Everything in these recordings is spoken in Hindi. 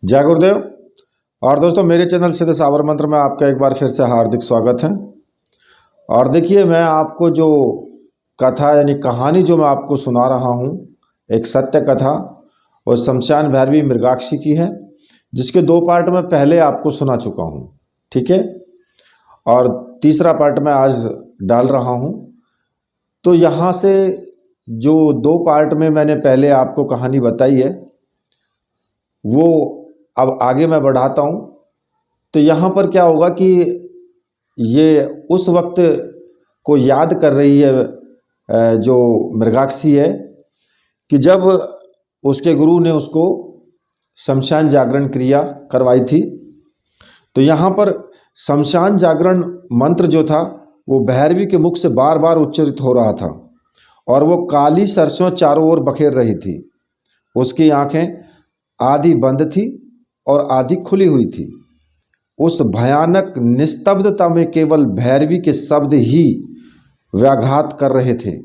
जय गुरुदेव। और दोस्तों, मेरे चैनल सीधे साबर मंत्र में आपका एक बार फिर से हार्दिक स्वागत है। और देखिए, मैं आपको जो कथा यानी कहानी जो मैं आपको सुना रहा हूँ, एक सत्य कथा और शमशान भैरवी मृगाक्षी की है, जिसके 2 पार्ट में पहले आपको सुना चुका हूँ। ठीक है, और तीसरा पार्ट मैं आज डाल रहा हूँ। तो यहाँ से जो 2 पार्ट में मैंने पहले आपको कहानी बताई है, वो अब आगे मैं बढ़ाता हूँ। तो यहाँ पर क्या होगा कि ये उस वक्त को याद कर रही है जो मृगाक्षी है, कि जब उसके गुरु ने उसको शमशान जागरण क्रिया करवाई थी। तो यहाँ पर शमशान जागरण मंत्र जो था वो भैरवी के मुख से बार बार उच्चारित हो रहा था, और वो काली सरसों चारों ओर बखेर रही थी। उसकी आंखें आधी बंद थी और आधी खुली हुई थी। उस भयानक निस्तब्धता में केवल भैरवी के शब्द ही व्याघात कर रहे थे।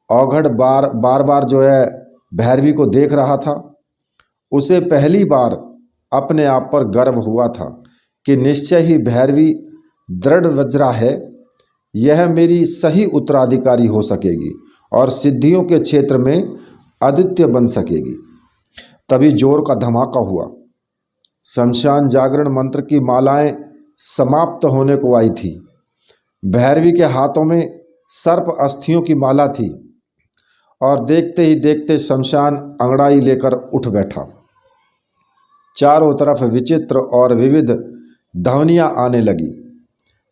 औघड़ बार बार जो है भैरवी को देख रहा था। उसे पहली बार अपने आप पर गर्व हुआ था कि निश्चय ही भैरवी दृढ़ वज्रा है, यह मेरी सही उत्तराधिकारी हो सकेगी और सिद्धियों के क्षेत्र में अद्वितीय बन सकेगी। तभी जोर का धमाका हुआ। शमशान जागरण मंत्र की मालाएं समाप्त होने को आई थी। भैरवी के हाथों में सर्प अस्थियों की माला थी, और देखते ही देखते शमशान अंगड़ाई लेकर उठ बैठा। चारों तरफ विचित्र और विविध ध्वनियां आने लगी।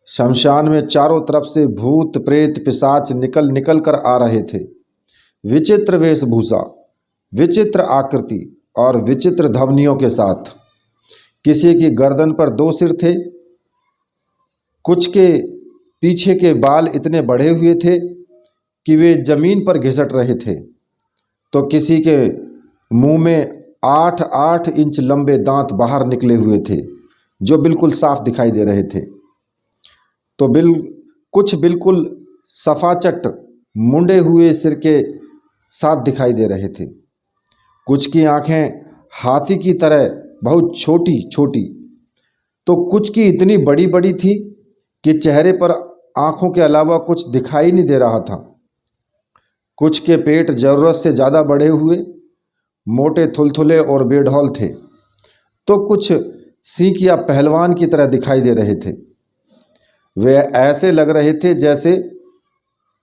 शमशान में चारों तरफ से भूत प्रेत पिशाच निकल कर आ रहे थे। विचित्र वेशभूषा, विचित्र आकृति और विचित्र ध्वनियों के साथ। किसी की गर्दन पर 2 सिर थे, कुछ के पीछे के बाल इतने बढ़े हुए थे कि वे जमीन पर घिसट रहे थे, तो किसी के मुंह में 8-8 इंच लंबे दांत बाहर निकले हुए थे, जो बिल्कुल साफ दिखाई दे रहे थे। तो कुछ बिल्कुल सफाचट मुंडे हुए सिर के साथ दिखाई दे रहे थे। कुछ की आंखें हाथी की तरह बहुत छोटी छोटी, तो कुछ की इतनी बड़ी बड़ी थी कि चेहरे पर आंखों के अलावा कुछ दिखाई नहीं दे रहा था। कुछ के पेट ज़रूरत से ज़्यादा बढ़े हुए, मोटे थुलथुले और बेढौल थे, तो कुछ सींग या पहलवान की तरह दिखाई दे रहे थे। वे ऐसे लग रहे थे जैसे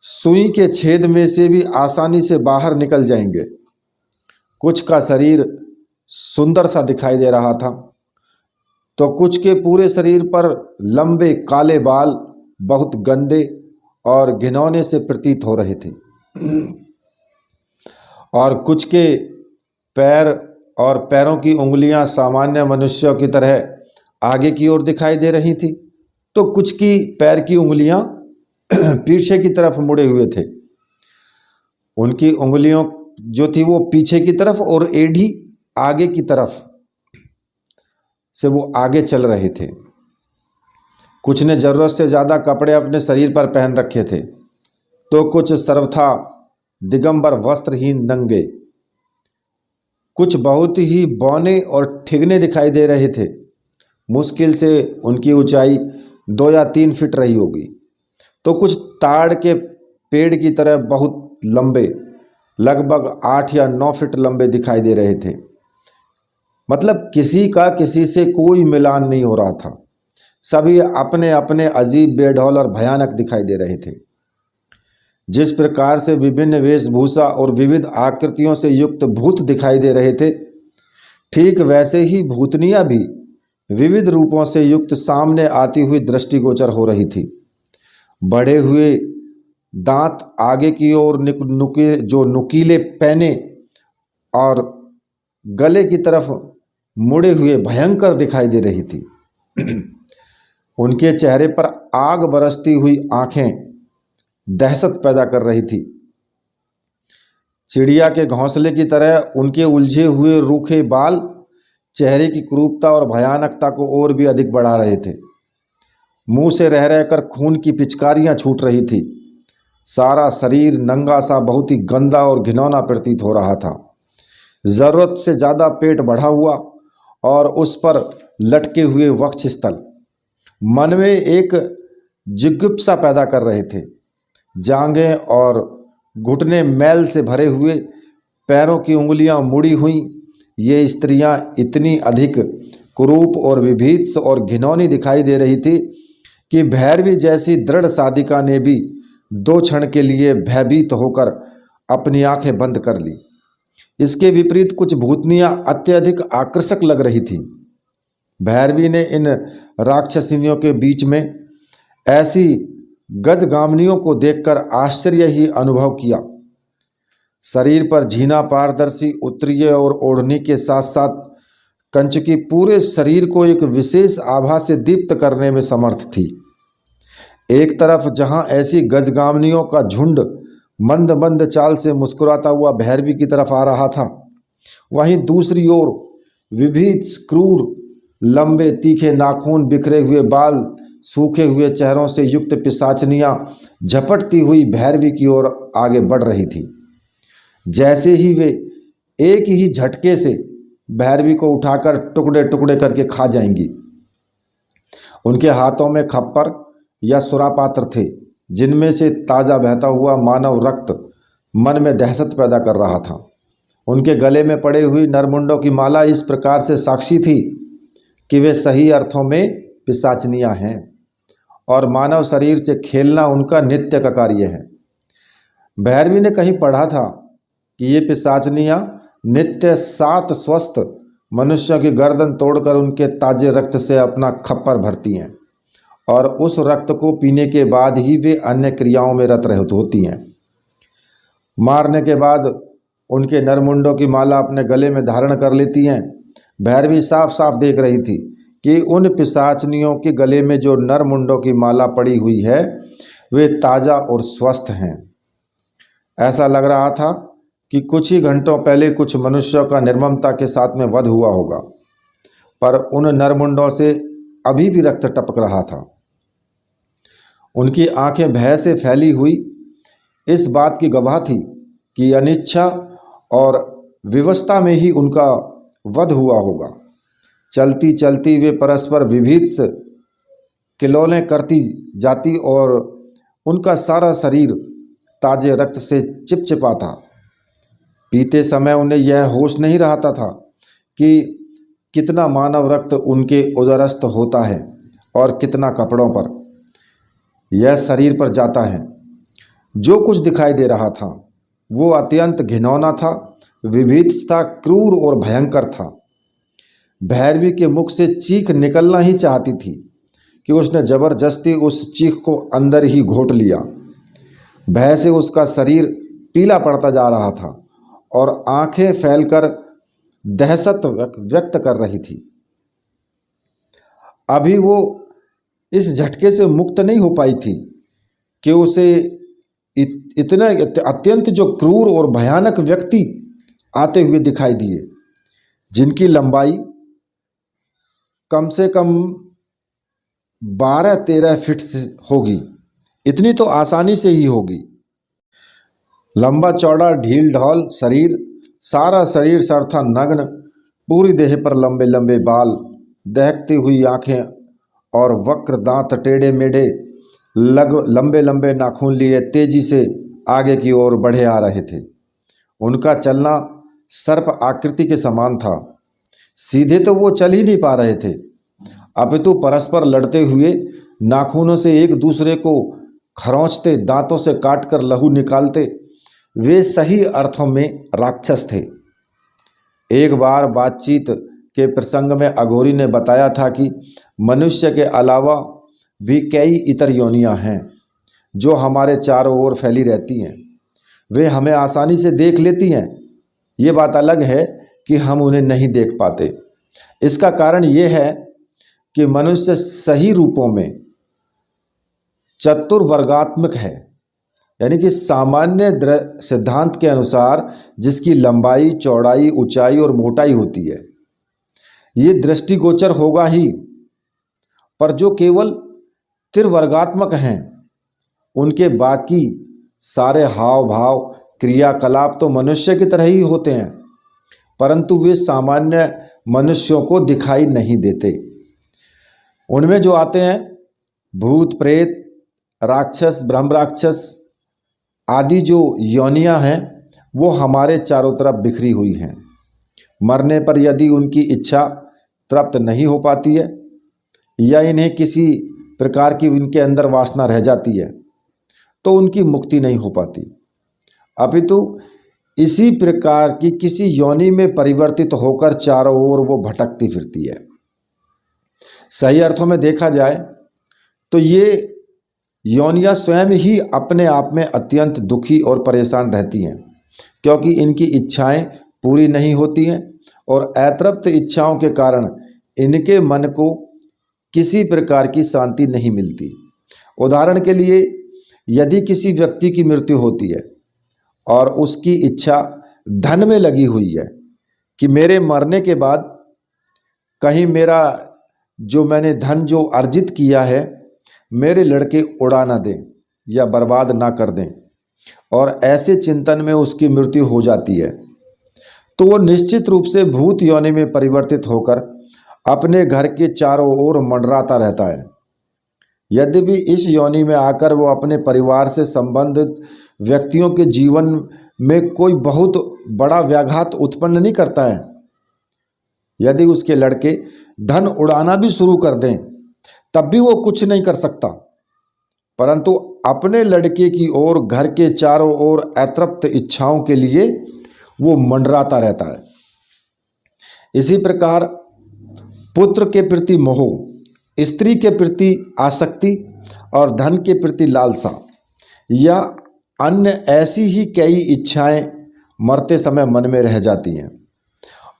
सुई के छेद में से भी आसानी से बाहर निकल जाएंगे। कुछ का शरीर सुंदर सा दिखाई दे रहा था, तो कुछ के पूरे शरीर पर लंबे काले बाल बहुत गंदे और घिनौने से प्रतीत हो रहे थे। और कुछ के पैर और पैरों की उंगलियां सामान्य मनुष्यों की तरह आगे की ओर दिखाई दे रही थी, तो कुछ की पैर की उंगलियां पीछे की तरफ मुड़े हुए थे। उनकी उंगलियों जो थी वो पीछे की तरफ और एड़ी आगे की तरफ से वो आगे चल रहे थे। कुछ ने जरूरत से ज़्यादा कपड़े अपने शरीर पर पहन रखे थे, तो कुछ सर्वथा दिगंबर वस्त्रहीन नंगे। कुछ बहुत ही बौने और ठिगने दिखाई दे रहे थे। मुश्किल से उनकी ऊंचाई 2 या 3 फीट रही होगी। तो कुछ ताड़ के पेड़ की तरह बहुत लंबे, लगभग 8 या 9 फीट लंबे दिखाई दे रहे थे। मतलब किसी का किसी से कोई मिलान नहीं हो रहा था। सभी अपने अपने अजीब, बेढौल और भयानक दिखाई दे रहे थे। जिस प्रकार से विभिन्न वेशभूषा और विविध आकृतियों से युक्त भूत दिखाई दे रहे थे, ठीक वैसे ही भूतनियाँ भी विविध रूपों से युक्त सामने आती हुई दृष्टिगोचर हो रही थी। बढ़े हुए दांत, आगे की ओर जो नुकीले पैने और गले की तरफ मुड़े हुए भयंकर दिखाई दे रही थी। उनके चेहरे पर आग बरसती हुई आंखें दहशत पैदा कर रही थी। चिड़िया के घोंसले की तरह उनके उलझे हुए रूखे बाल चेहरे की क्रूरता और भयानकता को और भी अधिक बढ़ा रहे थे। मुंह से रह रहकर खून की पिचकारियां छूट रही थी। सारा शरीर नंगा सा बहुत ही गंदा और घिनौना प्रतीत हो रहा था। ज़रूरत से ज़्यादा पेट बढ़ा हुआ और उस पर लटके हुए वक्षस्थल मन में एक जिज्ञासा पैदा कर रहे थे। जांघें और घुटने मैल से भरे हुए, पैरों की उंगलियां मुड़ी हुई, ये स्त्रियां इतनी अधिक कुरूप और विभत्स और घिनौनी दिखाई दे रही थी कि भैरवी जैसी दृढ़ साधिका ने भी 2 क्षण के लिए भयभीत होकर अपनी आंखें बंद कर ली। इसके विपरीत कुछ भूतनियां अत्यधिक आकर्षक लग रही थीं। भैरवी ने इन राक्षसिनियों के बीच में ऐसी गजगामिनियों को देखकर आश्चर्य ही अनुभव किया। शरीर पर झीना पारदर्शी उत्तरीय और ओढ़नी के साथ साथ कंचकी पूरे शरीर को एक विशेष आभा से दीप्त करने में समर्थ थी। एक तरफ जहां ऐसी गजगामिनियों का झुंड मंद मंद चाल से मुस्कुराता हुआ भैरवी की तरफ आ रहा था, वहीं दूसरी ओर विभत्स, क्रूर, लंबे तीखे नाखून, बिखरे हुए बाल, सूखे हुए चेहरों से युक्त पिशाचनियां झपटती हुई भैरवी की ओर आगे बढ़ रही थी। जैसे ही वे एक ही झटके से भैरवी को उठाकर टुकड़े टुकड़े करके खा जाएंगी। उनके हाथों में खप्पर या सुरापात्र थे, जिनमें से ताज़ा बहता हुआ मानव रक्त मन में दहशत पैदा कर रहा था। उनके गले में पड़े हुई नरमुंडों की माला इस प्रकार से साक्षी थी कि वे सही अर्थों में पिशाचनियां हैं और मानव शरीर से खेलना उनका नित्य का कार्य है। भैरवी ने कहीं पढ़ा था कि ये पिशाचनियां नित्य 7 स्वस्थ मनुष्यों की गर्दन तोड़कर उनके ताजे रक्त से अपना खप्पर भरती हैं और उस रक्त को पीने के बाद ही वे अन्य क्रियाओं में रत रहत होती हैं। मारने के बाद उनके नरमुंडों की माला अपने गले में धारण कर लेती हैं। भैरवी साफ साफ देख रही थी कि उन पिशाचनियों के गले में जो नरमुंडों की माला पड़ी हुई है वे ताज़ा और स्वस्थ हैं। ऐसा लग रहा था कि कुछ ही घंटों पहले कुछ मनुष्यों का निर्ममता के साथ में वध हुआ होगा, पर उन नरमुंडों से अभी भी रक्त टपक रहा था। उनकी आंखें भय से फैली हुई इस बात की गवाह थी कि अनिच्छा और विवशता में ही उनका वध हुआ होगा। चलती चलती वे परस्पर विभत्स किलोलें करती जाती और उनका सारा शरीर ताजे रक्त से चिपचिपा था। पीते समय उन्हें यह होश नहीं रहता था कि कितना मानव रक्त उनके उदरस्थ होता है और कितना कपड़ों पर, यह शरीर पर जाता है। जो कुछ दिखाई दे रहा था वो अत्यंत घिनौना था, विभत्स था, क्रूर और भयंकर था। भैरवी के मुख से चीख निकलना ही चाहती थी कि उसने जबरदस्ती उस चीख को अंदर ही घोट लिया। भय से उसका शरीर पीला पड़ता जा रहा था और आंखें फैलकर दहशत व्यक्त कर रही थी। अभी वो इस झटके से मुक्त नहीं हो पाई थी कि उसे इतने अत्यंत जो क्रूर और भयानक व्यक्ति आते हुए दिखाई दिए, जिनकी लंबाई कम से कम 12-13 फीट से होगी। इतनी तो आसानी से ही होगी। लंबा चौड़ा ढील ढाल शरीर, सारा शरीर सरथा नग्न, पूरी देह पर लंबे लंबे बाल, दहकती हुई आंखें और वक्र दांत, टेढ़े मेढ़े लंबे लंबे नाखून लिए तेजी से आगे की ओर बढ़े आ रहे थे। उनका चलना सर्प आकृति के समान था। सीधे तो वो चल ही नहीं पा रहे थे, अपितु परस्पर लड़ते हुए नाखूनों से एक दूसरे को खरोंचते, दांतों से काटकर लहू निकालते वे सही अर्थों में राक्षस थे। एक बार बातचीत के प्रसंग में अघोरी ने बताया था कि मनुष्य के अलावा भी कई इतर योनियां हैं जो हमारे चारों ओर फैली रहती हैं। वे हमें आसानी से देख लेती हैं। ये बात अलग है कि हम उन्हें नहीं देख पाते। इसका कारण ये है कि मनुष्य सही रूपों में चतुर्वर्गात्मक है, यानी कि सामान्य सिद्धांत के अनुसार जिसकी लंबाई, चौड़ाई, ऊंचाई और मोटाई होती है, ये दृष्टिगोचर होगा ही। पर जो केवल त्रिवर्गात्मक हैं उनके बाकी सारे हाव भाव, क्रियाकलाप तो मनुष्य की तरह ही होते हैं, परंतु वे सामान्य मनुष्यों को दिखाई नहीं देते। उनमें जो आते हैं भूत प्रेत, राक्षस, ब्रह्म राक्षस आदि जो योनियां हैं वो हमारे चारों तरफ बिखरी हुई हैं। मरने पर यदि उनकी इच्छा तृप्त नहीं हो पाती है या इन्हें किसी प्रकार की इनके अंदर वासना रह जाती है तो उनकी मुक्ति नहीं हो पाती, अपितु इसी प्रकार की किसी योनि में परिवर्तित होकर चारों ओर वो भटकती फिरती है। सही अर्थों में देखा जाए तो ये योनियां स्वयं ही अपने आप में अत्यंत दुखी और परेशान रहती हैं, क्योंकि इनकी इच्छाएं पूरी नहीं होती हैं और अतृप्त इच्छाओं के कारण इनके मन को किसी प्रकार की शांति नहीं मिलती। उदाहरण के लिए, यदि किसी व्यक्ति की मृत्यु होती है और उसकी इच्छा धन में लगी हुई है कि मेरे मरने के बाद कहीं मेरा जो मैंने धन जो अर्जित किया है मेरे लड़के उड़ा ना दें या बर्बाद ना कर दें, और ऐसे चिंतन में उसकी मृत्यु हो जाती है, तो वो निश्चित रूप से भूत योनि में परिवर्तित होकर अपने घर के चारों ओर मंडराता रहता है। यद्यपि इस योनि में आकर वो अपने परिवार से संबंधित व्यक्तियों के जीवन में कोई बहुत बड़ा व्याघात उत्पन्न नहीं करता है। यदि उसके लड़के धन उड़ाना भी शुरू कर दें तब भी वो कुछ नहीं कर सकता, परंतु अपने लड़के की ओर घर के चारों ओर अतृप्त इच्छाओं के लिए वो मंडराता रहता है। इसी प्रकार पुत्र के प्रति मोह, स्त्री के प्रति आसक्ति और धन के प्रति लालसा या अन्य ऐसी ही कई इच्छाएं मरते समय मन में रह जाती हैं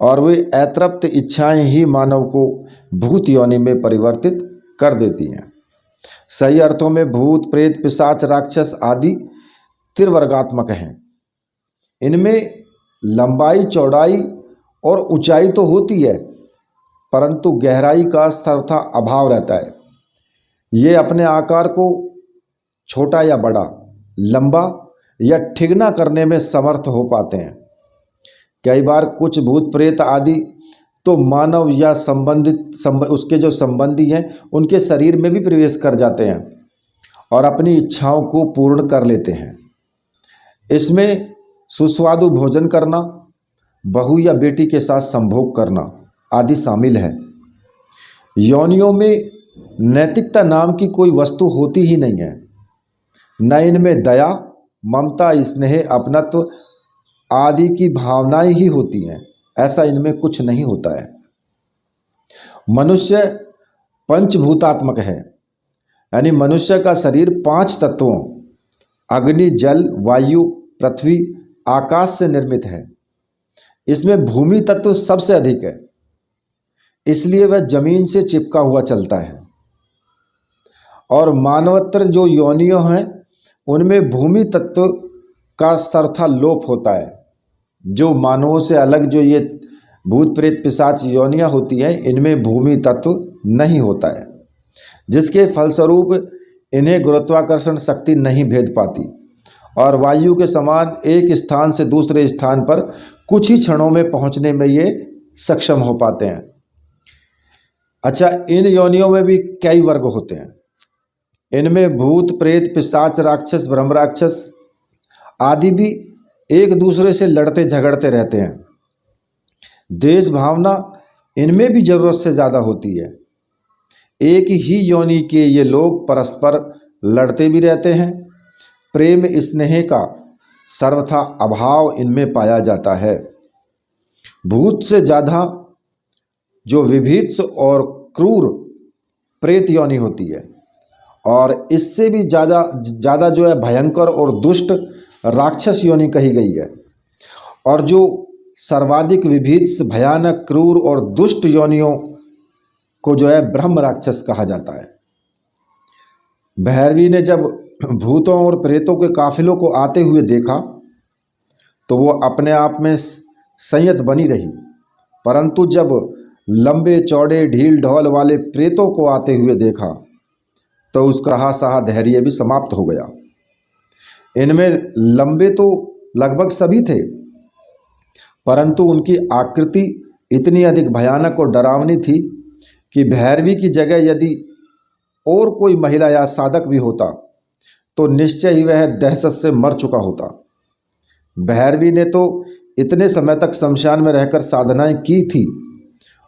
और वे अतृप्त इच्छाएं ही मानव को भूत योनि में परिवर्तित कर देती हैं। सही अर्थों में भूत प्रेत पिशाच राक्षस आदि त्रिवर्गात्मक हैं। इनमें लंबाई चौड़ाई और ऊंचाई तो होती है, परंतु गहराई का सर्वथा अभाव रहता है। ये अपने आकार को छोटा या बड़ा, लंबा या ठिगना करने में समर्थ हो पाते हैं। कई बार कुछ भूत प्रेत आदि तो मानव या उसके जो संबंधी हैं उनके शरीर में भी प्रवेश कर जाते हैं और अपनी इच्छाओं को पूर्ण कर लेते हैं। इसमें सुस्वादु भोजन करना, बहू या बेटी के साथ संभोग करना आदि शामिल है। योनियों में नैतिकता नाम की कोई वस्तु होती ही नहीं है। न इनमें दया, ममता, स्नेह, अपनत्व आदि की भावनाएं ही होती हैं। ऐसा इनमें कुछ नहीं होता है। मनुष्य पंचभूतात्मक है, यानी मनुष्य का शरीर 5 तत्वों अग्नि, जल, वायु, पृथ्वी, आकाश से निर्मित है। इसमें भूमि तत्व सबसे अधिक है, इसलिए वह जमीन से चिपका हुआ चलता है। और मानवोत्तर जो योनियां हैं उनमें भूमि तत्व का सर्वथा लोप होता है। जो मानवों से अलग जो ये भूत प्रेत पिशाच योनियां होती हैं इनमें भूमि तत्व नहीं होता है, जिसके फलस्वरूप इन्हें गुरुत्वाकर्षण शक्ति नहीं भेद पाती और वायु के समान एक स्थान से दूसरे स्थान पर कुछ ही क्षणों में पहुंचने में ये सक्षम हो पाते हैं। अच्छा, इन योनियों में भी कई वर्ग होते हैं। इनमें भूत प्रेत पिशाच राक्षस ब्रह्म राक्षस आदि भी एक दूसरे से लड़ते झगड़ते रहते हैं। देश भावना इनमें भी जरूरत से ज़्यादा होती है। एक ही योनि के ये लोग परस्पर लड़ते भी रहते हैं। प्रेम स्नेह का सर्वथा अभाव इनमें पाया जाता है। भूत से ज़्यादा जो विभीत्स और क्रूर प्रेत योनि होती है और इससे भी ज़्यादा जो है भयंकर और दुष्ट राक्षस योनि कही गई है। और जो सर्वाधिक विभीत्स, भयानक, क्रूर और दुष्ट योनियों को जो है ब्रह्म राक्षस कहा जाता है। भैरवी ने जब भूतों और प्रेतों के काफिलों को आते हुए देखा तो वो अपने आप में संयत बनी रही, परंतु जब लंबे चौड़े ढील ढोल वाले प्रेतों को आते हुए देखा तो उसका रहा सहा धैर्य भी समाप्त हो गया। इनमें लंबे तो लगभग सभी थे, परंतु उनकी आकृति इतनी अधिक भयानक और डरावनी थी कि भैरवी की जगह यदि और कोई महिला या साधक भी होता तो निश्चय ही वह दहशत से मर चुका होता। भैरवी ने तो इतने समय तक शमशान में रहकर साधनाएं की थी,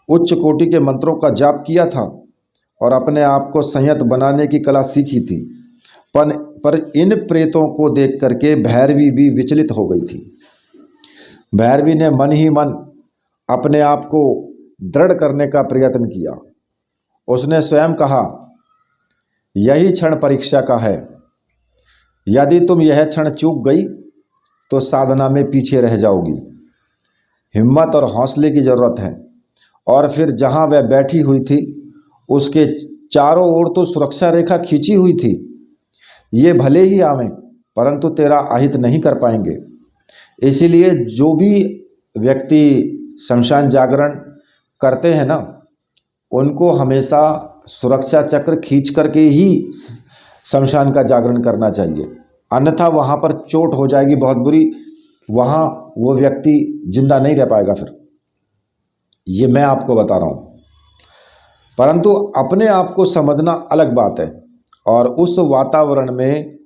उच्च कोटि के मंत्रों का जाप किया था और अपने आप को संयत बनाने की कला सीखी थी, पर इन प्रेतों को देख करके भैरवी भी विचलित हो गई थी। भैरवी ने मन ही मन अपने आप को दृढ़ करने का प्रयत्न किया। उसने स्वयं कहा, यही क्षण परीक्षा का है। यदि तुम यह क्षण चूक गई तो साधना में पीछे रह जाओगी। हिम्मत और हौसले की जरूरत है। और फिर जहां वह बैठी हुई थी उसके चारों ओर तो सुरक्षा रेखा खींची हुई थी। ये भले ही आवें परंतु तेरा अहित नहीं कर पाएंगे। इसीलिए जो भी व्यक्ति शमशान जागरण करते हैं ना, उनको हमेशा सुरक्षा चक्र खींच करके ही शमशान का जागरण करना चाहिए, अन्यथा वहाँ पर चोट हो जाएगी बहुत बुरी, वहाँ वो व्यक्ति जिंदा नहीं रह पाएगा। फिर ये मैं आपको बता रहा हूँ। परंतु अपने आप को समझना अलग बात है और उस वातावरण में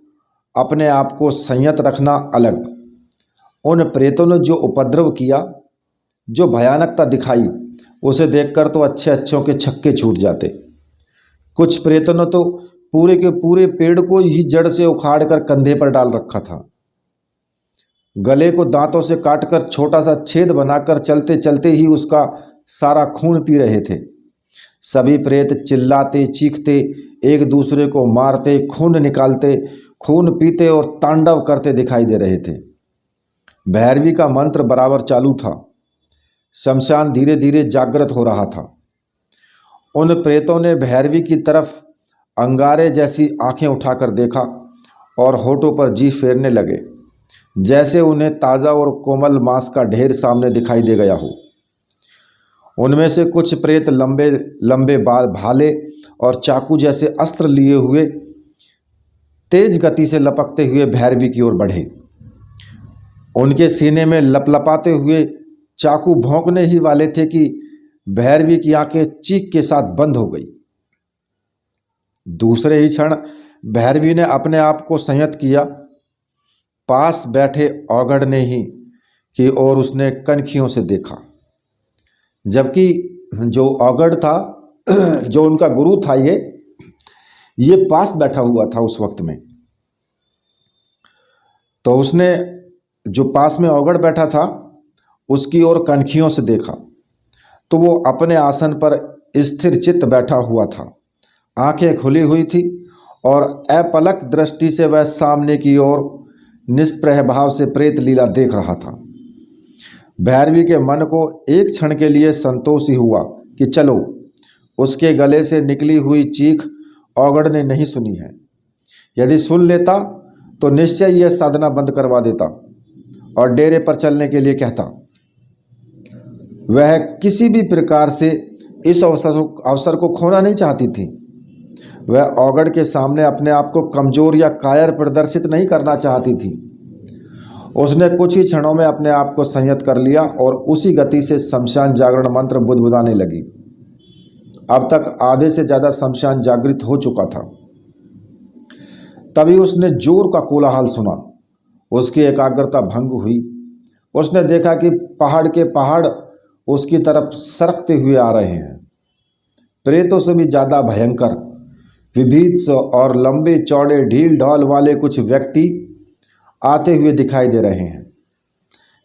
अपने आप को संयत रखना अलग। उन प्रेतों ने जो उपद्रव किया, जो भयानकता दिखाई, उसे देखकर तो अच्छे अच्छों के छक्के छूट जाते। कुछ प्रेतों ने तो पूरे के पूरे पेड़ को ही जड़ से उखाड़ कर कंधे पर डाल रखा था। गले को दांतों से काटकर छोटा सा छेद बनाकर चलते चलते ही उसका सारा खून पी रहे थे। सभी प्रेत चिल्लाते चीखते एक दूसरे को मारते, खून निकालते, खून पीते और तांडव करते दिखाई दे रहे थे। भैरवी का मंत्र बराबर चालू था। शमशान धीरे धीरे जागृत हो रहा था। उन प्रेतों ने भैरवी की तरफ अंगारे जैसी आंखें उठाकर देखा और होठों पर जीभ फेरने लगे, जैसे उन्हें ताज़ा और कोमल मांस का ढेर सामने दिखाई दे गया हो। उनमें से कुछ प्रेत लंबे लंबे बाल, भाले और चाकू जैसे अस्त्र लिए हुए तेज गति से लपकते हुए भैरवी की ओर बढ़े। उनके सीने में लपलपाते हुए चाकू भौंकने ही वाले थे कि भैरवी की आंखें चीख के साथ बंद हो गई। दूसरे ही क्षण भैरवी ने अपने आप को संयत किया। पास बैठे औघड़ ने ही की ओर उसने कनखियों से देखा, जबकि जो औघड़ था, जो उनका गुरु था, ये पास बैठा हुआ था उस वक्त में। तो उसने जो पास में औघड़ बैठा था उसकी ओर कनखियों से देखा तो वो अपने आसन पर स्थिर चित्त बैठा हुआ था। आंखें खुली हुई थी और अपलक दृष्टि से वह सामने की ओर निष्प्रह भाव से प्रेत लीला देख रहा था। भैरवी के मन को एक क्षण के लिए संतोष ही हुआ कि चलो, उसके गले से निकली हुई चीख औघड़ ने नहीं सुनी है। यदि सुन लेता तो निश्चय यह साधना बंद करवा देता और डेरे पर चलने के लिए कहता। वह किसी भी प्रकार से इस अवसर को खोना नहीं चाहती थी। वह औघड़ के सामने अपने आप को कमजोर या कायर प्रदर्शित नहीं करना चाहती थी। उसने कुछ ही क्षणों में अपने आप को संयत कर लिया और उसी गति से शमशान जागरण मंत्र बुदबुदाने लगी। अब तक आधे से ज़्यादा शमशान जागृत हो चुका था। तभी उसने जोर का कोलाहल सुना। उसकी एकाग्रता भंग हुई। उसने देखा कि पहाड़ के पहाड़ उसकी तरफ सरकते हुए आ रहे हैं। प्रेतों से भी ज़्यादा भयंकर, विभीत और लंबे चौड़े ढील ढाल वाले कुछ व्यक्ति आते हुए दिखाई दे रहे हैं,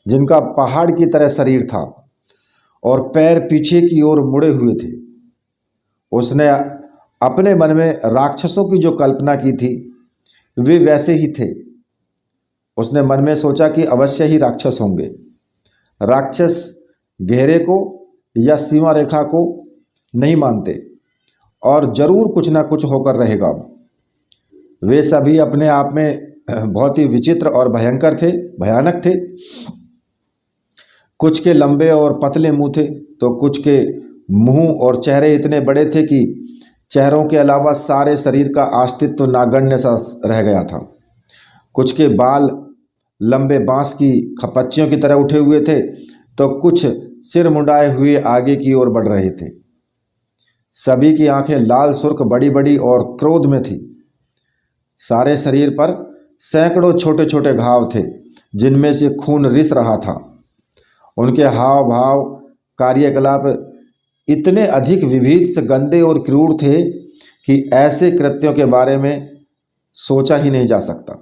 जिनका पहाड़ की तरह शरीर था और पैर पीछे की ओर मुड़े हुए थे। उसने अपने मन में राक्षसों की जो कल्पना की थी वे वैसे ही थे। उसने मन में सोचा कि अवश्य ही राक्षस होंगे। राक्षस घेरे को या सीमा रेखा को नहीं मानते और जरूर कुछ ना कुछ होकर रहेगा। वे सभी अपने आप में बहुत ही विचित्र और भयानक थे। कुछ के लंबे और पतले मुंह थे तो कुछ के मुंह और चेहरे इतने बड़े थे कि चेहरों के अलावा सारे शरीर का अस्तित्व नागण्य सा रह गया था। कुछ के बाल लंबे बांस की खपच्चियों की तरह उठे हुए थे तो कुछ सिर मुंडाए हुए आगे की ओर बढ़ रहे थे। सभी की आंखें लाल सुर्ख बड़ी बड़ी और क्रोध में थी। सारे शरीर पर सैकड़ों छोटे छोटे घाव थे जिनमें से खून रिस रहा था। उनके हाव भाव कार्यकलाप इतने अधिक विभत्स, गंदे और क्रूर थे कि ऐसे कृत्यों के बारे में सोचा ही नहीं जा सकता।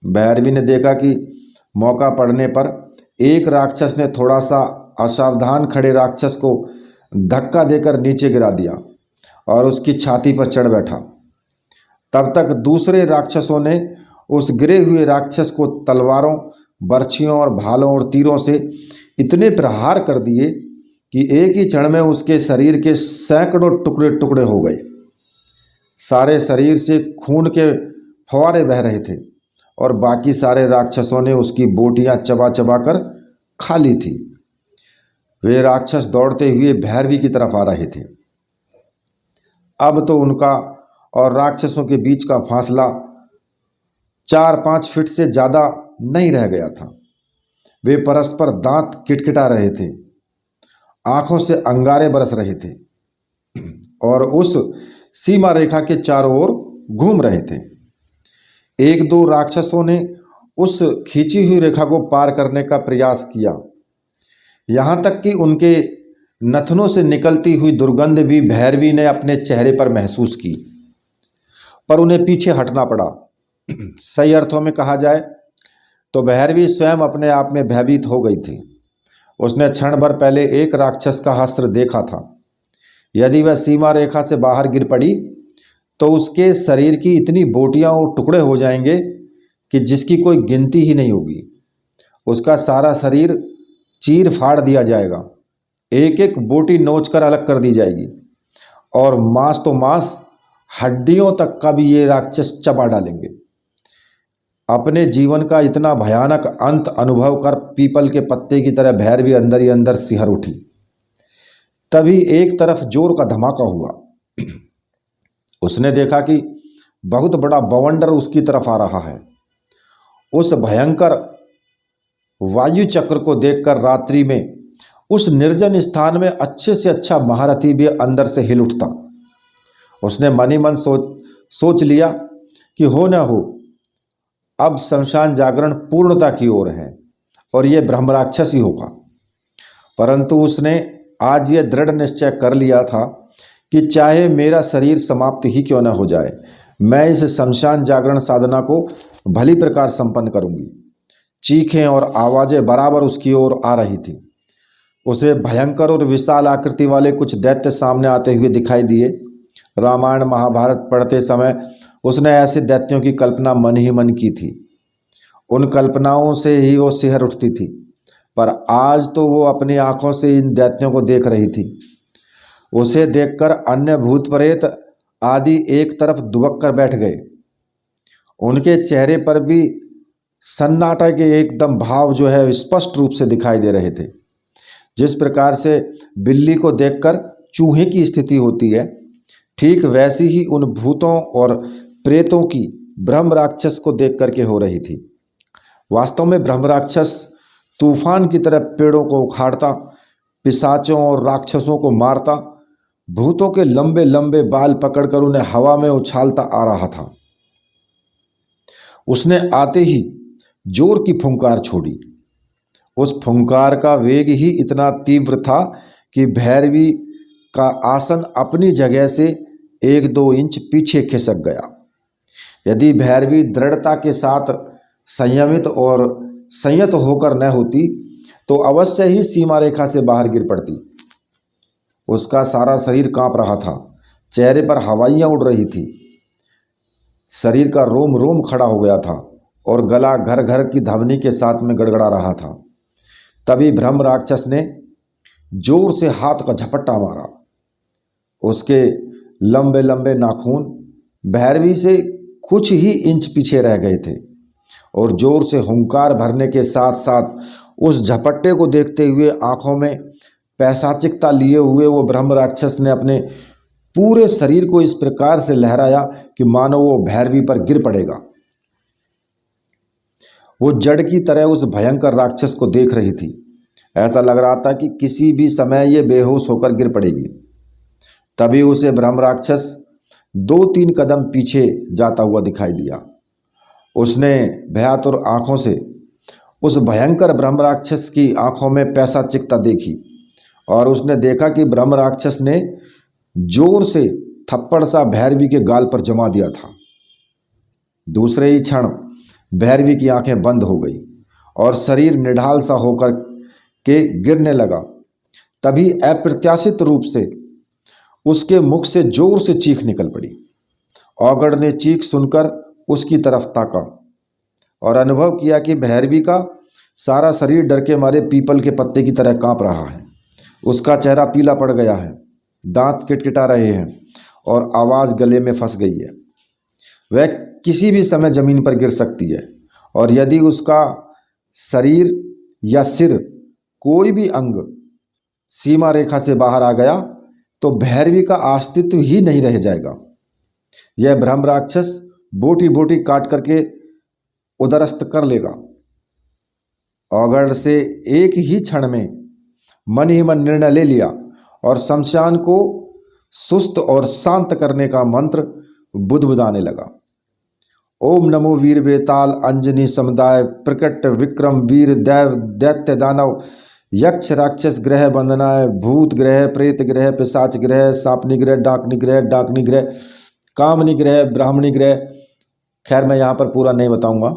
भैरवी ने देखा कि मौका पड़ने पर एक राक्षस ने थोड़ा सा असावधान खड़े राक्षस को धक्का देकर नीचे गिरा दिया और उसकी छाती पर चढ़ बैठा। तब तक दूसरे राक्षसों ने उस गिरे हुए राक्षस को तलवारों, बर्छियों और भालों और तीरों से इतने प्रहार कर दिए कि एक ही क्षण में उसके शरीर के सैकड़ों टुकड़े टुकड़े हो गए। सारे शरीर से खून के फव्वारे बह रहे थे और बाकी सारे राक्षसों ने उसकी बोटियां चबा चबा कर खा ली थी। वे राक्षस दौड़ते हुए भैरवी की तरफ आ रहे थे। अब तो उनका और राक्षसों के बीच का फासला 4-5 फीट से ज़्यादा नहीं रह गया था। वे परस्पर दांत किटकिटा रहे थे, आंखों से अंगारे बरस रहे थे और उस सीमा रेखा के चारों ओर घूम रहे थे। एक दो राक्षसों ने उस खींची हुई रेखा को पार करने का प्रयास किया। यहाँ तक कि उनके नथनों से निकलती हुई दुर्गंध भी भैरवी ने अपने चेहरे पर महसूस की, पर उन्हें पीछे हटना पड़ा। सही अर्थों में कहा जाए तो भैरवी स्वयं अपने आप में भयभीत हो गई थी। उसने क्षण भर पहले एक राक्षस का अस्त्र देखा था। यदि वह सीमा रेखा से बाहर गिर पड़ी तो उसके शरीर की इतनी बोटियां और टुकड़े हो जाएंगे कि जिसकी कोई गिनती ही नहीं होगी। उसका सारा शरीर चीर फाड़ दिया जाएगा, एक एक बोटी नोच कर अलग कर दी जाएगी और मांस तो मांस, हड्डियों तक का भी ये राक्षस चबा डालेंगे। अपने जीवन का इतना भयानक अंत अनुभव कर पीपल के पत्ते की तरह भैरवी अंदर ही अंदर सिहर उठी। तभी एक तरफ जोर का धमाका हुआ। उसने देखा कि बहुत बड़ा बवंडर उसकी तरफ आ रहा है। उस भयंकर वायु चक्र को देखकर रात्रि में उस निर्जन स्थान में अच्छे से अच्छा महारथी भी अंदर से हिल उठता। उसने मन ही मन सोच लिया कि हो न हो, अब शमशान जागरण पूर्णता की ओर है और यह ब्रह्मराक्षस ही होगा। परंतु उसने आज यह दृढ़ निश्चय कर लिया था कि चाहे मेरा शरीर समाप्त ही क्यों न हो जाए, मैं इस शमशान जागरण साधना को भली प्रकार संपन्न करूंगी। चीखें और आवाजें बराबर उसकी ओर आ रही थी। उसे भयंकर और विशाल आकृति वाले कुछ दैत्य सामने आते हुए दिखाई दिए। रामायण महाभारत पढ़ते समय उसने ऐसे दैत्यों की कल्पना मन ही मन की थी। उन कल्पनाओं से ही वो सिहर उठती थी, पर आज तो वो अपनी आंखों से इन दैत्यों को देख रही थी। उसे देखकर अन्य भूत प्रेत आदि एक तरफ दुबक कर बैठ गए। उनके चेहरे पर भी सन्नाटा के एकदम भाव जो है स्पष्ट रूप से दिखाई दे रहे थे। जिस प्रकार से बिल्ली को देखकर चूहे की स्थिति होती है, ठीक वैसी ही उन भूतों और प्रेतों की ब्रह्म राक्षस को देख करके हो रही थी। वास्तव में ब्रह्म राक्षस तूफान की तरह पेड़ों को उखाड़ता, पिशाचों और राक्षसों को मारता, भूतों के लंबे लंबे बाल पकड़कर उन्हें हवा में उछालता आ रहा था। उसने आते ही जोर की फुंकार छोड़ी। उस फुंकार का वेग ही इतना तीव्र था कि भैरवी का आसन अपनी जगह से 1-2 इंच पीछे खिसक गया। यदि भैरवी दृढ़ता के साथ संयमित और संयत होकर न होती तो अवश्य ही सीमा रेखा से बाहर गिर पड़ती। उसका सारा शरीर कांप रहा था, चेहरे पर हवाइयाँ उड़ रही थी, शरीर का रोम रोम खड़ा हो गया था और गला घर घर की ध्वनि के साथ में गड़गड़ा रहा था। तभी ब्रह्म राक्षस ने जोर से हाथ का झपट्टा मारा। उसके लंबे लंबे नाखून भैरवी से कुछ ही इंच पीछे रह गए थे और जोर से हुंकार भरने के साथ साथ उस झपट्टे को देखते हुए आंखों में पैशाचिकता लिए हुए वो ब्रह्म राक्षस ने अपने पूरे शरीर को इस प्रकार से लहराया कि मानो वो भैरवी पर गिर पड़ेगा। वो जड़ की तरह उस भयंकर राक्षस को देख रही थी। ऐसा लग रहा था कि किसी भी समय ये बेहोश होकर गिर पड़ेगी। तभी उसे ब्रह्म राक्षस 2-3 कदम पीछे जाता हुआ दिखाई दिया। उसने भयातुर आंखों से उस भयंकर ब्रह्म राक्षस की आंखों में पैशाचिकता देखी और उसने देखा कि ब्रह्म राक्षस ने जोर से थप्पड़ सा भैरवी के गाल पर जमा दिया था। दूसरे ही क्षण भैरवी की आंखें बंद हो गई और शरीर निढाल सा होकर के गिरने लगा। तभी अप्रत्याशित रूप से उसके मुख से जोर से चीख निकल पड़ी। औगड़ ने चीख सुनकर उसकी तरफ ताका और अनुभव किया कि भैरवी का सारा शरीर डर के मारे पीपल के पत्ते की तरह कांप रहा है। उसका चेहरा पीला पड़ गया है, दांत किटकिटा रहे हैं और आवाज़ गले में फंस गई है। वह किसी भी समय जमीन पर गिर सकती है और यदि उसका शरीर या सिर कोई भी अंग सीमा रेखा से बाहर आ गया तो भैरवी का अस्तित्व ही नहीं रह जाएगा। यह ब्रह्म राक्षस बोटी बोटी काट करके उदरस्त कर लेगा। औगड़ से एक ही क्षण में मन ही मन निर्णय ले लिया और शमशान को सुस्त और शांत करने का मंत्र बुदबुदाने लगा। ओम नमो वीर बेताल अंजनी समुदाय प्रकट विक्रम वीर देव दैत्य दानव यक्ष राक्षस ग्रह बंदनाय भूत ग्रह प्रेत ग्रह पिशाच ग्रह सांपनी ग्रह डाकनी ग्रह कामनी ग्रह ब्राह्मणी ग्रह। खैर मैं यहाँ पर पूरा नहीं बताऊंगा।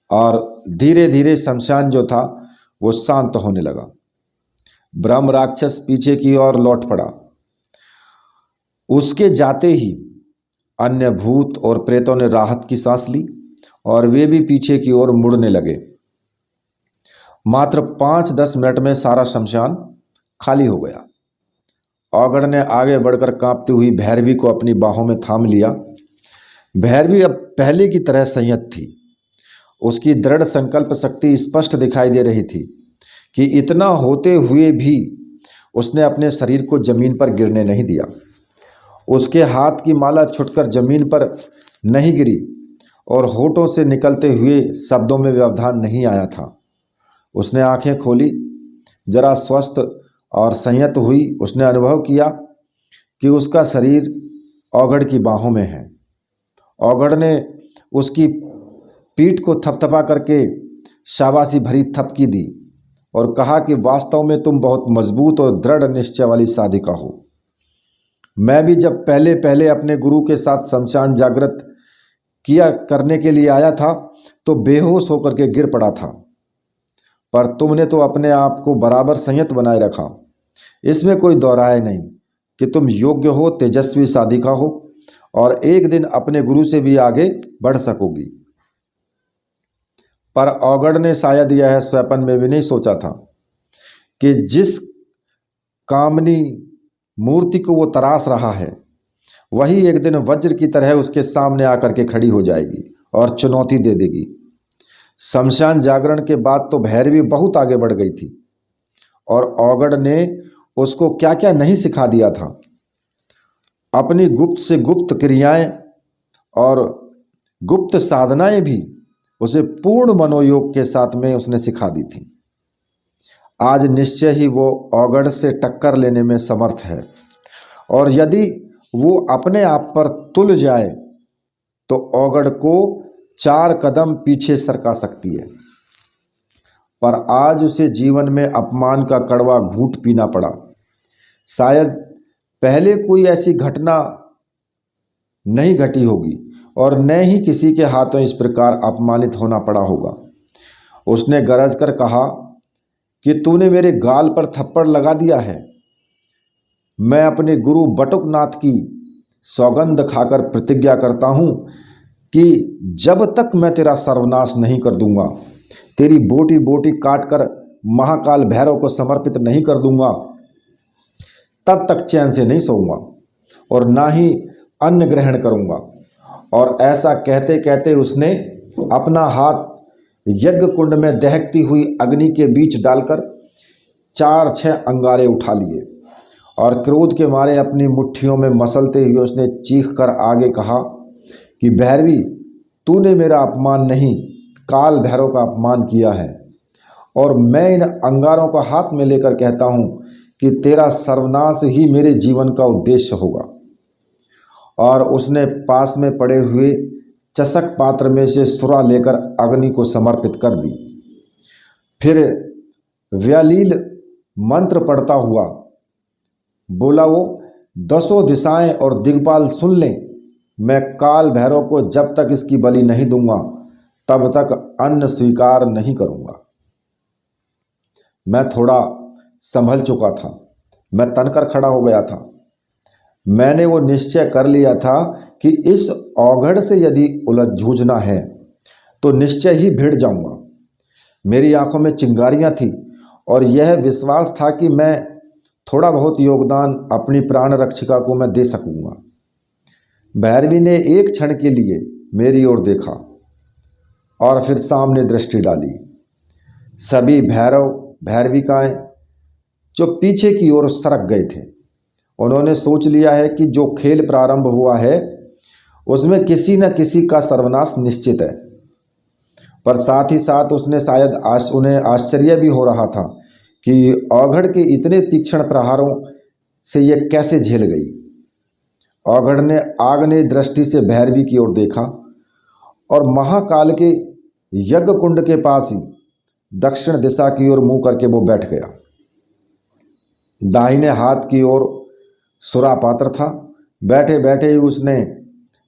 और धीरे धीरे शमशान जो था वो शांत होने लगा। ब्रह्म राक्षस पीछे की ओर लौट पड़ा। उसके जाते ही अन्य भूत और प्रेतों ने राहत की सांस ली और वे भी पीछे की ओर मुड़ने लगे। मात्र 5-10 मिनट में सारा शमशान खाली हो गया। औगड़ ने आगे बढ़कर कांपती हुई भैरवी को अपनी बाहों में थाम लिया। भैरवी अब पहले की तरह संयत थी। उसकी दृढ़ संकल्प शक्ति स्पष्ट दिखाई दे रही थी कि इतना होते हुए भी उसने अपने शरीर को जमीन पर गिरने नहीं दिया। उसके हाथ की माला छुटकर जमीन पर नहीं गिरी और होठों से निकलते हुए शब्दों में व्यवधान नहीं आया था। उसने आंखें खोली, जरा स्वस्थ और संयत हुई। उसने अनुभव किया कि उसका शरीर औगड़ की बाहों में है। औगड़ ने उसकी पीठ को थपथपा करके शाबाशी भरी थपकी दी और कहा कि वास्तव में तुम बहुत मजबूत और दृढ़ निश्चय वाली साधिका हो। मैं भी जब पहले पहले अपने गुरु के साथ शमशान जागृत किया करने के लिए आया था तो बेहोश होकर के गिर पड़ा था, पर तुमने तो अपने आप को बराबर संयत बनाए रखा। इसमें कोई दोहराए नहीं कि तुम योग्य हो, तेजस्वी साधिका हो और एक दिन अपने गुरु से भी आगे बढ़ सकोगी। पर औगड़ ने शायद यह स्वप्न में भी नहीं सोचा था कि जिस कामनी मूर्ति को वो तराश रहा है वही एक दिन वज्र की तरह उसके सामने आकर के खड़ी हो जाएगी और चुनौती दे देगी। शमशान जागरण के बाद तो भैरवी बहुत आगे बढ़ गई थी और औगड़ ने उसको क्या क्या नहीं सिखा दिया था। अपनी गुप्त से गुप्त क्रियाएं और गुप्त साधनाएं भी उसे पूर्ण मनोयोग के साथ में उसने सिखा दी थी। आज निश्चय ही वो औगड़ से टक्कर लेने में समर्थ है और यदि वो अपने आप पर तुल जाए तो औगड़ को 4 कदम पीछे सरका सकती है। पर आज उसे जीवन में अपमान का कड़वा घूंट पीना पड़ा। शायद पहले कोई ऐसी घटना नहीं घटी होगी और न ही किसी के हाथों इस प्रकार अपमानित होना पड़ा होगा। उसने गरज कर कहा कि तूने मेरे गाल पर थप्पड़ लगा दिया है। मैं अपने गुरु बटुकनाथ की सौगंध खाकर प्रतिज्ञा करता हूँ कि जब तक मैं तेरा सर्वनाश नहीं कर दूंगा, तेरी बोटी बोटी काट कर महाकाल भैरव को समर्पित नहीं कर दूंगा, तब तक चैन से नहीं सोऊंगा और ना ही अन्न ग्रहण करूंगा। और ऐसा कहते कहते उसने अपना हाथ यज्ञ कुंड में दहकती हुई अग्नि के बीच डालकर 4-6 अंगारे उठा लिए और क्रोध के मारे अपनी मुट्ठियों में मसलते हुए उसने चीख कर आगे कहा कि भैरवी, तूने मेरा अपमान नहीं, काल भैरव का अपमान किया है और मैं इन अंगारों को हाथ में लेकर कहता हूँ कि तेरा सर्वनाश ही मेरे जीवन का उद्देश्य होगा। और उसने पास में पड़े हुए चषक पात्र में से सुरा लेकर अग्नि को समर्पित कर दी। फिर व्यालील मंत्र पढ़ता हुआ बोला, वो 10 दिशाएं और दिग्पाल सुन लें, मैं काल भैरव को जब तक इसकी बलि नहीं दूंगा तब तक अन्न स्वीकार नहीं करूंगा। मैं थोड़ा संभल चुका था, मैं तनकर खड़ा हो गया था। मैंने वो निश्चय कर लिया था कि इस औघड़ से यदि जूझना है तो निश्चय ही भिड़ जाऊंगा। मेरी आंखों में चिंगारियां थी और यह विश्वास था कि मैं थोड़ा बहुत योगदान अपनी प्राण रक्षिका को मैं दे सकूंगा। भैरवी ने एक क्षण के लिए मेरी ओर देखा और फिर सामने दृष्टि डाली। सभी भैरव भैरविकाएं जो पीछे की ओर सरक गए थे, उन्होंने सोच लिया है कि जो खेल प्रारंभ हुआ है उसमें किसी न किसी का सर्वनाश निश्चित है। पर साथ ही साथ उसने शायद उन्हें आश्चर्य भी हो रहा था कि औघड़ के इतने तीक्ष्ण प्रहारों से यह कैसे झेल गई। औघड़ ने आग्नेय दृष्टि से भैरवी की ओर देखा और महाकाल के यज्ञ कुंड के पास ही दक्षिण दिशा की ओर मुंह करके वो बैठ गया। दाहिने हाथ की ओर सुरा पात्र था। बैठे बैठे ही उसने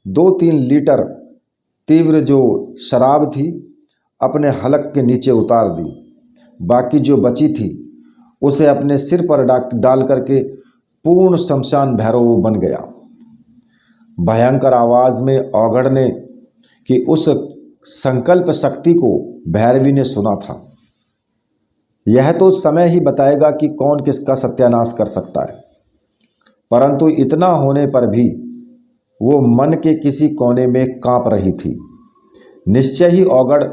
2-3 लीटर तीव्र जो शराब थी अपने हलक के नीचे उतार दी। बाकी जो बची थी उसे अपने सिर पर डाल करके पूर्ण शमशान भैरव बन गया। भयंकर आवाज में औघड़ ने कि उस संकल्प शक्ति को भैरवी ने सुना था। यह तो समय ही बताएगा कि कौन किसका सत्यानाश कर सकता है, परंतु इतना होने पर भी वो मन के किसी कोने में कांप रही थी। निश्चय ही औघड़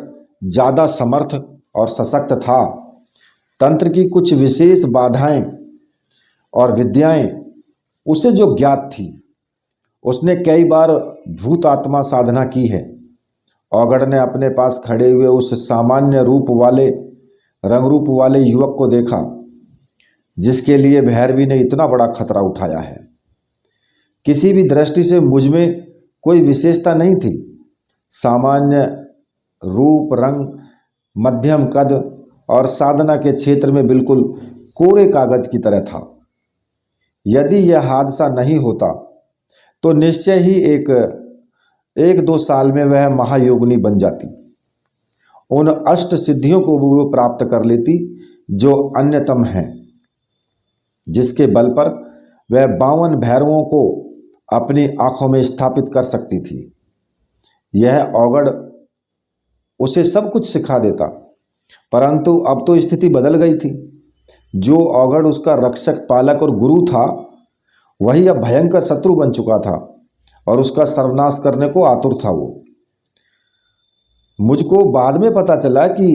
ज़्यादा समर्थ और सशक्त था। तंत्र की कुछ विशेष बाधाएं और विद्याएं उसे जो ज्ञात थी, उसने कई बार भूत आत्मा साधना की है। औघड़ ने अपने पास खड़े हुए उस सामान्य रंग रूप वाले युवक को देखा जिसके लिए भैरवी ने इतना बड़ा खतरा उठाया है। किसी भी दृष्टि से मुझ में कोई विशेषता नहीं थी। सामान्य रूप, रंग, मध्यम कद और साधना के क्षेत्र में बिल्कुल कोरे कागज की तरह था। यदि यह हादसा नहीं होता तो निश्चय ही एक 2 साल में वह महायोगिनी बन जाती। उन अष्ट सिद्धियों को वो प्राप्त कर लेती जो अन्यतम हैं, जिसके बल पर वह 52 भैरवों को अपनी आंखों में स्थापित कर सकती थी। यह औघड़ उसे सब कुछ सिखा देता, परंतु अब तो स्थिति बदल गई थी। जो औघड़ उसका रक्षक, पालक और गुरु था, वही अब भयंकर शत्रु बन चुका था और उसका सर्वनाश करने को आतुर था। वो मुझको बाद में पता चला कि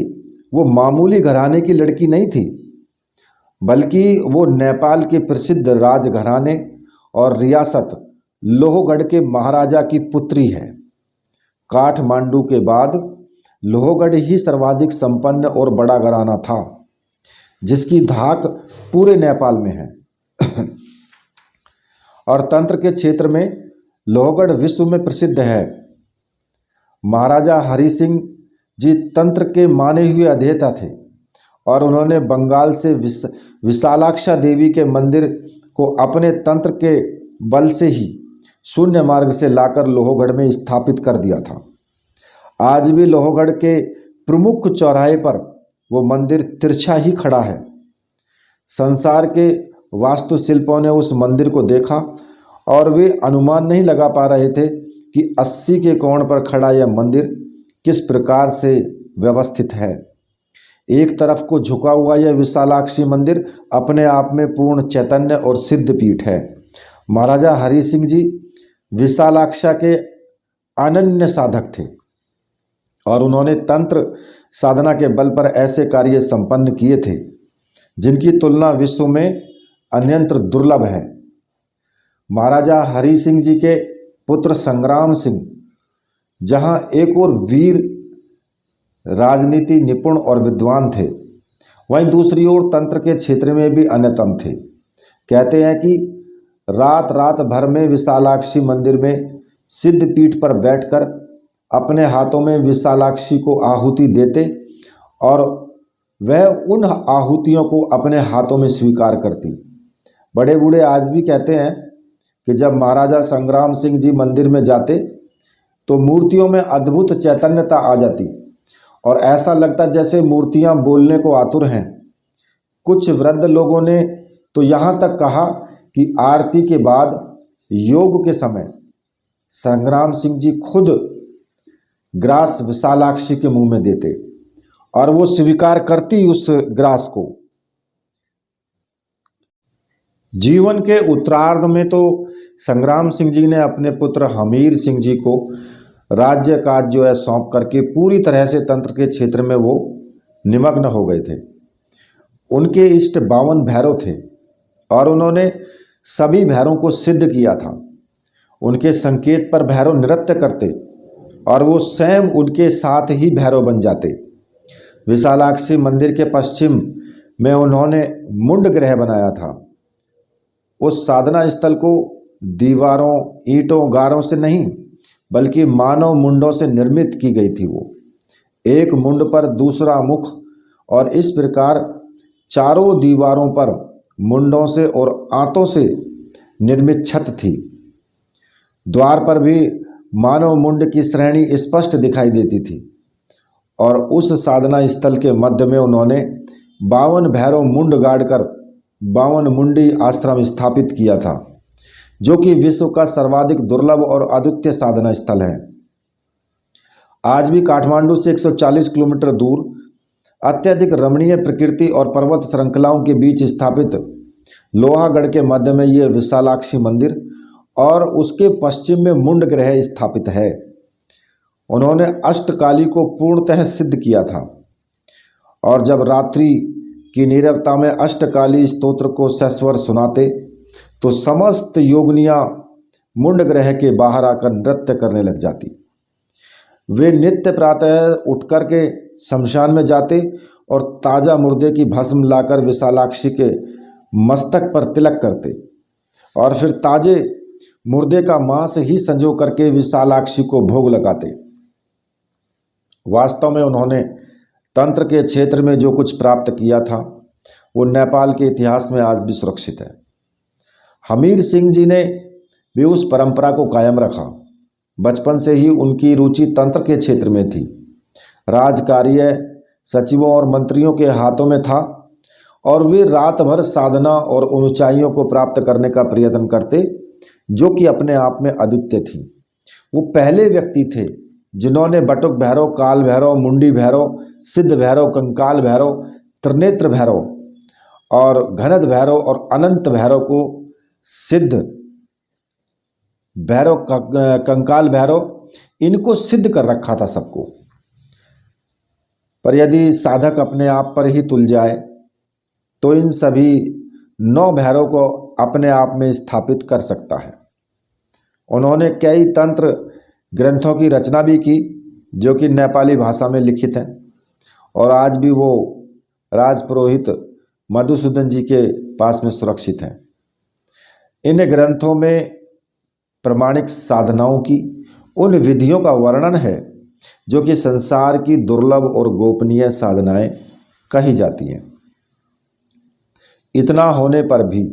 वो मामूली घराने की लड़की नहीं थी, बल्कि वो नेपाल के प्रसिद्ध राजघराने और रियासत लोहगढ़ के महाराजा की पुत्री है। काठमांडू के बाद लोहगढ़ ही सर्वाधिक संपन्न और बड़ा घराना था, जिसकी धाक पूरे नेपाल में है। और तंत्र के क्षेत्र में लोहगढ़ विश्व में प्रसिद्ध है। महाराजा हरि सिंह जी तंत्र के माने हुए अध्येता थे और उन्होंने बंगाल से विशालाक्षा देवी के मंदिर को अपने तंत्र के बल से ही शून्य मार्ग से लाकर लोहगढ़ में स्थापित कर दिया था। आज भी लोहगढ़ के प्रमुख चौराहे पर वो मंदिर तिरछा ही खड़ा है। संसार के वास्तुशिल्पों ने उस मंदिर को देखा और वे अनुमान नहीं लगा पा रहे थे कि 80 के कोण पर खड़ा यह मंदिर किस प्रकार से व्यवस्थित है। एक तरफ को झुका हुआ यह विशालाक्षी मंदिर अपने आप में पूर्ण चैतन्य और सिद्ध पीठ है। महाराजा हरि सिंह जी विशालाक्षा के अनन्य साधक थे और उन्होंने तंत्र साधना के बल पर ऐसे कार्य संपन्न किए थे जिनकी तुलना विश्व में अन्यत्र दुर्लभ है। महाराजा हरि सिंह जी के पुत्र संग्राम सिंह जहां एक और वीर राजनीति निपुण और विद्वान थे, वहीं दूसरी ओर तंत्र के क्षेत्र में भी अन्यतम थे। कहते हैं कि रात रात भर में विशालाक्षी मंदिर में सिद्ध पीठ पर बैठकर अपने हाथों में विशालाक्षी को आहुति देते और वह उन आहुतियों को अपने हाथों में स्वीकार करती। बड़े बूढ़े आज भी कहते हैं कि जब महाराजा संग्राम सिंह जी मंदिर में जाते तो मूर्तियों में अद्भुत चैतन्यता आ जाती और ऐसा लगता जैसे मूर्तियां बोलने को आतुर हैं। कुछ वृद्ध लोगों ने तो यहाँ तक कहा कि आरती के बाद योग के समय संग्राम सिंह जी खुद ग्रास विशालाक्षी के मुंह में देते और वो स्वीकार करती उस ग्रास को। जीवन के उत्तरार्ध में तो संग्राम सिंह जी ने अपने पुत्र हमीर सिंह जी को राज्य काज जो है सौंप करके पूरी तरह से तंत्र के क्षेत्र में वो निमग्न हो गए थे। उनके इष्ट 52 भैरव थे और उन्होंने सभी भैरवों को सिद्ध किया था। उनके संकेत पर भैरव नृत्य करते और वो स्वयं उनके साथ ही भैरव बन जाते। विशालाक्षी मंदिर के पश्चिम में उन्होंने मुंड ग्रह बनाया था। उस साधना स्थल को दीवारों, ईंटों, गारों से नहीं बल्कि मानव मुंडों से निर्मित की गई थी। वो एक मुंड पर दूसरा मुख और इस प्रकार चारों दीवारों पर मुंडों से और आंतों से निर्मित छत थी। द्वार पर भी मानव मुंड की श्रेणी स्पष्ट दिखाई देती थी और उस साधना स्थल के मध्य में उन्होंने 52 भैरव मुंड गाड़कर 52 मुंडी आश्रम स्थापित किया था, जो कि विश्व का सर्वाधिक दुर्लभ और अद्वितीय साधना स्थल है। आज भी काठमांडू से 140 किलोमीटर दूर अत्यधिक रमणीय प्रकृति और पर्वत श्रृंखलाओं के बीच स्थापित लोहागढ़ के मध्य में यह विशालाक्षी मंदिर और उसके पश्चिम में मुंड ग्रह स्थापित है। उन्होंने अष्टकाली को पूर्णतः सिद्ध किया था और जब रात्रि की नीरवता में अष्टकाली स्तोत्र को सस्वर सुनाते तो समस्त योगनियां मुंड ग्रह के बाहर आकर नृत्य करने लग जाती। वे नित्य प्रातः उठकर के शमशान में जाते और ताज़ा मुर्दे की भस्म लाकर विशालाक्षी के मस्तक पर तिलक करते और फिर ताजे मुर्दे का मांस ही संजो करके विशालाक्षी को भोग लगाते। वास्तव में उन्होंने तंत्र के क्षेत्र में जो कुछ प्राप्त किया था वो नेपाल के इतिहास में आज भी सुरक्षित है। हमीर सिंह जी ने भी उस परंपरा को कायम रखा। बचपन से ही उनकी रुचि तंत्र के क्षेत्र में थी। राजकार्य सचिवों और मंत्रियों के हाथों में था और वे रात भर साधना और ऊंचाइयों को प्राप्त करने का प्रयत्न करते, जो कि अपने आप में अद्वितीय थी। वो पहले व्यक्ति थे जिन्होंने बटुक भैरव, काल भैरव, मुंडी भैरव, सिद्ध भैरव, कंकाल भैरव, त्रिनेत्र भैरव और घनद भैरव और अनंत भैरव को सिद्ध भैरव, कंकाल भैरव, इनको सिद्ध कर रखा था सबको। पर यदि साधक अपने आप पर ही तुल जाए तो इन सभी 9 भैरव को अपने आप में स्थापित कर सकता है। उन्होंने कई तंत्र ग्रंथों की रचना भी की जो कि नेपाली भाषा में लिखित हैं और आज भी वो राजपुरोहित मधुसूदन जी के पास में सुरक्षित हैं। इन ग्रंथों में प्रमाणिक साधनाओं की उन विधियों का वर्णन है जो कि संसार की दुर्लभ और गोपनीय साधनाएं कही जाती हैं। इतना होने पर भी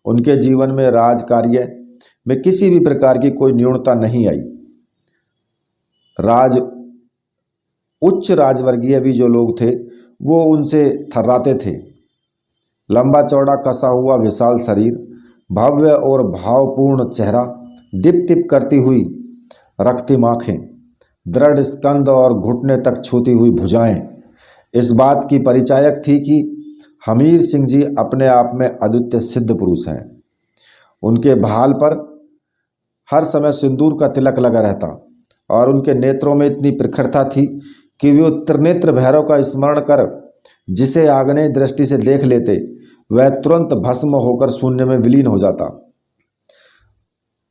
उनके जीवन में राजकार्य में किसी भी प्रकार की कोई न्यूनता नहीं आई। उच्च राजवर्गीय भी जो लोग थे वो उनसे थर्राते थे। लंबा चौड़ा कसा हुआ विशाल शरीर, भव्य और भावपूर्ण चेहरा, दिप दिप करती हुई रक्तिम आँखें, दृढ़ स्कंद और घुटने तक छूती हुई भुजाएं इस बात की परिचायक थी कि हमीर सिंह जी अपने आप में अद्वितीय सिद्ध पुरुष हैं। उनके भाल पर हर समय सिंदूर का तिलक लगा रहता और उनके नेत्रों में इतनी प्रखरता थी कि वे त्रिनेत्र भैरव का स्मरण कर जिसे आग्नेय दृष्टि से देख लेते वह तुरंत भस्म होकर शून्य में विलीन हो जाता।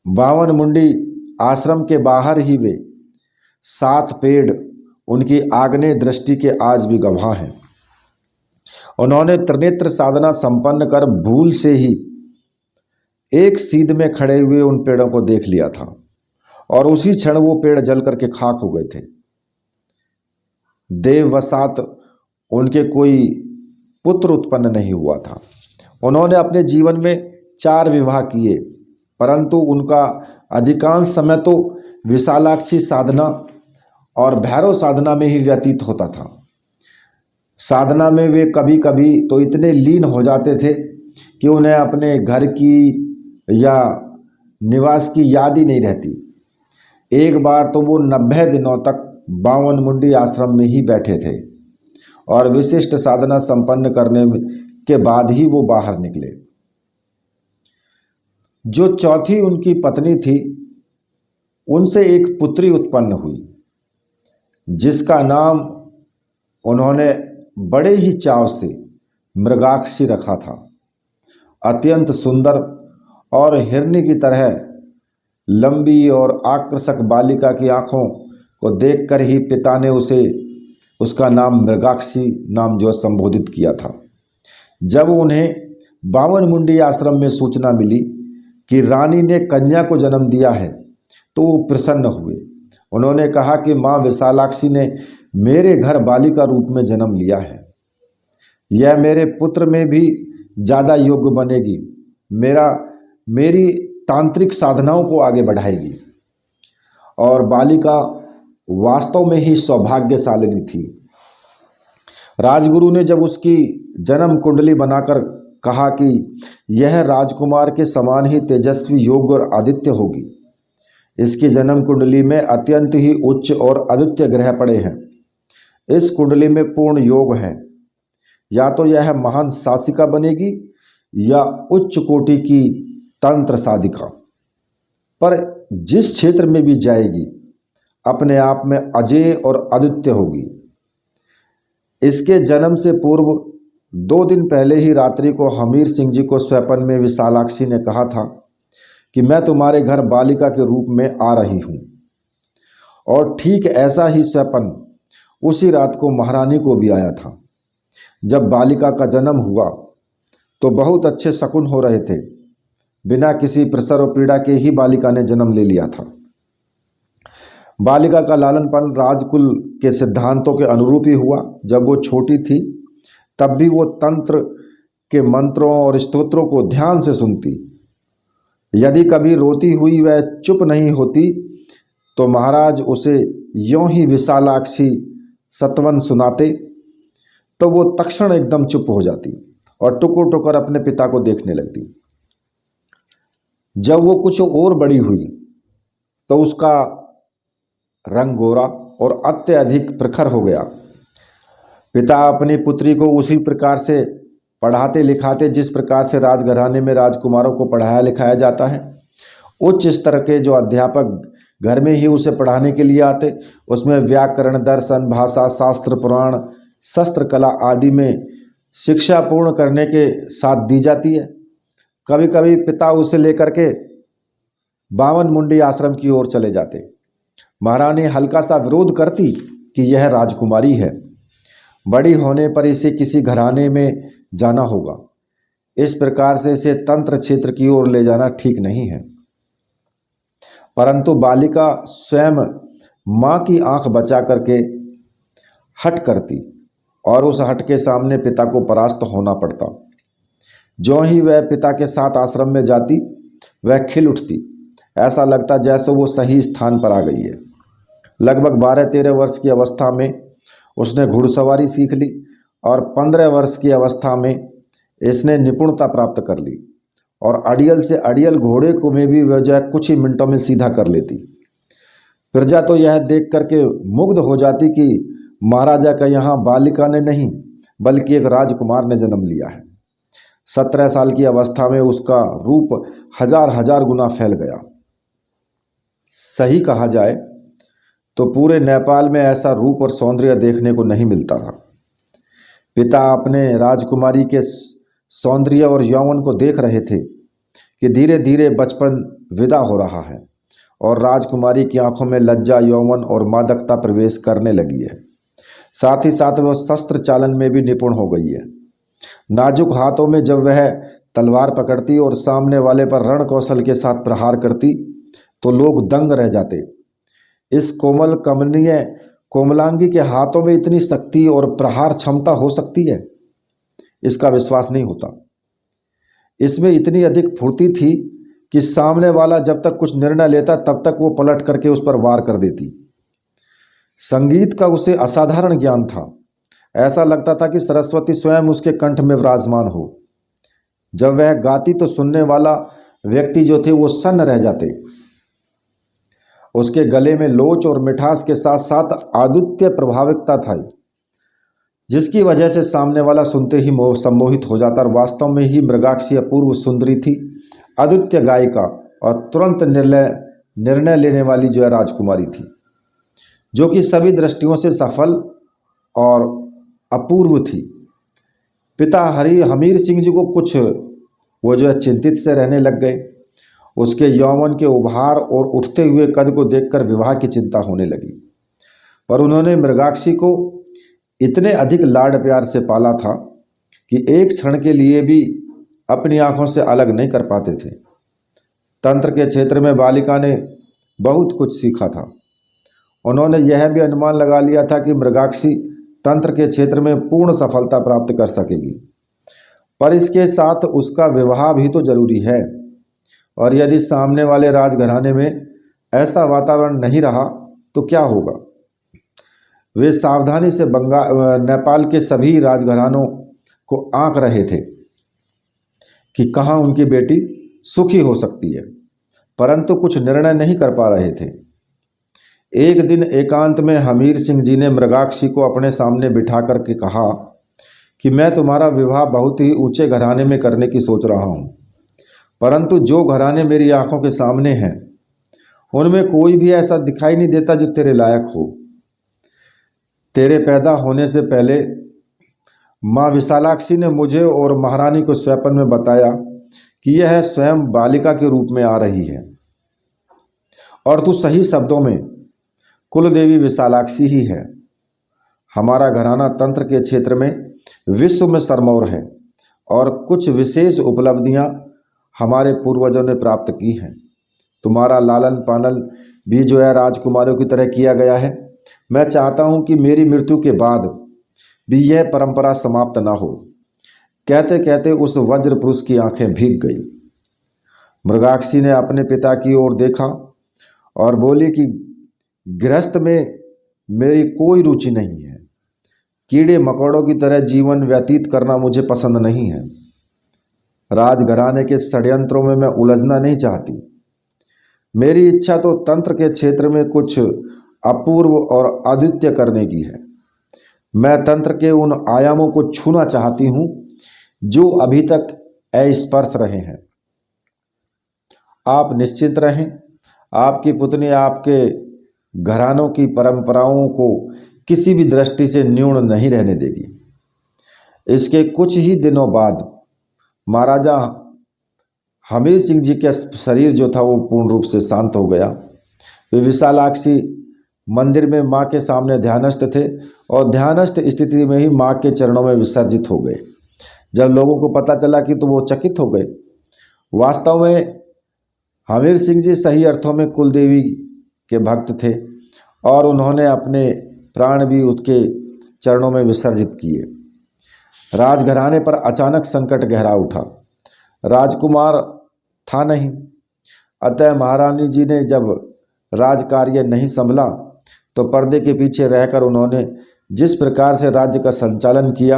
52 मुंडी आश्रम के बाहर ही वे 7 पेड़ उनकी आग्नेय दृष्टि के आज भी गवाह हैं उन्होंने त्रिनेत्र साधना संपन्न कर भूल से ही एक सीध में खड़े हुए उन पेड़ों को देख लिया था और उसी क्षण वो पेड़ जल करके खाक हो गए थे। देववसात उनके कोई पुत्र उत्पन्न नहीं हुआ था। उन्होंने अपने जीवन में 4 विवाह किए, परंतु उनका अधिकांश समय तो विशालाक्षी साधना और भैरव साधना में ही व्यतीत होता था। साधना में वे कभी कभी तो इतने लीन हो जाते थे कि उन्हें अपने घर की या निवास की याद ही नहीं रहती। एक बार तो वो 90 दिनों तक 52 मुंडी आश्रम में ही बैठे थे और विशिष्ट साधना संपन्न करने के बाद ही वो बाहर निकले। जो चौथी उनकी पत्नी थी, उनसे एक पुत्री उत्पन्न हुई, जिसका नाम उन्होंने बड़े ही चाव से मृगाक्षी रखा था। अत्यंत सुंदर और हिरनी की तरह लंबी और आकर्षक बालिका की आंखों को देखकर ही पिता ने उसका नाम मृगाक्षी नाम जो संबोधित किया था। जब उन्हें 52 मुंडी आश्रम में सूचना मिली कि रानी ने कन्या को जन्म दिया है तो वो प्रसन्न हुए। उन्होंने कहा कि माँ विशालाक्षी ने मेरे घर बालिका रूप में जन्म लिया है। यह मेरे पुत्र में भी ज़्यादा योग्य बनेगी, मेरी तांत्रिक साधनाओं को आगे बढ़ाएगी। और बालिका वास्तव में ही सौभाग्यशालिनी थी। राजगुरु ने जब उसकी जन्म कुंडली बनाकर कहा कि यह राजकुमार के समान ही तेजस्वी, योग्य और आदित्य होगी। इसकी जन्म कुंडली में अत्यंत ही उच्च और आदित्य ग्रह पड़े हैं। इस कुंडली में पूर्ण योग है। या तो यह महान शासिका बनेगी या उच्च कोटि की तंत्र साधिका, पर जिस क्षेत्र में भी जाएगी अपने आप में अजेय और अद्वितीय होगी। इसके जन्म से पूर्व 2 दिन पहले ही रात्रि को हमीर सिंह जी को स्वप्न में विशालाक्षी ने कहा था कि मैं तुम्हारे घर बालिका के रूप में आ रही हूँ। और ठीक ऐसा ही स्वप्न उसी रात को महारानी को भी आया था। जब बालिका का जन्म हुआ तो बहुत अच्छे शकुन हो रहे थे। बिना किसी प्रसव और पीड़ा के ही बालिका ने जन्म ले लिया था। बालिका का लालनपालन राजकुल के सिद्धांतों के अनुरूप ही हुआ। जब वो छोटी थी तब भी वो तंत्र के मंत्रों और स्तोत्रों को ध्यान से सुनती। यदि कभी रोती हुई वह चुप नहीं होती तो महाराज उसे यों ही विशालाक्षी सतवन सुनाते तो वो तक्षण एकदम चुप हो जाती और टुकुर टुकुर अपने पिता को देखने लगती। जब वो कुछ और बड़ी हुई तो उसका रंग गोरा और अत्यधिक प्रखर हो गया। पिता अपनी पुत्री को उसी प्रकार से पढ़ाते लिखाते जिस प्रकार से राजघराने में राजकुमारों को पढ़ाया लिखाया जाता है। उच्च स्तर के जो अध्यापक घर में ही उसे पढ़ाने के लिए आते, उसमें व्याकरण, दर्शन, भाषा, शास्त्र, पुराण, शस्त्र कला आदि में शिक्षा पूर्ण करने के साथ दी जाती है। कभी कभी पिता उसे लेकर के 52 मुंडी आश्रम की ओर चले जाते। महारानी हल्का सा विरोध करती कि यह राजकुमारी है, बड़ी होने पर इसे किसी घराने में जाना होगा। इस प्रकार से इसे तंत्र क्षेत्र की ओर ले जाना ठीक नहीं है। परंतु बालिका स्वयं माँ की आंख बचा करके हट करती और उस हट के सामने पिता को परास्त होना पड़ता। जो ही वह पिता के साथ आश्रम में जाती वह खिल उठती। ऐसा लगता जैसे वो सही स्थान पर आ गई है। लगभग 12-13 वर्ष की अवस्था में उसने घुड़सवारी सीख ली और 15 वर्ष की अवस्था में इसने निपुणता प्राप्त कर ली और अड़ियल से अड़ियल घोड़े को में भी वह जो है कुछ ही मिनटों में सीधा कर लेती। प्रजा तो यह देख करके मुग्ध हो जाती कि महाराजा का यहाँ बालिका ने नहीं बल्कि एक राजकुमार ने जन्म लिया है। 17 साल की अवस्था में उसका रूप हजार गुना फैल गया। सही कहा जाए तो पूरे नेपाल में ऐसा रूप और सौंदर्य देखने को नहीं मिलता था। पिता अपने राजकुमारी के सौंदर्य और यौवन को देख रहे थे कि धीरे धीरे बचपन विदा हो रहा है और राजकुमारी की आंखों में लज्जा, यौवन और मादकता प्रवेश करने लगी है। साथ ही साथ वह शस्त्र चालन में भी निपुण हो गई है। नाजुक हाथों में जब वह तलवार पकड़ती और सामने वाले पर रण कौशल के साथ प्रहार करती तो लोग दंग रह जाते। इस कोमल कमनीय कोमलांगी के हाथों में इतनी शक्ति और प्रहार क्षमता हो सकती है, इसका विश्वास नहीं होता। इसमें इतनी अधिक फुर्ती थी कि सामने वाला जब तक कुछ निर्णय लेता तब तक वो पलट करके उस पर वार कर देती। संगीत का उसे असाधारण ज्ञान था। ऐसा लगता था कि सरस्वती स्वयं उसके कंठ में विराजमान हो। जब वह गाती तो सुनने वाला व्यक्ति जो थे वो सन्न रह जाते। उसके गले में लोच और मिठास के साथ साथ आदित्य प्रभाविकता था, जिसकी वजह से सामने वाला सुनते ही सम्मोहित हो जाता। और वास्तव में ही मृगाक्षी अपूर्व सुंदरी थी, अद्वितीय गायिका और तुरंत निर्णय लेने वाली जो है राजकुमारी थी, जो कि सभी दृष्टियों से सफल और अपूर्व थी। पिता हमीर सिंह जी को कुछ वो जो है चिंतित से रहने लग गए। उसके यौवन के उभार और उठते हुए कद को देखकर विवाह की चिंता होने लगी, पर उन्होंने मृगाक्षी को इतने अधिक लाड प्यार से पाला था कि एक क्षण के लिए भी अपनी आंखों से अलग नहीं कर पाते थे। तंत्र के क्षेत्र में बालिका ने बहुत कुछ सीखा था। उन्होंने यह भी अनुमान लगा लिया था कि मृगाक्षी तंत्र के क्षेत्र में पूर्ण सफलता प्राप्त कर सकेगी, पर इसके साथ उसका विवाह भी तो जरूरी है। और यदि सामने वाले राजघराने में ऐसा वातावरण नहीं रहा तो क्या होगा। वे सावधानी से नेपाल के सभी राजघरानों को आंक रहे थे कि कहाँ उनकी बेटी सुखी हो सकती है, परंतु कुछ निर्णय नहीं कर पा रहे थे। एक दिन एकांत में हमीर सिंह जी ने मृगाक्षी को अपने सामने बिठा करके कहा कि मैं तुम्हारा विवाह बहुत ही ऊंचे घराने में करने की सोच रहा हूँ, परंतु जो घराने मेरी आंखों के सामने हैं उनमें कोई भी ऐसा दिखाई नहीं देता जो तेरे लायक हो। तेरे पैदा होने से पहले माँ विशालाक्षी ने मुझे और महारानी को स्वप्न में बताया कि यह स्वयं बालिका के रूप में आ रही है, और तू सही शब्दों में कुलदेवी विशालाक्षी ही है। हमारा घराना तंत्र के क्षेत्र में विश्व में सरमौर है और कुछ विशेष उपलब्धियां हमारे पूर्वजों ने प्राप्त की हैं। तुम्हारा लालन पालन भी जो है राजकुमारों की तरह किया गया है। मैं चाहता हूं कि मेरी मृत्यु के बाद भी यह परंपरा समाप्त ना हो। कहते कहते उस वज्र पुरुष की आंखें भीग गई। मृगाक्षी ने अपने पिता की ओर देखा और बोली कि गृहस्थ में मेरी कोई रुचि नहीं है। कीड़े मकोड़ों की तरह जीवन व्यतीत करना मुझे पसंद नहीं है। राजघराने के षड्यंत्रों में मैं उलझना नहीं चाहती। मेरी इच्छा तो तंत्र के क्षेत्र में कुछ अपूर्व और अद्वितीय करने की है। मैं तंत्र के उन आयामों को छूना चाहती हूँ जो अभी तक अस्पर्श रहे हैं। आप निश्चिंत रहें, आपकी पुतनी आपके घरानों की परंपराओं को किसी भी दृष्टि से न्यून नहीं रहने देगी। इसके कुछ ही दिनों बाद महाराजा हमीर सिंह जी का शरीर जो था वो पूर्ण रूप से शांत हो गया। वे विशालाक्षी मंदिर में माँ के सामने ध्यानस्थ थे और ध्यानस्थ स्थिति में ही माँ के चरणों में विसर्जित हो गए। जब लोगों को पता चला कि तो वो चकित हो गए। वास्तव में हमीर सिंह जी सही अर्थों में कुलदेवी के भक्त थे और उन्होंने अपने प्राण भी उसके चरणों में विसर्जित किए। राजघराने पर अचानक संकट गहरा उठा। राजकुमार था नहीं, अतः महारानी जी ने जब राजकार्य नहीं संभला तो पर्दे के पीछे रहकर उन्होंने जिस प्रकार से राज्य का संचालन किया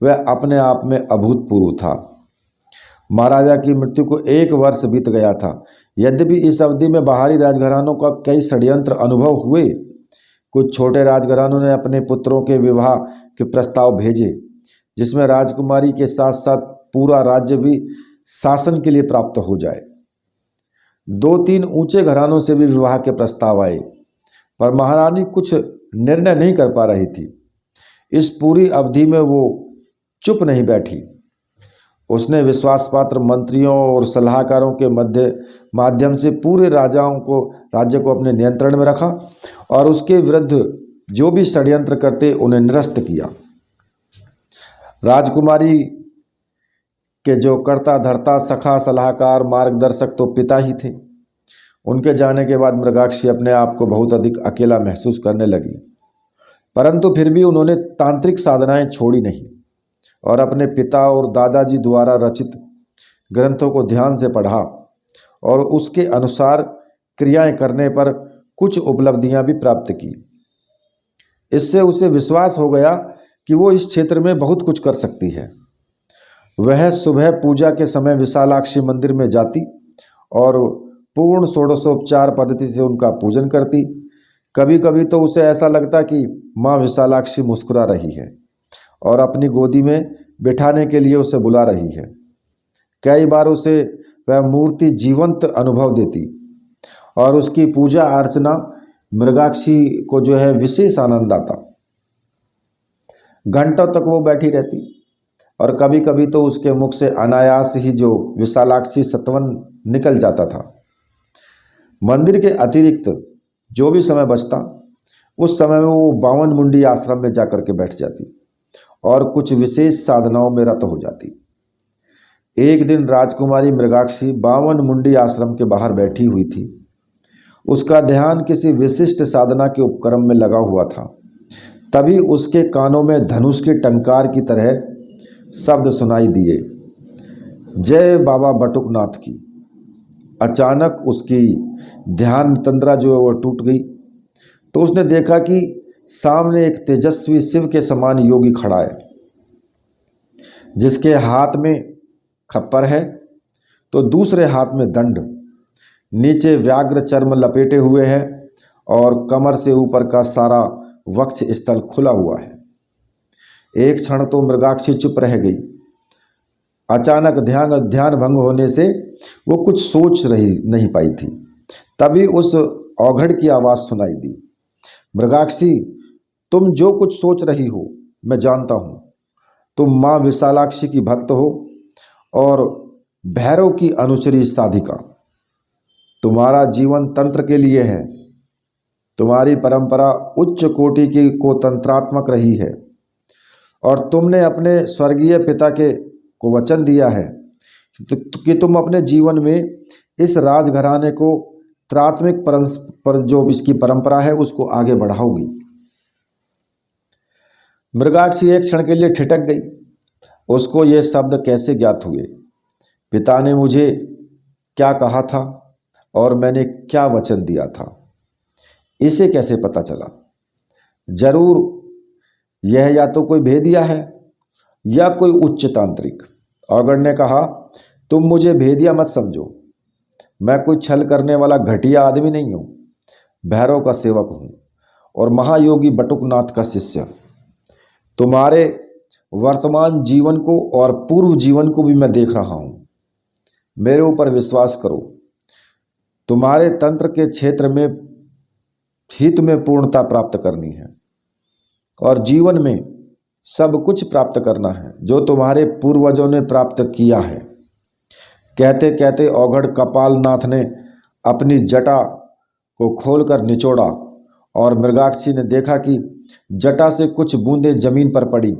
वह अपने आप में अभूतपूर्व था। महाराजा की मृत्यु को 1 वर्ष बीत गया था। यद्यपि इस अवधि में बाहरी राजघरानों का कई षड्यंत्र अनुभव हुए। कुछ छोटे राजघरानों ने अपने पुत्रों के विवाह के प्रस्ताव भेजे, जिसमें राजकुमारी के साथ साथ पूरा राज्य भी शासन के लिए प्राप्त हो जाए। 2-3 ऊंचे घरानों से भी विवाह के प्रस्ताव आए, पर महारानी कुछ निर्णय नहीं कर पा रही थी। इस पूरी अवधि में वो चुप नहीं बैठी। उसने विश्वास पात्र मंत्रियों और सलाहकारों के माध्यम से पूरे राज्य को अपने नियंत्रण में रखा और उसके विरुद्ध जो भी षड्यंत्र करते उन्हें निरस्त किया। राजकुमारी के जो कर्ता धर्ता सखा सलाहकार मार्गदर्शक तो पिता ही थे। उनके जाने के बाद मृगाक्षी अपने आप को बहुत अधिक अकेला महसूस करने लगी, परंतु फिर भी उन्होंने तांत्रिक साधनाएं छोड़ी नहीं और अपने पिता और दादाजी द्वारा रचित ग्रंथों को ध्यान से पढ़ा और उसके अनुसार क्रियाएं करने पर कुछ उपलब्धियां भी प्राप्त की। इससे उसे विश्वास हो गया कि वो इस क्षेत्र में बहुत कुछ कर सकती है। वह सुबह पूजा के समय विशालाक्षी मंदिर में जाती और पूर्ण षोडशोपचार पद्धति से उनका पूजन करती। कभी कभी तो उसे ऐसा लगता कि माँ विशालाक्षी मुस्कुरा रही है और अपनी गोदी में बिठाने के लिए उसे बुला रही है। कई बार उसे वह मूर्ति जीवंत अनुभव देती और उसकी पूजा अर्चना मृगाक्षी को जो है विशेष आनंद आता। घंटों तक वो बैठी रहती और कभी कभी तो उसके मुख से अनायास ही जो विशालाक्षी सत्वन निकल जाता था। मंदिर के अतिरिक्त जो भी समय बचता उस समय में वो 52 मुंडी आश्रम में जाकर के बैठ जाती और कुछ विशेष साधनाओं में रत हो जाती। एक दिन राजकुमारी मृगाक्षी 52 मुंडी आश्रम के बाहर बैठी हुई थी। उसका ध्यान किसी विशिष्ट साधना के उपक्रम में लगा हुआ था। तभी उसके कानों में धनुष के टंकार की तरह शब्द सुनाई दिए, जय बाबा बटुकनाथ की। अचानक उसकी ध्यान तंद्रा जो है वो टूट गई, तो उसने देखा कि सामने एक तेजस्वी शिव के समान योगी खड़ा है, जिसके हाथ में खप्पर है तो दूसरे हाथ में दंड, नीचे व्याघ्र चर्म लपेटे हुए है और कमर से ऊपर का सारा वक्ष स्थल खुला हुआ है। एक क्षण तो मृगाक्षी चुप रह गई। अचानक ध्यान भंग होने से वो कुछ सोच रही नहीं पाई थी। तभी उस औघड़ की आवाज़ सुनाई दी, मृगाक्षी, तुम जो कुछ सोच रही हो मैं जानता हूँ। तुम माँ विशालाक्षी की भक्त हो और भैरव की अनुचरी साधिका। तुम्हारा जीवन तंत्र के लिए है। तुम्हारी परंपरा उच्च कोटि की को तंत्रात्मक रही है और तुमने अपने स्वर्गीय पिता को वचन दिया है कि तुम अपने जीवन में इस राजघराने को त्रात्मिक पर जो इसकी परंपरा है उसको आगे बढ़ाओगी। मृगाक्षी एक क्षण के लिए ठिठक गई। उसको ये शब्द कैसे ज्ञात हुए? पिता ने मुझे क्या कहा था और मैंने क्या वचन दिया था, इसे कैसे पता चला? जरूर यह या तो कोई भेदिया है या कोई उच्च तांत्रिक। औघड़ ने कहा, तुम मुझे भेदिया मत समझो। मैं कोई छल करने वाला घटिया आदमी नहीं हूँ। भैरव का सेवक हूँ और महायोगी बटुकनाथ का शिष्य। तुम्हारे वर्तमान जीवन को और पूर्व जीवन को भी मैं देख रहा हूँ। मेरे ऊपर विश्वास करो। तुम्हारे तंत्र के क्षेत्र में ही तुम्हें पूर्णता प्राप्त करनी है और जीवन में सब कुछ प्राप्त करना है जो तुम्हारे पूर्वजों ने प्राप्त किया है। कहते कहते औघड़ कपालनाथ ने अपनी जटा को खोलकर निचोड़ा और मृगाक्षी ने देखा कि जटा से कुछ बूंदें जमीन पर पड़ी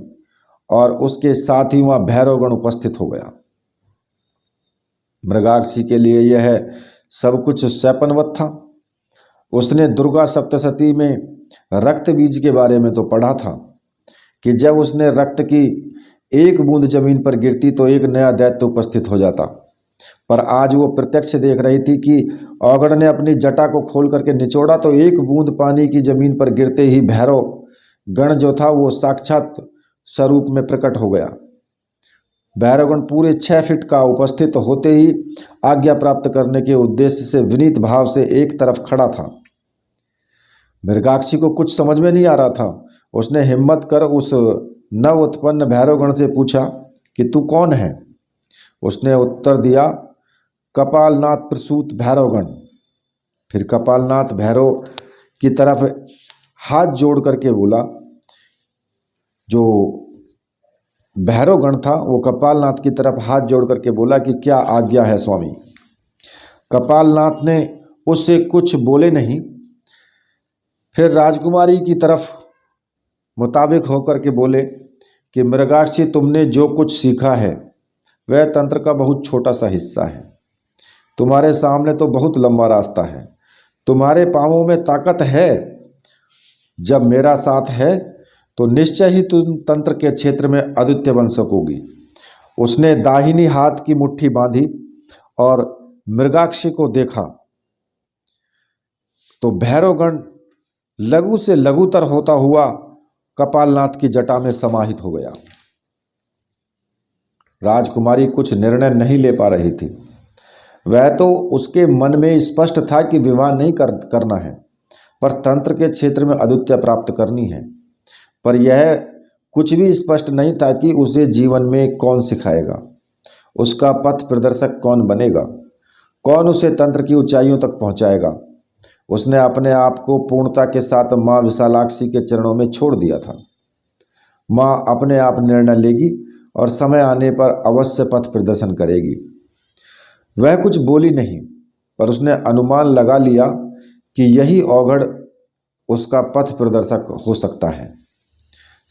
और उसके साथ ही वहाँ भैरवगण उपस्थित हो गया। मृगाक्षी के लिए यह सब कुछ स्वप्नवत था। उसने दुर्गा सप्तशती में रक्त बीज के बारे में तो पढ़ा था कि जब उसने रक्त की एक बूंद जमीन पर गिरती तो एक नया दैत्य उपस्थित हो जाता, पर आज वो प्रत्यक्ष देख रही थी कि औघड़ ने अपनी जटा को खोल करके निचोड़ा तो एक बूंद पानी की जमीन पर गिरते ही भैरव गण जो था वो साक्षात स्वरूप में प्रकट हो गया। भैरवगण पूरे 6 फीट का उपस्थित होते ही आज्ञा प्राप्त करने के उद्देश्य से विनीत भाव से एक तरफ खड़ा था। मृगाक्षी को कुछ समझ में नहीं आ रहा था। उसने हिम्मत कर उस नव उत्पन्न भैरवगण से पूछा कि तू कौन है? उसने उत्तर दिया, कपालनाथ प्रसूत भैरवगण। फिर कपालनाथ भैरव की तरफ हाथ जोड़ करके बोला। जो भैरवगण था वो कपालनाथ की तरफ हाथ जोड़ करके बोला कि क्या आज्ञा है स्वामी। कपालनाथ ने उससे कुछ बोले नहीं। फिर राजकुमारी की तरफ मुताबिक होकर के बोले कि मृगाक्षी, तुमने जो कुछ सीखा है वह तंत्र का बहुत छोटा सा हिस्सा है। तुम्हारे सामने तो बहुत लंबा रास्ता है। तुम्हारे पांवों में ताकत है। जब मेरा साथ है तो निश्चय ही तुम तंत्र के क्षेत्र में अद्वितीय बन सकोगी। उसने दाहिनी हाथ की मुट्ठी बांधी और मृगाक्षी को देखा तो भैरवगण लघु से लघुतर होता हुआ कपालनाथ की जटा में समाहित हो गया। राजकुमारी कुछ निर्णय नहीं ले पा रही थी। वह तो उसके मन में स्पष्ट था कि विवाह नहीं करना है, पर तंत्र के क्षेत्र में अद्वितीय प्राप्त करनी है। पर यह कुछ भी स्पष्ट नहीं था कि उसे जीवन में कौन सिखाएगा, उसका पथ प्रदर्शक कौन बनेगा, कौन उसे तंत्र की ऊंचाइयों तक पहुंचाएगा। उसने अपने आप को पूर्णता के साथ माँ विशालाक्षी के चरणों में छोड़ दिया था। माँ अपने आप निर्णय लेगी और समय आने पर अवश्य पथ प्रदर्शन करेगी। वह कुछ बोली नहीं, पर उसने अनुमान लगा लिया कि यही औघड़ उसका पथ प्रदर्शक हो सकता है।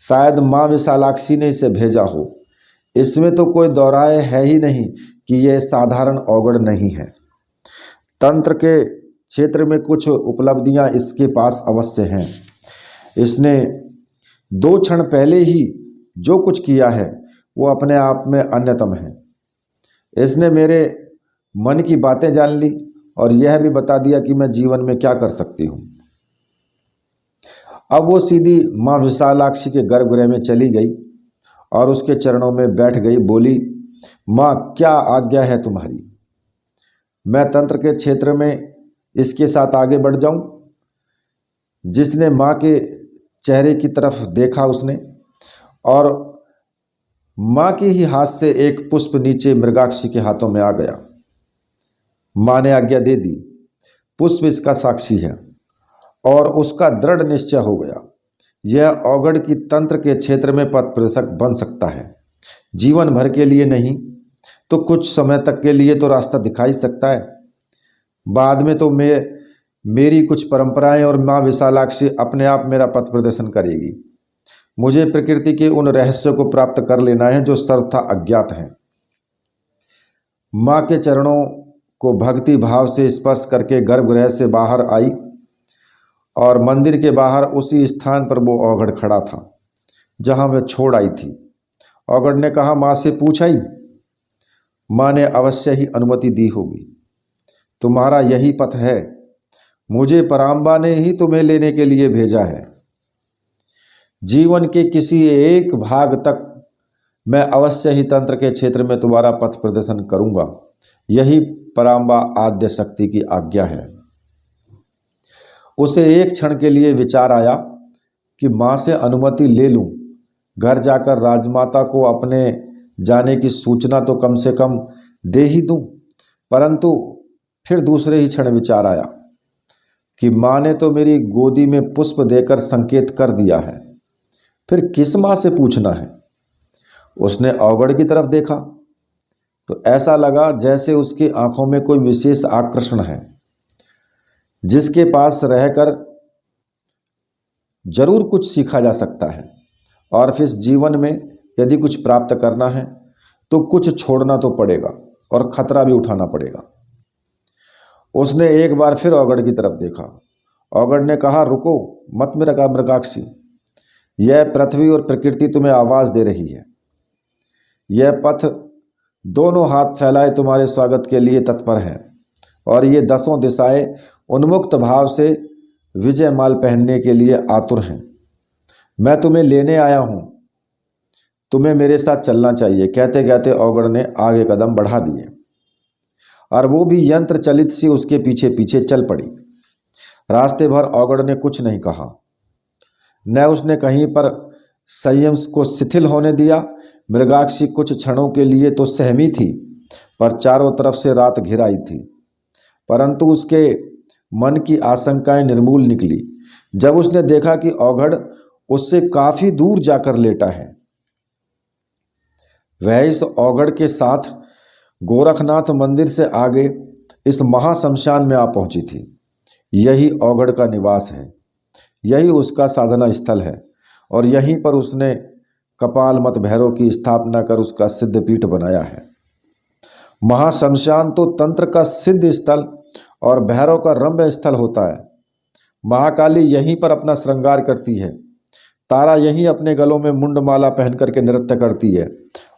शायद माँ विशालाक्षी ने इसे भेजा हो। इसमें तो कोई दौराय है ही नहीं कि यह साधारण औघड़ नहीं है। तंत्र के क्षेत्र में कुछ उपलब्धियां इसके पास अवश्य हैं। इसने 2 क्षण पहले ही जो कुछ किया है वो अपने आप में अन्यतम है। इसने मेरे मन की बातें जान ली और यह भी बता दिया कि मैं जीवन में क्या कर सकती हूँ। अब वो सीधी माँ विशालाक्षी के गर्भगृह में चली गई और उसके चरणों में बैठ गई। बोली, माँ, क्या आज्ञा है तुम्हारी? मैं तंत्र के क्षेत्र में इसके साथ आगे बढ़ जाऊं? जिसने माँ के चेहरे की तरफ देखा उसने, और माँ के ही हाथ से एक पुष्प नीचे मृगाक्षी के हाथों में आ गया। माँ ने आज्ञा दे दी। पुष्प इसका साक्षी है और उसका दृढ़ निश्चय हो गया। यह औघड़ की तंत्र के क्षेत्र में पथ प्रदर्शक बन सकता है। जीवन भर के लिए नहीं तो कुछ समय तक के लिए तो रास्ता दिखाई सकता है। बाद में तो मेरी कुछ परंपराएं और माँ विशालाक्षी अपने आप मेरा पथ प्रदर्शन करेगी। मुझे प्रकृति के उन रहस्यों को प्राप्त कर लेना है जो सर्वथा अज्ञात हैं। माँ के चरणों को भक्ति भाव से स्पर्श करके गर्भगृह से बाहर आई और मंदिर के बाहर उसी स्थान पर वो औघड़ खड़ा था जहाँ वह छोड़ आई थी। औघड़ ने कहा, माँ से पूछ आई? माँ ने अवश्य ही अनुमति दी होगी। तुम्हारा यही पथ है। मुझे पराम्बा ने ही तुम्हें लेने के लिए भेजा है। जीवन के किसी एक भाग तक मैं अवश्य ही तंत्र के क्षेत्र में तुम्हारा पथ प्रदर्शन करूंगा। यही पराम्बा आद्य शक्ति की आज्ञा है। उसे एक क्षण के लिए विचार आया कि माँ से अनुमति ले लूं, घर जाकर राजमाता को अपने जाने की सूचना तो कम से कम दे ही दूं। परंतु फिर दूसरे ही क्षण विचार आया कि माँ ने तो मेरी गोदी में पुष्प देकर संकेत कर दिया है, फिर किस माँ से पूछना है। उसने औघड़ की तरफ देखा तो ऐसा लगा जैसे उसकी आंखों में कोई विशेष आकर्षण है, जिसके पास रहकर जरूर कुछ सीखा जा सकता है और फिर जीवन में यदि कुछ प्राप्त करना है तो कुछ छोड़ना तो पड़ेगा और खतरा भी उठाना पड़ेगा। उसने एक बार फिर औघड़ की तरफ देखा। औघड़ ने कहा, रुको मत मेरा मृगाक्षी, यह पृथ्वी और प्रकृति तुम्हें आवाज दे रही है। यह पथ दोनों हाथ फैलाए तुम्हारे स्वागत के लिए तत्पर है और ये 10 दिशाएं उन्मुक्त भाव से विजय माल पहनने के लिए आतुर हैं। मैं तुम्हें लेने आया हूँ, तुम्हें मेरे साथ चलना चाहिए। कहते कहते औघड़ ने आगे कदम बढ़ा दिए और वो भी यंत्र चलित सी उसके पीछे पीछे चल पड़ी। रास्ते भर औघड़ ने कुछ नहीं कहा, न उसने कहीं पर संयम को शिथिल होने दिया। मृगाक्षी कुछ क्षणों के लिए तो सहमी थी, पर चारों तरफ से रात घिर आई थी। परंतु उसके मन की आशंकाएं निर्मूल निकली जब उसने देखा कि औघड़ उससे काफी दूर जाकर लेटा है। वह इस औघड़ के साथ गोरखनाथ मंदिर से आगे इस महाशमशान में आ पहुंची थी। यही औघड़ का निवास है, यही उसका साधना स्थल है और यहीं पर उसने कपालमत भैरव की स्थापना कर उसका सिद्ध पीठ बनाया है। महाशमशान तो तंत्र का सिद्ध स्थल और भैरव का रम्य स्थल होता है। महाकाली यहीं पर अपना श्रृंगार करती है। तारा यहीं अपने गलों में मुंडमाला पहन करके नृत्य करती है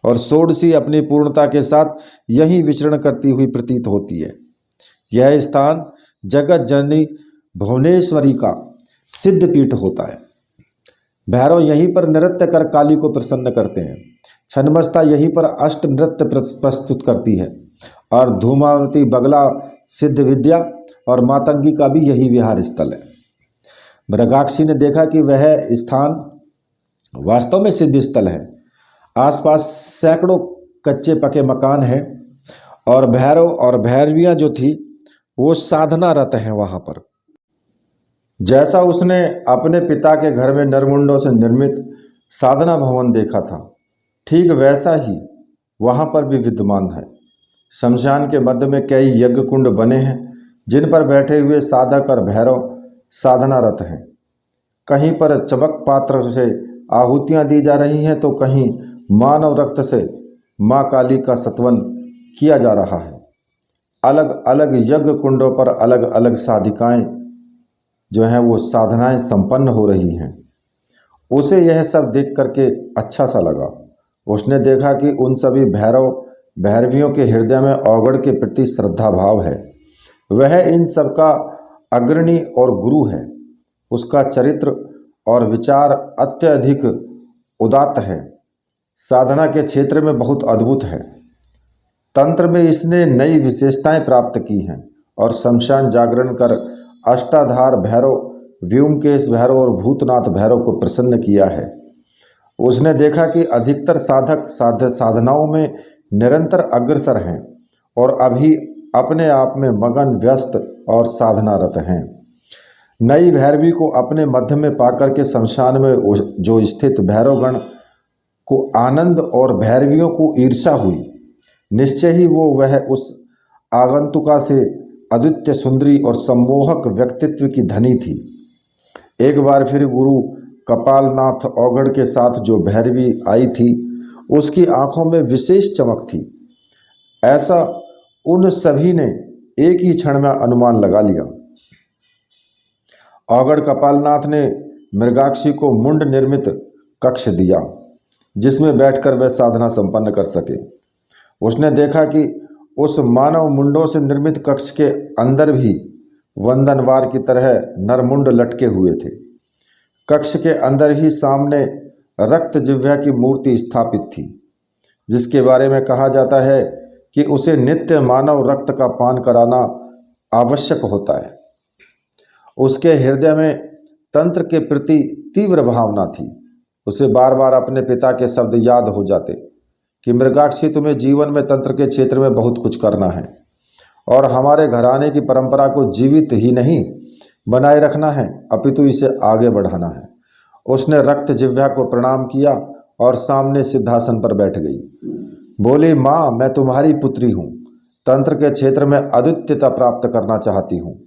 और षोडशी अपनी पूर्णता के साथ यहीं विचरण करती हुई प्रतीत होती है। यह स्थान जगत जननी भुवनेश्वरी का सिद्ध पीठ होता है। भैरव यहीं पर नृत्य कर काली को प्रसन्न करते हैं। छन्मस्ता यहीं पर अष्ट नृत्य प्रस्तुत करती है और धूमावती बगला सिद्ध विद्या और मातंगी का भी यही विहार स्थल है। मृगाक्षी ने देखा कि वह स्थान वास्तव में सिद्ध स्थल है। आसपास सैकड़ों कच्चे पके मकान हैं और भैरव और भैरवियाँ जो थी वो साधनारत हैं वहाँ पर। जैसा उसने अपने पिता के घर में नरमुंडों से निर्मित साधना भवन देखा था, ठीक वैसा ही वहाँ पर भी विद्यमान है। शमशान के मध्य में कई यज्ञ कुंड बने हैं जिन पर बैठे हुए साधक और भैरव साधनारत हैं। कहीं पर चमक पात्र से आहुतियाँ दी जा रही हैं तो कहीं मानव रक्त से माँ काली का सत्वन किया जा रहा है। अलग अलग यज्ञ कुंडों पर अलग अलग साधिकाएं जो हैं वो साधनाएं संपन्न हो रही हैं। उसे यह सब देख करके अच्छा सा लगा। उसने देखा कि उन सभी भैरव भैरवियों के हृदय में अवगढ़ के प्रति श्रद्धा भाव है। वह इन सब का अग्रणी और गुरु है। उसका चरित्र और विचार अत्यधिक उदात्त है। साधना के क्षेत्र में बहुत अद्भुत है। तंत्र में इसने नई विशेषताएं प्राप्त की हैं और शमशान जागरण कर अष्टाधार भैरव, व्योमकेश भैरव और भूतनाथ भैरव को प्रसन्न किया है। उसने देखा कि अधिकतर साधक साधनाओं में निरंतर अग्रसर हैं और अभी अपने आप में मगन व्यस्त और साधनारत हैं। नई भैरवी को अपने मध्य में पाकर के शमशान में जो स्थित भैरवगण को आनंद और भैरवियों को ईर्ष्या हुई। निश्चय ही वह उस आगंतुका से अद्वितीय सुंदरी और सम्मोहक व्यक्तित्व की धनी थी। एक बार फिर गुरु कपालनाथ अवगढ़ के साथ जो भैरवी आई थी उसकी आंखों में विशेष चमक थी। ऐसा उन सभी ने एक ही क्षण में अनुमान लगा लिया। अवगढ़ कपालनाथ ने मृगाक्षी को मुंड निर्मित कक्ष दिया जिसमें बैठकर वह साधना संपन्न कर सके। उसने देखा कि उस मानव मुंडों से निर्मित कक्ष के अंदर भी वंदनवार की तरह नरमुंड लटके हुए थे। कक्ष के अंदर ही सामने रक्त जिह्वा की मूर्ति स्थापित थी जिसके बारे में कहा जाता है कि उसे नित्य मानव रक्त का पान कराना आवश्यक होता है। उसके हृदय में तंत्र के प्रति तीव्र भावना थी। उसे बार बार अपने पिता के शब्द याद हो जाते कि मृगाक्षी, तुम्हें जीवन में तंत्र के क्षेत्र में बहुत कुछ करना है और हमारे घराने की परंपरा को जीवित ही नहीं बनाए रखना है अपितु इसे आगे बढ़ाना है। उसने रक्त जिह्वा को प्रणाम किया और सामने सिद्धासन पर बैठ गई। बोली, माँ, मैं तुम्हारी पुत्री हूँ। तंत्र के क्षेत्र में अद्वितीयता प्राप्त करना चाहती हूँ।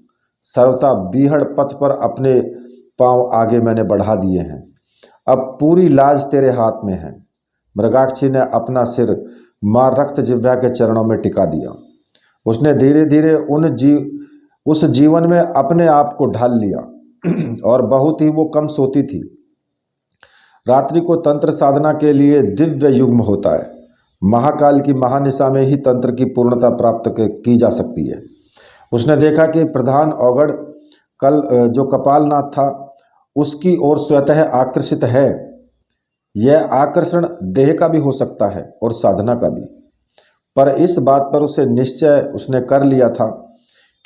सर्वथा बीहड़ पथ पर अपने पांव आगे मैंने बढ़ा दिए हैं। अब पूरी लाज तेरे हाथ में है। मृगाक्षी ने अपना सिर मां रक्त जिह्वा के चरणों में टिका दिया। उसने धीरे धीरे उस जीवन में अपने आप को ढाल लिया और बहुत ही वो कम सोती थी। रात्रि को तंत्र साधना के लिए दिव्य युग्म होता है। महाकाल की महानिशा में ही तंत्र की पूर्णता प्राप्त की जा सकती है। उसने देखा कि प्रधान अवगढ़ जो कपालनाथ था उसकी ओर स्वतः आकर्षित है। यह आकर्षण देह का भी हो सकता है और साधना का भी, पर इस बात पर उसे निश्चय उसने कर लिया था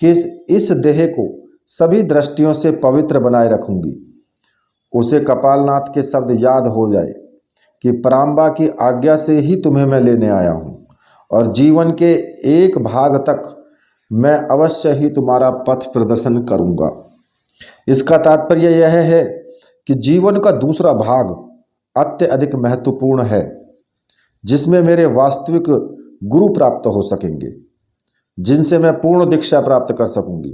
कि इस देह को सभी दृष्टियों से पवित्र बनाए रखूंगी। उसे कपालनाथ के शब्द याद हो जाए कि पराम्बा की आज्ञा से ही तुम्हें मैं लेने आया हूँ और जीवन के एक भाग तक मैं अवश्य ही तुम्हारा पथ प्रदर्शन करूँगा। इसका तात्पर्य यह है कि जीवन का दूसरा भाग अत्यधिक महत्वपूर्ण है जिसमें मेरे वास्तविक गुरु प्राप्त हो सकेंगे, जिनसे मैं पूर्ण दीक्षा प्राप्त कर सकूंगी।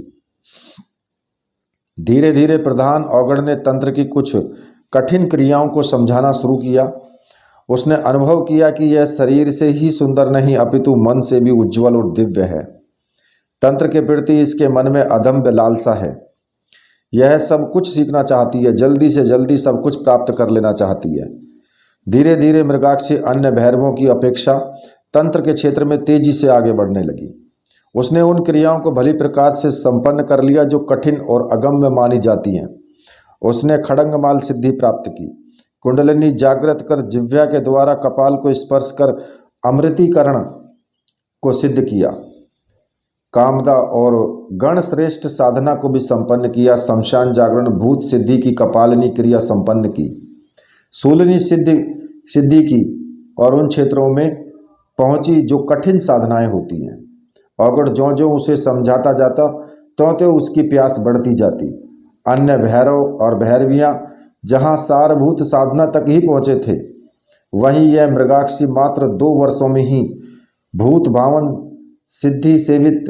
धीरे धीरे प्रधान अवगढ़ ने तंत्र की कुछ कठिन क्रियाओं को समझाना शुरू किया उसने अनुभव किया कि यह शरीर से ही सुंदर नहीं अपितु मन से भी उज्जवल और दिव्य है। तंत्र के प्रति इसके मन में अदम्य लालसा है। यह सब कुछ सीखना चाहती है, जल्दी से जल्दी सब कुछ प्राप्त कर लेना चाहती है। धीरे धीरे मृगाक्षी अन्य भैरवों की अपेक्षा तंत्र के क्षेत्र में तेजी से आगे बढ़ने लगी। उसने उन क्रियाओं को भली प्रकार से संपन्न कर लिया जो कठिन और अगम्य मानी जाती हैं। उसने खड़ंगमाल सिद्धि प्राप्त की, कुंडलिनी जागृत कर जिह्वा के द्वारा कपाल को स्पर्श कर अमृतीकरण को सिद्ध किया, कामदा और गण श्रेष्ठ साधना को भी संपन्न किया, शमशान जागरण भूत सिद्धि की कपालिनी क्रिया संपन्न की, शूलिनी सिद्धि की और उन क्षेत्रों में पहुंची जो कठिन साधनाएं होती हैं। अगर ज्यों ज्यों उसे समझाता जाता त्यों त्यों उसकी प्यास बढ़ती जाती। अन्य भैरव और भैरवियाँ जहाँ सारभूत साधना तक ही पहुँचे थे, वहीं यह मृगाक्षी मात्र 2 वर्षों में ही भूत भावन सिद्धि सेवित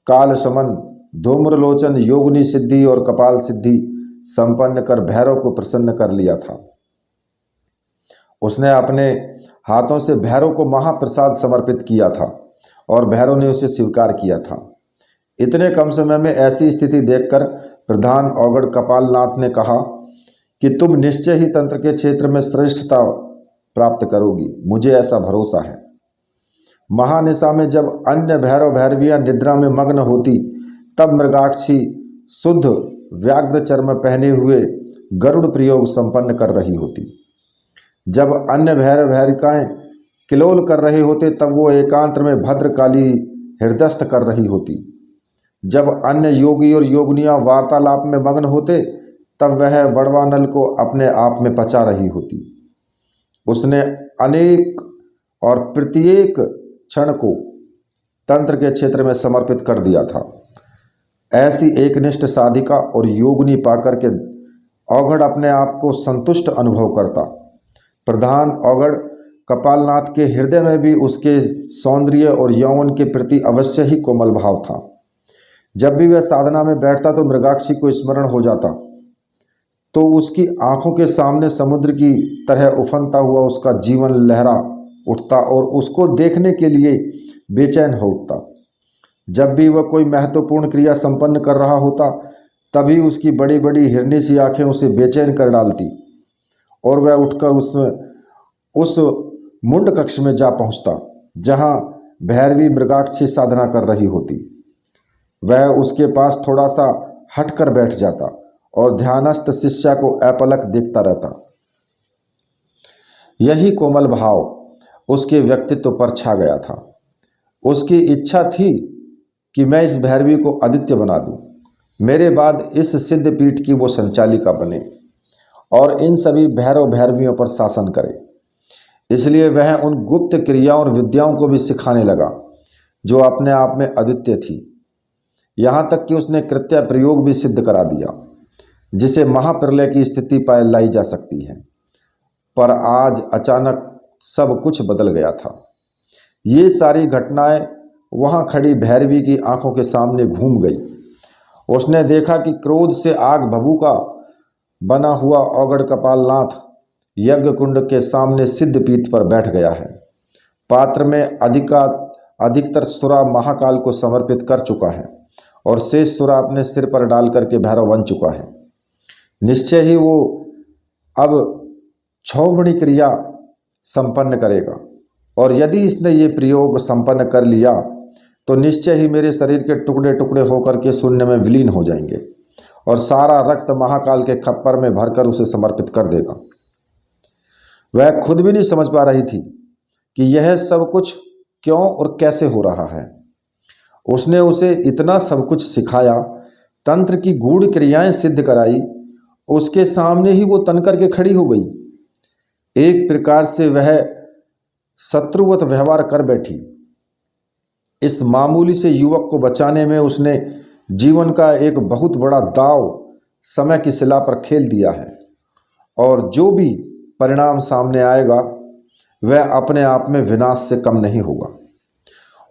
काल शमन धूम्रलोचन योगिनी सिद्धि और कपाल सिद्धि संपन्न कर भैरव को प्रसन्न कर लिया था। उसने अपने हाथों से भैरव को महाप्रसाद समर्पित किया था और भैरव ने उसे स्वीकार किया था। इतने कम समय में ऐसी स्थिति देखकर प्रधान औगड़ कपालनाथ ने कहा कि तुम निश्चय ही तंत्र के क्षेत्र में श्रेष्ठता प्राप्त करोगी, मुझे ऐसा भरोसा है। महानिशा में जब अन्य भैरव भैरवियाँ निद्रा में मग्न होती, तब मृगाक्षी शुद्ध व्याघ्र चर्म पहने हुए गरुड़ प्रयोग संपन्न कर रही होती। जब अन्य भैरव भैरिकाएँ किलोल कर रहे होते, तब वो एकांत में भद्रकाली हृदयस्थ कर रही होती। जब अन्य योगी और योगिनियाँ वार्तालाप में मग्न होते, तब वह बड़वानल को अपने आप में पचा रही होती। उसने अनेक और प्रत्येक क्षण को तंत्र के क्षेत्र में समर्पित कर दिया था। ऐसी एकनिष्ठ साधिका और योगिनी पाकर के औघड़ अपने आप को संतुष्ट अनुभव करता। प्रधान औघड़ कपालनाथ के हृदय में भी उसके सौंदर्य और यौवन के प्रति अवश्य ही कोमल भाव था। जब भी वह साधना में बैठता तो मृगाक्षी को स्मरण हो जाता, तो उसकी आंखों के सामने समुद्र की तरह उफनता हुआ उसका जीवन लहरा उठता और उसको देखने के लिए बेचैन हो उठता। जब भी वह कोई महत्वपूर्ण क्रिया संपन्न कर रहा होता, तभी उसकी बड़ी बड़ी हिरनी सी आंखें उसे बेचैन कर डालती और वह उठकर उस मुंड कक्ष में जा पहुंचता जहां भैरवी मृगाक्षी साधना कर रही होती। वह उसके पास थोड़ा सा हटकर बैठ जाता और ध्यानस्थ शिष्या को अपलक देखता रहता। यही कोमल भाव उसके व्यक्तित्व पर छा गया था। उसकी इच्छा थी कि मैं इस भैरवी को अद्वितीय बना दूं, मेरे बाद इस सिद्ध पीठ की वो संचालिका बने और इन सभी भैरव भैरवियों पर शासन करे। इसलिए वह उन गुप्त क्रियाओं और विद्याओं को भी सिखाने लगा जो अपने आप में अद्वितीय थी। यहाँ तक कि उसने कृत्य प्रयोग भी सिद्ध करा दिया, जिसे महाप्रलय की स्थिति पर लाई जा सकती है। पर आज अचानक सब कुछ बदल गया था। ये सारी घटनाएं वहाँ खड़ी भैरवी की आंखों के सामने घूम गई। उसने देखा कि क्रोध से आग भभूका बना हुआ औगड़ कपालनाथ यज्ञ कुंड के सामने सिद्ध पीठ पर बैठ गया है। पात्र में अधिकतर सुरा महाकाल को समर्पित कर चुका है और शेष सुरा अपने सिर पर डाल करके भैरव बन चुका है। निश्चय ही वो अब छौमणी क्रिया संपन्न करेगा और यदि इसने ये प्रयोग संपन्न कर लिया तो निश्चय ही मेरे शरीर के टुकड़े टुकड़े होकर के शून्य में विलीन हो जाएंगे और सारा रक्त महाकाल के खप्पर में भरकर उसे समर्पित कर देगा। वह खुद भी नहीं समझ पा रही थी कि यह सब कुछ क्यों और कैसे हो रहा है। उसने उसे इतना सब कुछ सिखाया, तंत्र की गूढ़ क्रियाएं सिद्ध कराई, उसके सामने ही वो तन करके खड़ी हो गई। एक प्रकार से वह शत्रुवत व्यवहार कर बैठी। इस मामूली से युवक को बचाने में उसने जीवन का एक बहुत बड़ा दांव समय की शिला पर खेल दिया है और जो भी परिणाम सामने आएगा वह अपने आप में विनाश से कम नहीं होगा।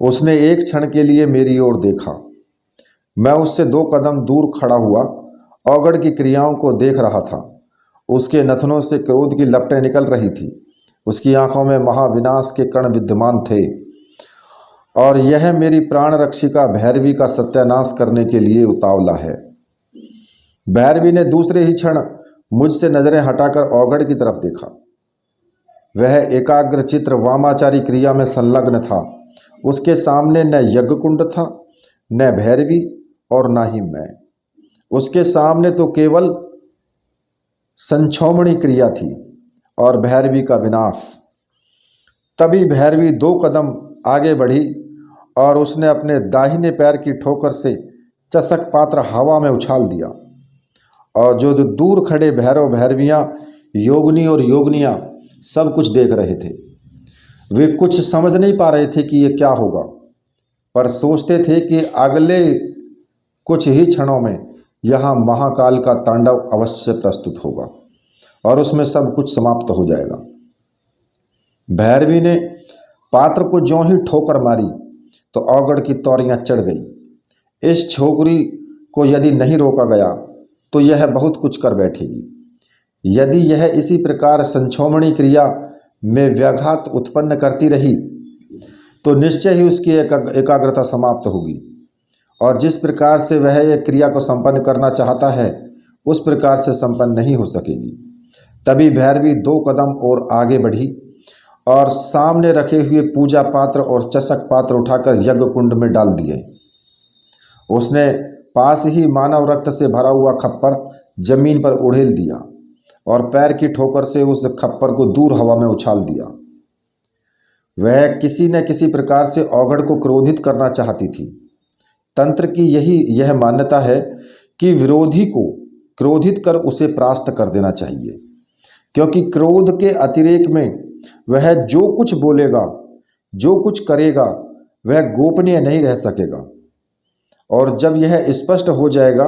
उसने एक क्षण के लिए मेरी ओर देखा। मैं उससे 2 कदम दूर खड़ा हुआ औगड़ की क्रियाओं को देख रहा था। उसके नथनों से क्रोध की लपटें निकल रही थी। उसकी आंखों में महाविनाश के कण विद्यमान थे और यह मेरी प्राण रक्षिका भैरवी का सत्यानाश करने के लिए उतावला है। भैरवी ने दूसरे ही क्षण मुझसे नजरें हटाकर औगड़ की तरफ देखा। वह एकाग्र चित्र वामाचारी क्रिया में संलग्न था। उसके सामने न यज्ञकुंड था, न भैरवी और न ही मैं। उसके सामने तो केवल संक्षोभणी क्रिया थी और भैरवी का विनाश। तभी भैरवी 2 कदम आगे बढ़ी और उसने अपने दाहिने पैर की ठोकर से चषक पात्र हवा में उछाल दिया और जो दूर खड़े भैरव भैरवियाँ, योगिनी और योगनियाँ सब कुछ देख रहे थे। वे कुछ समझ नहीं पा रहे थे कि ये क्या होगा, पर सोचते थे कि अगले कुछ ही क्षणों में यहाँ महाकाल का तांडव अवश्य प्रस्तुत होगा और उसमें सब कुछ समाप्त हो जाएगा। भैरवी ने पात्र को ज्यों ही ठोकर मारी तो औगड़ की तौरियां चढ़ गई। इस छोकरी को यदि नहीं रोका गया तो यह बहुत कुछ कर बैठेगी। यदि यह इसी प्रकार संक्षोभणी क्रिया में व्याघात उत्पन्न करती रही तो निश्चय ही उसकी एकाग्रता समाप्त होगी और जिस प्रकार से वह यह क्रिया को संपन्न करना चाहता है उस प्रकार से संपन्न नहीं हो सकेगी। तभी भैरवी 2 कदम और आगे बढ़ी और सामने रखे हुए पूजा पात्र और चषक पात्र उठाकर यज्ञ कुंड में डाल दिए। उसने पास ही मानव रक्त से भरा हुआ खप्पर जमीन पर उड़ेल दिया और पैर की ठोकर से उस खप्पर को दूर हवा में उछाल दिया। वह किसी न किसी प्रकार से औगड़ को क्रोधित करना चाहती थी। तंत्र की यह मान्यता है कि विरोधी को क्रोधित कर उसे परास्त कर देना चाहिए, क्योंकि क्रोध के अतिरेक में वह जो कुछ बोलेगा, जो कुछ करेगा, वह गोपनीय नहीं रह सकेगा और जब यह स्पष्ट हो जाएगा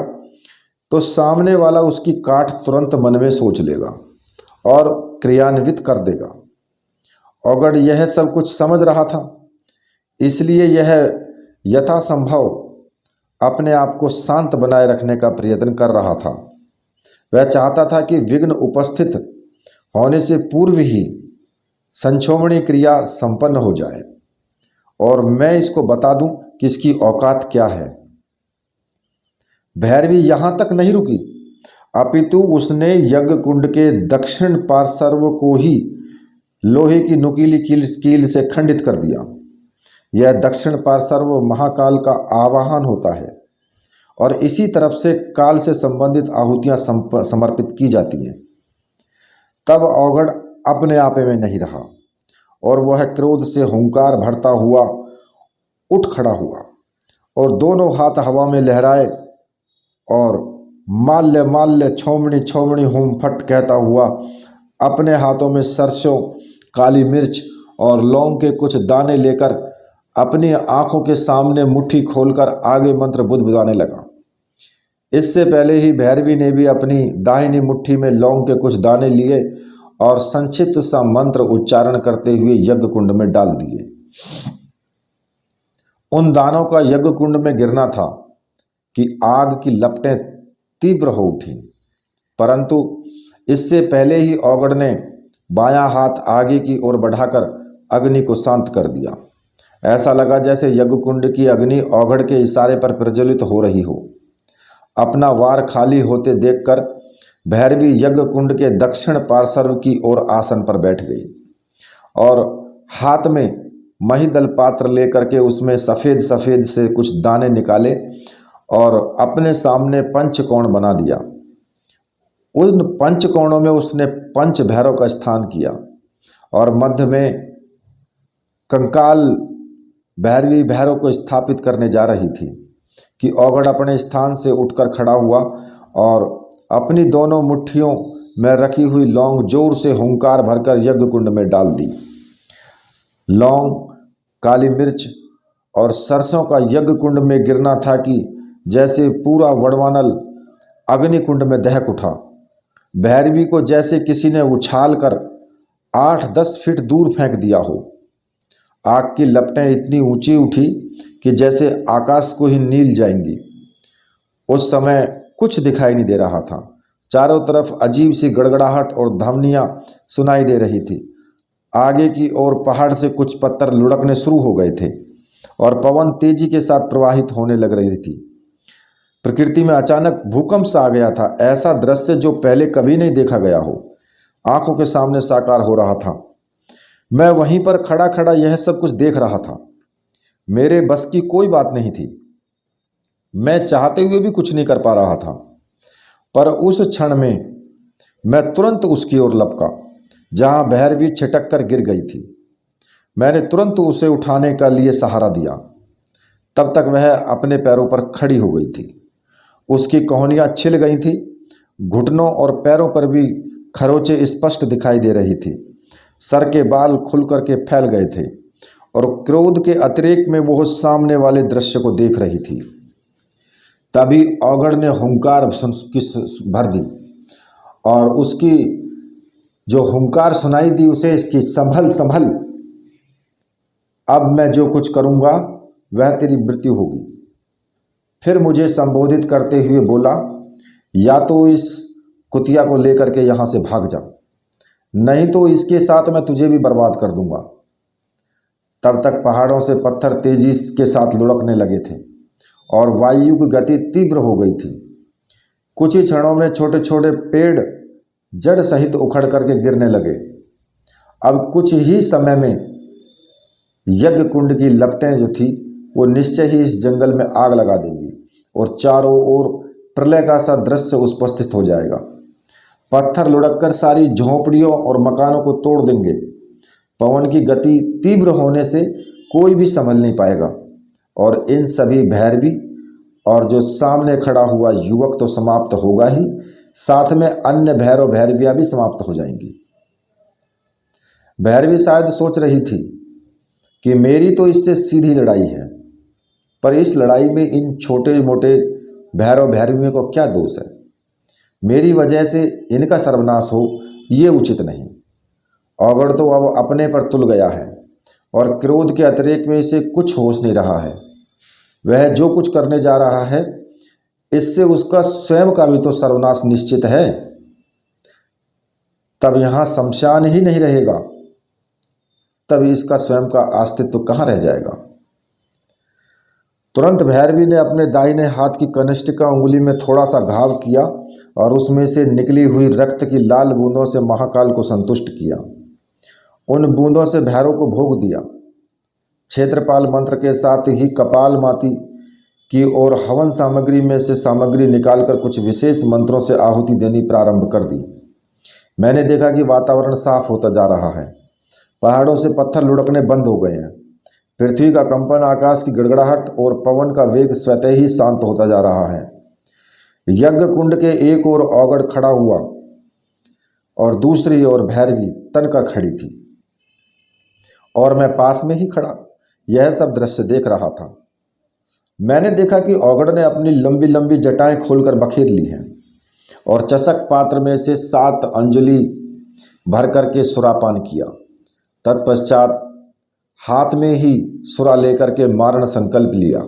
तो सामने वाला उसकी काट तुरंत मन में सोच लेगा और क्रियान्वित कर देगा। औगड़ यह सब कुछ समझ रहा था, इसलिए यह यथासंभव अपने आप को शांत बनाए रखने का प्रयत्न कर रहा था। वह चाहता था कि विघ्न उपस्थित होने से पूर्व ही संक्षोभणी क्रिया संपन्न हो जाए और मैं इसको बता दूं कि इसकी औकात क्या है। भैरवी यहाँ तक नहीं रुकी, अपितु उसने यज्ञ कुंड के दक्षिण पार्श्व को ही लोहे की नुकीली कील से खंडित कर दिया। यह दक्षिण पार्श्व महाकाल का आवाहन होता है और इसी तरफ से काल से संबंधित आहुतियां समर्पित की जाती हैं। तब औगड़ अपने आपे में नहीं रहा और वह क्रोध से हुंकार भरता हुआ उठ खड़ा हुआ और दोनों हाथ हवा में लहराए और माल्य माल्य छोमणी छोमणी हुम फट कहता हुआ अपने हाथों में सरसों, काली मिर्च और लौंग के कुछ दाने लेकर अपनी आंखों के सामने मुट्ठी खोलकर आगे मंत्र बुदबुदाने लगा। इससे पहले ही भैरवी ने भी अपनी दाहिनी मुट्ठी में लौंग के कुछ दाने लिए और संक्षिप्त सा मंत्र उच्चारण करते हुए यज्ञ कुंड में डाल दिए। उन दानों का यज्ञ कुंड में गिरना था कि आग की लपटें तीव्र हो उठी, परंतु इससे पहले ही औगड़ ने बायां हाथ आगे की ओर बढ़ाकर अग्नि को शांत कर दिया। ऐसा लगा जैसे यज्ञ कुंड की अग्नि औगड़ के इशारे पर प्रज्वलित हो रही हो। अपना वार खाली होते देखकर भैरवी यज्ञ कुंड के दक्षिण पार्श्व की ओर आसन पर बैठ गई और हाथ में महिदल पात्र लेकर के उसमें सफ़ेद सफ़ेद से कुछ दाने निकाले और अपने सामने पंचकोण बना दिया। उन पंचकोणों में उसने पंच भैरव का स्थान किया और मध्य में कंकाल भैरवी भैरव को स्थापित करने जा रही थी कि औगड़ अपने स्थान से उठकर खड़ा हुआ और अपनी दोनों मुट्ठियों में रखी हुई लौंग जोर से हुंकार भरकर यज्ञ कुंड में डाल दी। लौंग, काली मिर्च और सरसों का यज्ञ कुंड में गिरना था कि जैसे पूरा वड़वानल अग्नि कुंड में दहक उठा। भैरवी को जैसे किसी ने उछाल कर 8-10 फीट दूर फेंक दिया हो। आग की लपटें इतनी ऊंची उठी कि जैसे आकाश को ही नील जाएंगी। उस समय कुछ दिखाई नहीं दे रहा था। चारों तरफ अजीब सी गड़गड़ाहट और ध्वनियाँ सुनाई दे रही थी। आगे की ओर पहाड़ से कुछ पत्थर लुढ़कने शुरू हो गए थे और पवन तेजी के साथ प्रवाहित होने लग रही थी। प्रकृति में अचानक भूकंप सा आ गया था। ऐसा दृश्य जो पहले कभी नहीं देखा गया हो, आंखों के सामने साकार हो रहा था। मैं वहीं पर खड़ा खड़ा यह सब कुछ देख रहा था। मेरे बस की कोई बात नहीं थी। मैं चाहते हुए भी कुछ नहीं कर पा रहा था। पर उस क्षण में मैं तुरंत उसकी ओर लपका जहां भैरवी छिटक कर गिर गई थी। मैंने तुरंत उसे उठाने का लिए सहारा दिया। तब तक वह अपने पैरों पर खड़ी हो गई थी। उसकी कोहनियाँ छिल गई थी। घुटनों और पैरों पर भी खरोंचे स्पष्ट दिखाई दे रही थी। सर के बाल खुल करके फैल गए थे और क्रोध के अतिरेक में वो सामने वाले दृश्य को देख रही थी। तभी औगड़ ने हुंकार भर दी और उसकी जो हुंकार सुनाई दी उसे इसकी संभल संभल, अब मैं जो कुछ करूंगा वह तेरी मृत्यु होगी। फिर मुझे संबोधित करते हुए बोला, या तो इस कुतिया को लेकर के यहाँ से भाग जा, नहीं तो इसके साथ मैं तुझे भी बर्बाद कर दूंगा। तब तक पहाड़ों से पत्थर तेजी के साथ लुढ़कने लगे थे और वायु की गति तीव्र हो गई थी। कुछ ही क्षणों में छोटे छोटे पेड़ जड़ सहित उखड़ करके गिरने लगे। अब कुछ ही समय में यज्ञ कुंड की लपटें जो थी वो निश्चय ही इस जंगल में आग लगा देंगी और चारों ओर प्रलय का सा दृश्य उपस्थित हो जाएगा। पत्थर लुढ़ककर सारी झोंपड़ियों और मकानों को तोड़ देंगे। पवन की गति तीव्र होने से कोई भी संभल नहीं पाएगा और इन सभी भैरवी और जो सामने खड़ा हुआ युवक तो समाप्त होगा ही, साथ में अन्य भैरव भैरवियां भी समाप्त हो जाएंगी। भैरवी शायद सोच रही थी कि मेरी तो इससे सीधी लड़ाई है, पर इस लड़ाई में इन छोटे मोटे भैरव भैरवियों को क्या दोष है। मेरी वजह से इनका सर्वनाश हो ये उचित नहीं। औगड़ तो अब अपने पर तुल गया है और क्रोध के अतिरेक में इसे कुछ होश नहीं रहा है। वह जो कुछ करने जा रहा है इससे उसका स्वयं का भी तो सर्वनाश निश्चित है। तब यहाँ शमशान ही नहीं रहेगा, तब इसका स्वयं का अस्तित्व कहाँ रह जाएगा। तुरंत भैरवी ने अपने दाहिने हाथ की कनिष्ठिका उंगली में थोड़ा सा घाव किया और उसमें से निकली हुई रक्त की लाल बूंदों से महाकाल को संतुष्ट किया। उन बूंदों से भैरव को भोग दिया। क्षेत्रपाल मंत्र के साथ ही कपाल माती की और हवन सामग्री में से सामग्री निकालकर कुछ विशेष मंत्रों से आहुति देनी प्रारंभ कर दी। मैंने देखा कि वातावरण साफ होता जा रहा है। पहाड़ों से पत्थर लुढ़कने बंद हो गए हैं। पृथ्वी का कंपन, आकाश की गड़गड़ाहट और पवन का वेग स्वतः ही शांत होता जा रहा है। यज्ञ कुंड के एक ओर औगड़ खड़ा हुआ और दूसरी ओर भैरवी तनकर खड़ी थी और मैं पास में ही खड़ा यह सब दृश्य देख रहा था। मैंने देखा कि औगड़ ने अपनी लंबी लंबी जटाएं खोलकर बखेर ली हैं और चषक पात्र में से 7 अंजलि भर करके सुरापान किया। तत्पश्चात हाथ में ही सुरा लेकर के मारण संकल्प लिया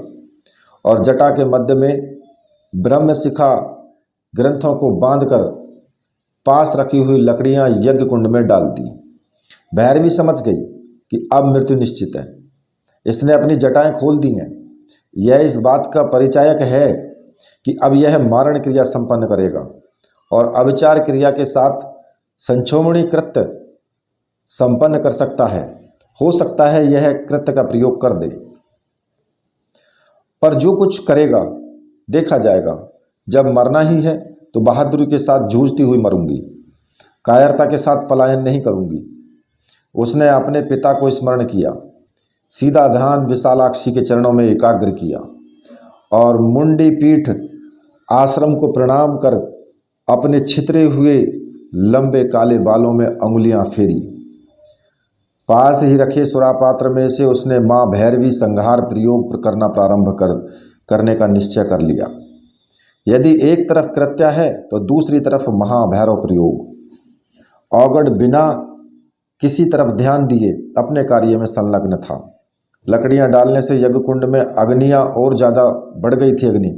और जटा के मध्य में ब्रह्म शिखा ग्रंथों को बांधकर पास रखी हुई लकड़ियां यज्ञ कुंड में डाल दी। भैरवी समझ गई कि अब मृत्यु निश्चित है। इसने अपनी जटाएं खोल दी हैं। यह इस बात का परिचायक है कि अब यह मारण क्रिया संपन्न करेगा और अविचार क्रिया के साथ संक्षोभणी कृत्य संपन्न कर सकता है। हो सकता है यह कृत्य का प्रयोग कर दे, पर जो कुछ करेगा देखा जाएगा। जब मरना ही है तो बहादुरी के साथ जूझती हुई मरूंगी, कायरता के साथ पलायन नहीं करूंगी। उसने अपने पिता को स्मरण किया, सीधा ध्यान विशालाक्षी के चरणों में एकाग्र किया और मुंडी पीठ आश्रम को प्रणाम कर अपने छितरे हुए लंबे काले बालों में अंगुलियां फेरी। पास ही रखे सुरापात्र में से उसने मां भैरवी संहार प्रयोग करना प्रारंभ करने का निश्चय कर लिया। यदि एक तरफ कृत्या है तो दूसरी तरफ महाभैरव प्रयोग। औगड़ बिना किसी तरफ ध्यान दिए अपने कार्य में संलग्न था। लकड़ियां डालने से यज्ञ कुंड में अग्नियां और ज़्यादा बढ़ गई थी अग्नि,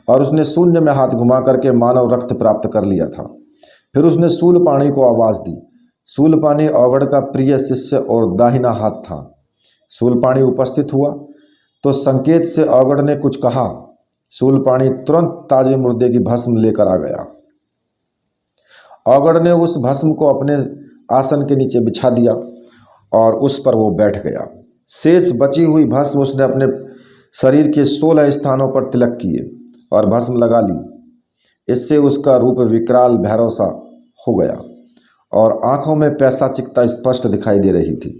और उसने शून्य में हाथ घुमा करके मानव रक्त प्राप्त कर लिया था। फिर उसने शूल पाणी को आवाज़ दी शूलपाणी औगड़ का प्रिय शिष्य और दाहिना हाथ था। शूलपाणी उपस्थित हुआ तो संकेत से औगड़ ने कुछ कहा। शूलपाणी तुरंत ताजे मुर्दे की भस्म लेकर आ गया। औगड़ ने उस भस्म को अपने आसन के नीचे बिछा दिया और उस पर वो बैठ गया। शेष बची हुई भस्म उसने अपने शरीर के 16 स्थानों पर तिलक किए और भस्म लगा ली। इससे उसका रूप विकराल भैरव सा हो गया और आंखों में पैशाचिकता स्पष्ट दिखाई दे रही थी।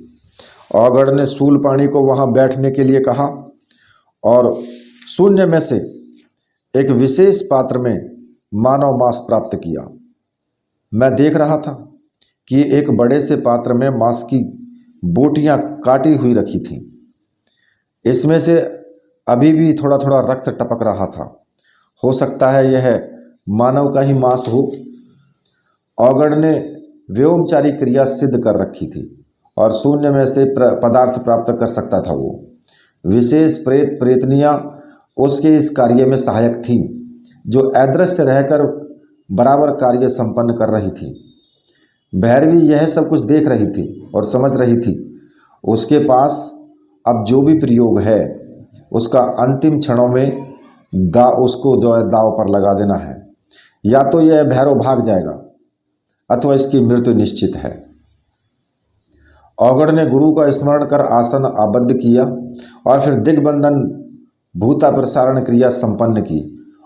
औगड़ ने शूलपाणी को वहां बैठने के लिए कहा और शून्य में से एक विशेष पात्र में मानव मांस प्राप्त किया। मैं देख रहा था कि एक बड़े से पात्र में मांस की बोटियां काटी हुई रखी थीं। इसमें से अभी भी थोड़ा थोड़ा रक्त टपक रहा था। हो सकता है यह मानव का ही मांस हो। औगड़ ने व्योमचारी क्रिया सिद्ध कर रखी थी और शून्य में से पदार्थ प्राप्त कर सकता था। वो विशेष प्रेत प्रेतनियाँ उसके इस कार्य में सहायक थीं, जो अदृश्य रहकर बराबर कार्य संपन्न कर रही थी। भैरवी यह सब कुछ देख रही थी और समझ रही थी। उसके पास अब जो भी प्रयोग है उसका अंतिम क्षणों में उसको जो है दांव पर लगा देना है। या तो यह भैरव भाग जाएगा अथवा इसकी मृत्यु निश्चित है। औगड़ ने गुरु का स्मरण कर आसन आबद्ध किया और फिर दिग्बंधन भूता प्रसारण क्रिया संपन्न की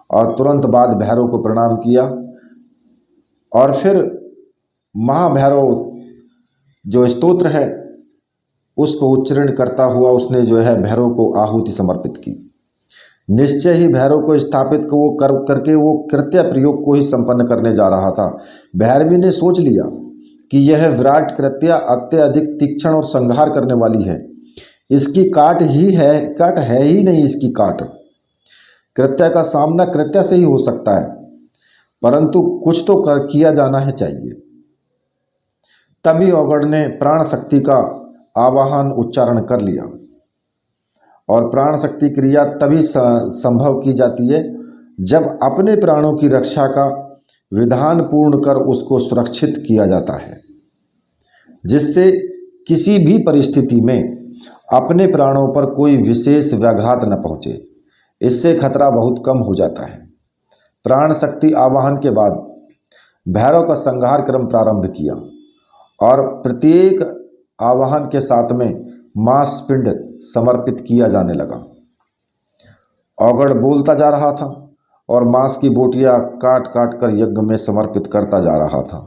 और तुरंत बाद भैरव को प्रणाम किया और फिर महाभैरव जो स्तोत्र है उसको उच्चारण करता हुआ उसने जो है भैरव को आहुति समर्पित की। निश्चय ही भैरव को स्थापित को वो करके वो कृत्य प्रयोग को ही संपन्न करने जा रहा था। भैरवी ने सोच लिया कि यह विराट कृत्य अत्यधिक तीक्ष्ण और संहार करने वाली है। इसकी काट है ही नहीं। इसकी काट कृत्य का सामना कृत्य से ही हो सकता है, परंतु कुछ तो किया जाना है चाहिए। तभी औगड़ ने प्राण शक्ति का आवाहन उच्चारण कर लिया और प्राण शक्ति क्रिया तभी संभव की जाती है जब अपने प्राणों की रक्षा का विधान पूर्ण कर उसको सुरक्षित किया जाता है, जिससे किसी भी परिस्थिति में अपने प्राणों पर कोई विशेष व्याघात न पहुँचे। इससे खतरा बहुत कम हो जाता है। प्राण शक्ति आवाहन के बाद भैरव का संहार क्रम प्रारंभ किया और प्रत्येक आवाहन के साथ में मांस पिंड समर्पित किया जाने लगा। औगड़ बोलता जा रहा था और मांस की बोटियां काट काट कर यज्ञ में समर्पित करता जा रहा था।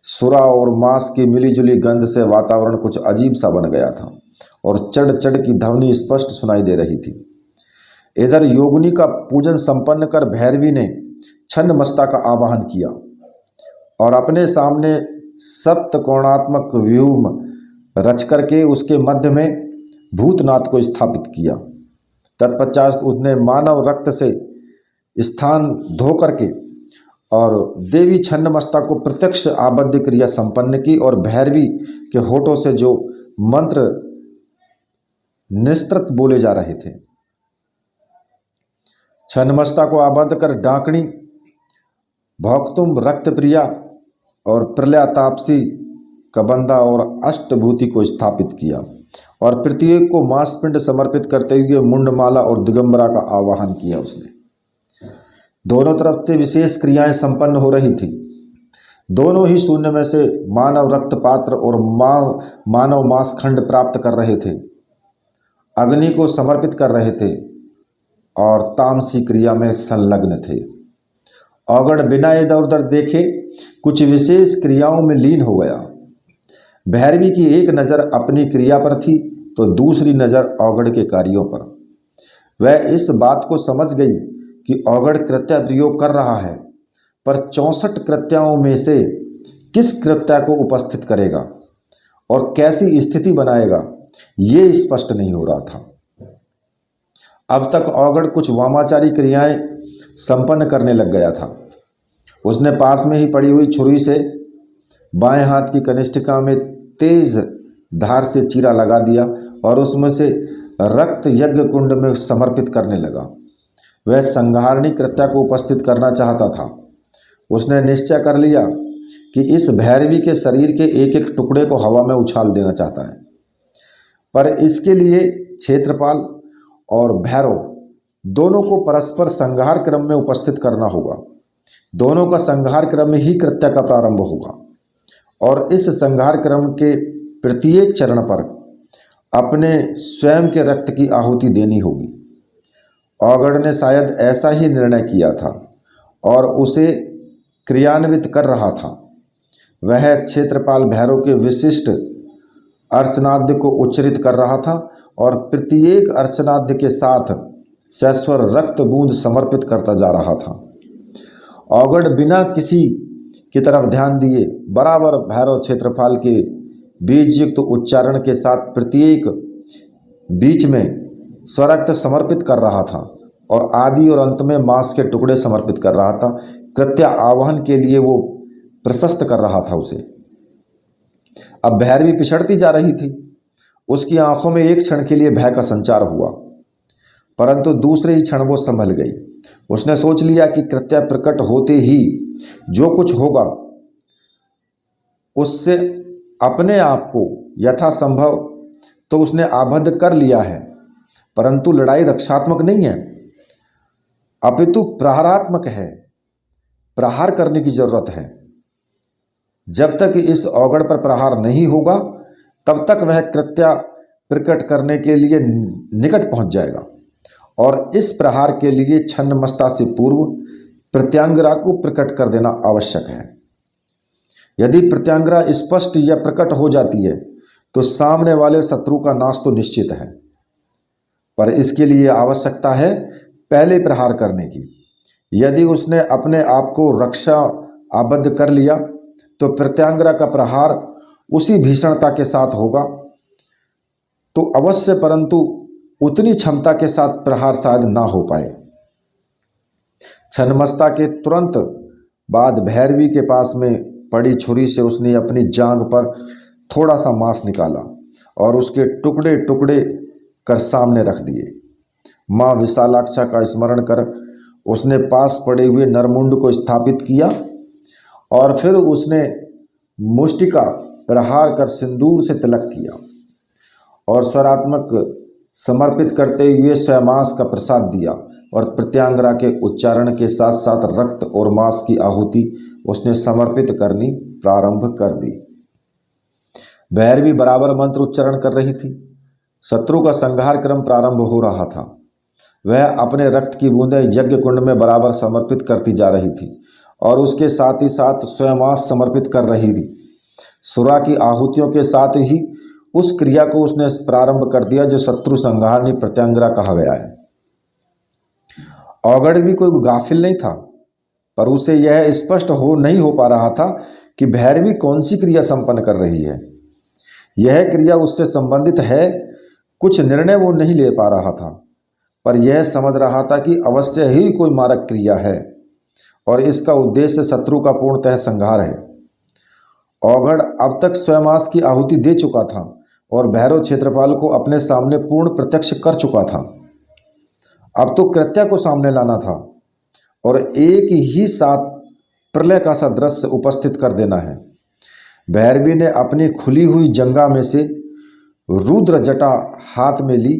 सुरा और मांस की मिलीजुली गंध से वातावरण कुछ अजीब सा बन गया था और चढ़ चढ़ की ध्वनि स्पष्ट सुनाई दे रही थी। इधर योगिनी का पूजन संपन्न कर भैरवी ने छन्न मस्ता का आवाहन किया और अपने सामने सप्तकोणात्मक व्यूह रच करके उसके मध्य में भूतनाथ को स्थापित किया। तत्पश्चात उसने मानव रक्त से स्थान धो करके और देवी छन्नमस्ता को प्रत्यक्ष आबद्ध क्रिया संपन्न की और भैरवी के होठों से जो मंत्र निस्तृत बोले जा रहे थे, छन्नमस्ता को आबद्ध कर डाकणी, भौक्तुम, रक्तप्रिया और प्रलयातापसी, कबंधा और अष्टभूति को स्थापित किया और प्रत्येक को मांसपिंड समर्पित करते हुए मुंडमाला और दिगंबरा का आवाहन किया। उसने दोनों तरफ से विशेष क्रियाएं संपन्न हो रही थी। दोनों ही शून्य में से मानव रक्त पात्र और मानव मांस खंड प्राप्त कर रहे थे, अग्नि को समर्पित कर रहे थे और तामसी क्रिया में संलग्न थे। औगड़ बिना इधर उधर देखे कुछ विशेष क्रियाओं में लीन हो गया। भैरवी की एक नज़र अपनी क्रिया पर थी तो दूसरी नज़र औगड़ के कार्यों पर। वह इस बात को समझ गई कि औगड़ कृत्य प्रयोग कर रहा है, पर 64 कृत्यों में से किस कृत्य को उपस्थित करेगा और कैसी स्थिति बनाएगा, ये स्पष्ट नहीं हो रहा था। अब तक औगड़ कुछ वामाचारी क्रियाएं संपन्न करने लग गया था। उसने पास में ही पड़ी हुई छुरी से बाएं हाथ की कनिष्ठिका में तेज धार से चीरा लगा दिया और उसमें से रक्त यज्ञ कुंड में समर्पित करने लगा। वह संहारणी कृत्य को उपस्थित करना चाहता था। उसने निश्चय कर लिया कि इस भैरवी के शरीर के एक एक टुकड़े को हवा में उछाल देना चाहता है। पर इसके लिए क्षेत्रपाल और भैरव दोनों को परस्पर संहार क्रम में उपस्थित करना होगा। दोनों का संहार क्रम में ही कृत्य का प्रारंभ होगा और इस संहार क्रम के प्रत्येक चरण पर अपने स्वयं के रक्त की आहुति देनी होगी। औगड़ ने शायद ऐसा ही निर्णय किया था और उसे क्रियान्वित कर रहा था। वह क्षेत्रपाल भैरव के विशिष्ट अर्चनाद्य को उच्चरित कर रहा था और प्रत्येक अर्चनाद्य के साथ सस्वर रक्त बूंद समर्पित करता जा रहा था। औगड़ बिना किसी की तरफ ध्यान दिए बराबर भैरव क्षेत्रपाल के बीज युक्त उच्चारण के साथ प्रत्येक बीच में स्वरक्त समर्पित कर रहा था और आदि और अंत में मांस के टुकड़े समर्पित कर रहा था। कृत्य आवाहन के लिए वो प्रशस्त कर रहा था उसे। अब भैरवी पिछड़ती जा रही थी। उसकी आंखों में एक क्षण के लिए भय का संचार हुआ, परंतु दूसरे ही क्षण वो संभल गई। उसने सोच लिया कि कृत्य प्रकट होते ही जो कुछ होगा उससे अपने आप को यथासंभव तो उसने आबद्ध कर लिया है, परंतु लड़ाई रक्षात्मक नहीं है, अपितु प्रहारात्मक है। प्रहार करने की जरूरत है। जब तक इस औगड़ पर प्रहार नहीं होगा तब तक वह कृत्य प्रकट करने के लिए निकट पहुंच जाएगा और इस प्रहार के लिए छन्नमस्ता से पूर्व प्रत्यांगरा को प्रकट कर देना आवश्यक है। यदि प्रत्यांगरा स्पष्ट या प्रकट हो जाती है तो सामने वाले शत्रु का नाश तो निश्चित है, पर इसके लिए आवश्यकता है पहले प्रहार करने की। यदि उसने अपने आप को रक्षा आबद्ध कर लिया तो प्रत्यांगरा का प्रहार उसी भीषणता के साथ होगा तो अवश्य, परंतु उतनी क्षमता के साथ प्रहार शायद ना हो पाए। छन्नमस्ता के तुरंत बाद भैरवी के पास में पड़ी छुरी से उसने अपनी जांघ पर थोड़ा सा मांस निकाला और उसके टुकड़े टुकड़े कर सामने रख दिए। माँ विशालाक्षा का स्मरण कर उसने पास पड़े हुए नरमुंड को स्थापित किया और फिर उसने मुष्टिका प्रहार कर सिंदूर से तिलक किया और स्वरात्मक समर्पित करते हुए स्वयमांस का प्रसाद दिया और प्रत्यांगरा के उच्चारण के साथ साथ रक्त और मांस की आहुति उसने समर्पित करनी प्रारंभ कर दी। भैरवी बराबर मंत्र उच्चारण कर रही थी। शत्रु का संहार क्रम प्रारंभ हो रहा था। वह अपने रक्त की बूंदें यज्ञ कुंड में बराबर समर्पित करती जा रही थी और उसके साथ ही साथ स्वयमांस समर्पित कर रही थी। सुरा की आहुतियों के साथ ही उस क्रिया को उसने प्रारंभ कर दिया जो शत्रु संहारनी प्रत्यांगरा कहा गया है। औगड़ भी कोई गाफिल नहीं था, पर उसे यह स्पष्ट नहीं हो पा रहा था कि भैरवी कौन सी क्रिया संपन्न कर रही है। यह क्रिया उससे संबंधित है, कुछ निर्णय वो नहीं ले पा रहा था, पर यह समझ रहा था कि अवश्य ही कोई मारक क्रिया है और इसका उद्देश्य शत्रु का पूर्णतः संहार है। औगड़ अब तक स्वयमांस की आहुति दे चुका था और भैरव क्षेत्रपाल को अपने सामने पूर्ण प्रत्यक्ष कर चुका था। अब तो कृत्य को सामने लाना था और एक ही साथ प्रलय का सा दृश्य उपस्थित कर देना है। भैरवी ने अपनी खुली हुई जंगा में से रुद्र जटा हाथ में ली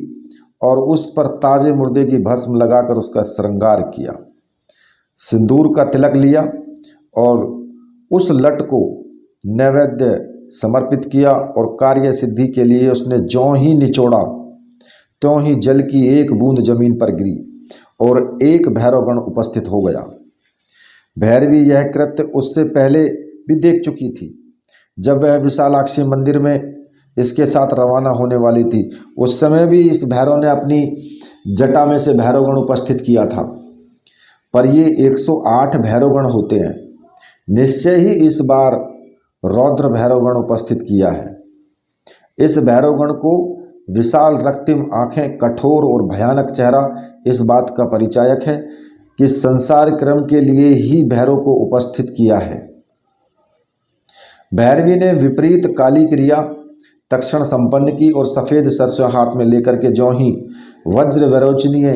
और उस पर ताजे मुर्दे की भस्म लगाकर उसका श्रृंगार किया। सिंदूर का तिलक लिया और उस लट को नैवेद्य समर्पित किया और कार्य सिद्धि के लिए उसने ज्यों ही निचोड़ा त्यों ही जल की एक बूंद जमीन पर गिरी और एक भैरवगण उपस्थित हो गया। भैरवी यह कृत्य उससे पहले भी देख चुकी थी। जब वह विशालाक्षी मंदिर में इसके साथ रवाना होने वाली थी उस समय भी इस भैरव ने अपनी जटा में से भैरवगण उपस्थित किया था, पर ये 108 भैरवगण होते हैं। निश्चय ही इस बार रौद्र भैरवगण उपस्थित किया है। इस भैरवगण को विशाल रक्तिम आंखें, कठोर और भयानक चेहरा इस बात का परिचायक है कि संसार क्रम के लिए ही भैरव को उपस्थित किया है। भैरवी ने विपरीत काली क्रिया तक्षण संपन्न की और सफेद सरसों हाथ में लेकर के ज्यों ही वज्र विरोचनीय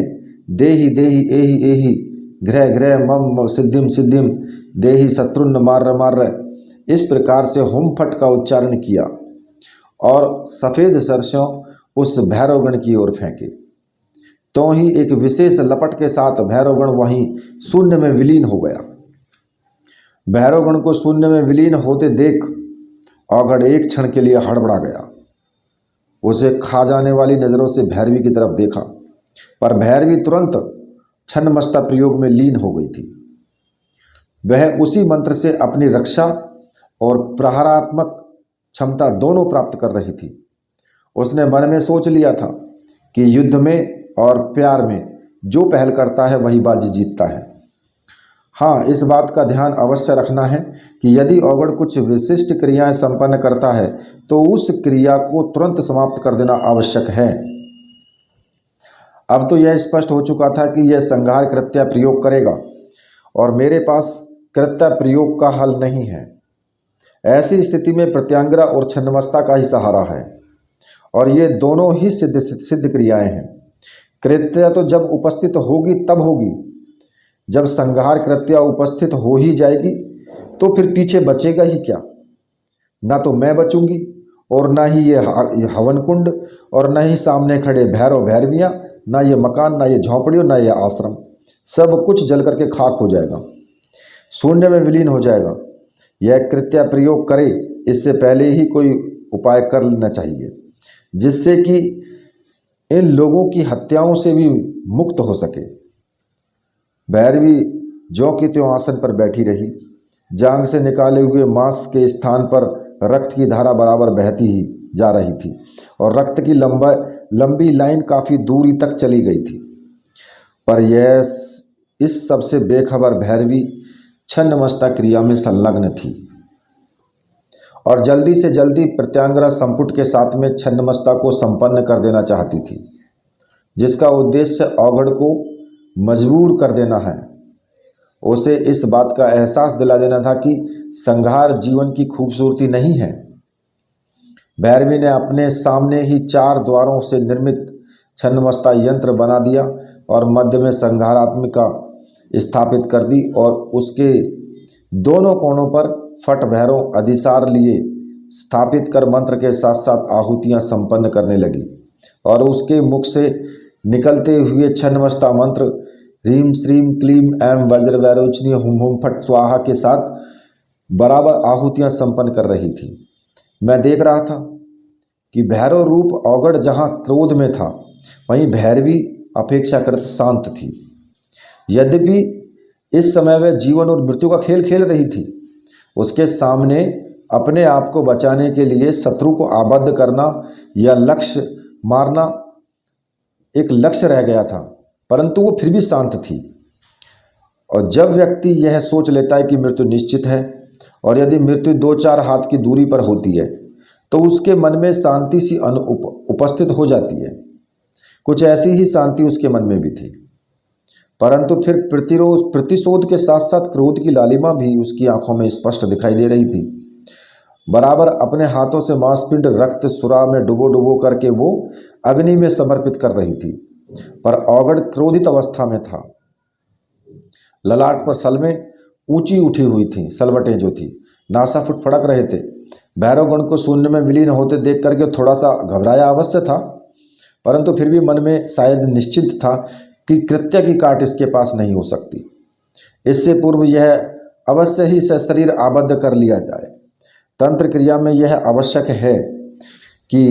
देहि देहि एहि एहि ग्रह ग्रह मम सिद्धिम सिद्धिम देहि शत्रुन्न मार्र मार्र इस प्रकार से हुम फट का उच्चारण किया और सफ़ेद सरसों उस भैरवगण की ओर फेंके। तो ही एक विशेष लपट के साथ भैरवगण वहीं शून्य में विलीन हो गया। भैरवगण को शून्य में विलीन होते देख औघड़ एक क्षण के लिए हड़बड़ा गया। उसे खा जाने वाली नज़रों से भैरवी की तरफ देखा, पर भैरवी तुरंत छन्नमस्ता प्रयोग में लीन हो गई थी। वह उसी मंत्र से अपनी रक्षा और प्रहारात्मक क्षमता दोनों प्राप्त कर रही थी। उसने मन में सोच लिया था कि युद्ध में और प्यार में जो पहल करता है वही बाजी जीतता है। हाँ, इस बात का ध्यान अवश्य रखना है कि यदि औघड़ कुछ विशिष्ट क्रियाएं संपन्न करता है तो उस क्रिया को तुरंत समाप्त कर देना आवश्यक है। अब तो यह स्पष्ट हो चुका था कि यह संहार कृत्य प्रयोग करेगा और मेरे पास कृत्य प्रयोग का हल नहीं है। ऐसी स्थिति में प्रत्यांगिरा और छन्नमस्ता का ही सहारा है और ये दोनों ही सिद्ध क्रियाएं हैं। कृत्य तो जब उपस्थित होगी तब होगी। जब संहार कृत्य उपस्थित हो ही जाएगी तो फिर पीछे बचेगा ही क्या। ना तो मैं बचूंगी और ना ही ये हवन कुंड और ना ही सामने खड़े भैरव भैरवियाँ, ना ये मकान, ना ये झोंपड़ी और ना ये आश्रम। सब कुछ जल करके खाक हो जाएगा, शून्य में विलीन हो जाएगा। यह कृत्य प्रयोग करे इससे पहले ही कोई उपाय कर लेना चाहिए जिससे कि इन लोगों की हत्याओं से भी मुक्त हो सके। भैरवी ज्यों की त्यों आसन पर बैठी रही। जांग से निकाले हुए मांस के स्थान पर रक्त की धारा बराबर बहती ही जा रही थी और रक्त की लंबी लाइन काफ़ी दूरी तक चली गई थी। पर यह इस सबसे बेखबर भैरवी छन्नमस्ता क्रिया में संलग्न थी और जल्दी से जल्दी प्रत्यांगिरा संपुट के साथ में छन्नमस्ता को संपन्न कर देना चाहती थी, जिसका उद्देश्य औघड़ को मजबूर कर देना है। उसे इस बात का एहसास दिला देना था कि संहार जीवन की खूबसूरती नहीं है। भैरवी ने अपने सामने ही 4 द्वारों से निर्मित छन्नमस्ता यंत्र बना दिया और मध्य में संहारात्मिका स्थापित कर दी और उसके दोनों कोनों पर फट भैरव अधिसार लिए स्थापित कर मंत्र के साथ साथ आहुतियां संपन्न करने लगी और उसके मुख से निकलते हुए छन्नमस्ता मंत्र ह्रीम श्रीम क्लीम एम वज्र वैरोचनी हुम हुम फट स्वाहा के साथ बराबर आहुतियां संपन्न कर रही थी। मैं देख रहा था कि भैरव रूप औघड़ जहाँ क्रोध में था वहीं भैरवी अपेक्षाकृत शांत थी। यद्यपि इस समय वह जीवन और मृत्यु का खेल खेल रही थी। उसके सामने अपने आप को बचाने के लिए शत्रु को आबद्ध करना या लक्ष्य मारना एक लक्ष्य रह गया था, परंतु वो फिर भी शांत थी। और जब व्यक्ति यह सोच लेता है कि मृत्यु निश्चित है और यदि मृत्यु 2-4 हाथ की दूरी पर होती है तो उसके मन में शांति सी उपस्थित हो जाती है। कुछ ऐसी ही शांति उसके मन में भी थी, परंतु फिर प्रतिशोध के साथ साथ क्रोध की लालिमा भी उसकी आंखों में स्पष्ट दिखाई दे रही थी। बराबर अपने हाथों से मांसपिंड रक्त सुरा में डुबो डुबो करके वो अग्नि में समर्पित कर रही थी, पर औघड़ क्रोधित अवस्था में था। ललाट पर सलमें ऊंची उठी हुई थी, सलवटें जो थी नासाफुट फड़क रहे थे। भैरवगण को शून्य में विलीन होते देख करके थोड़ा सा घबराया अवश्य था, परंतु फिर भी मन में शायद निश्चित था कि कृत्य की काट इसके पास नहीं हो सकती। इससे पूर्व यह अवश्य ही शरीर आबद्ध कर लिया जाए। तंत्र क्रिया में यह आवश्यक है कि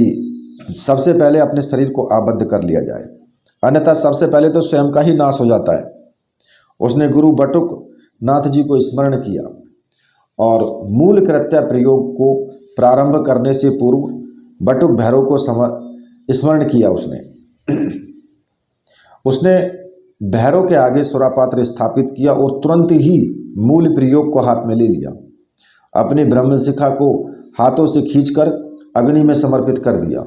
सबसे पहले अपने शरीर को आबद्ध कर लिया जाए, अन्यथा सबसे पहले तो स्वयं का ही नाश हो जाता है। उसने गुरु बटुक नाथ जी को स्मरण किया और मूल कृत्य प्रयोग को प्रारंभ करने से पूर्व बटुक भैरव को स्मरण किया। उसने भैरव के आगे सुरापात्र स्थापित किया और तुरंत ही मूल प्रयोग को हाथ में ले लिया। अपनी ब्रह्मशिखा को हाथों से खींचकर अग्नि में समर्पित कर दिया।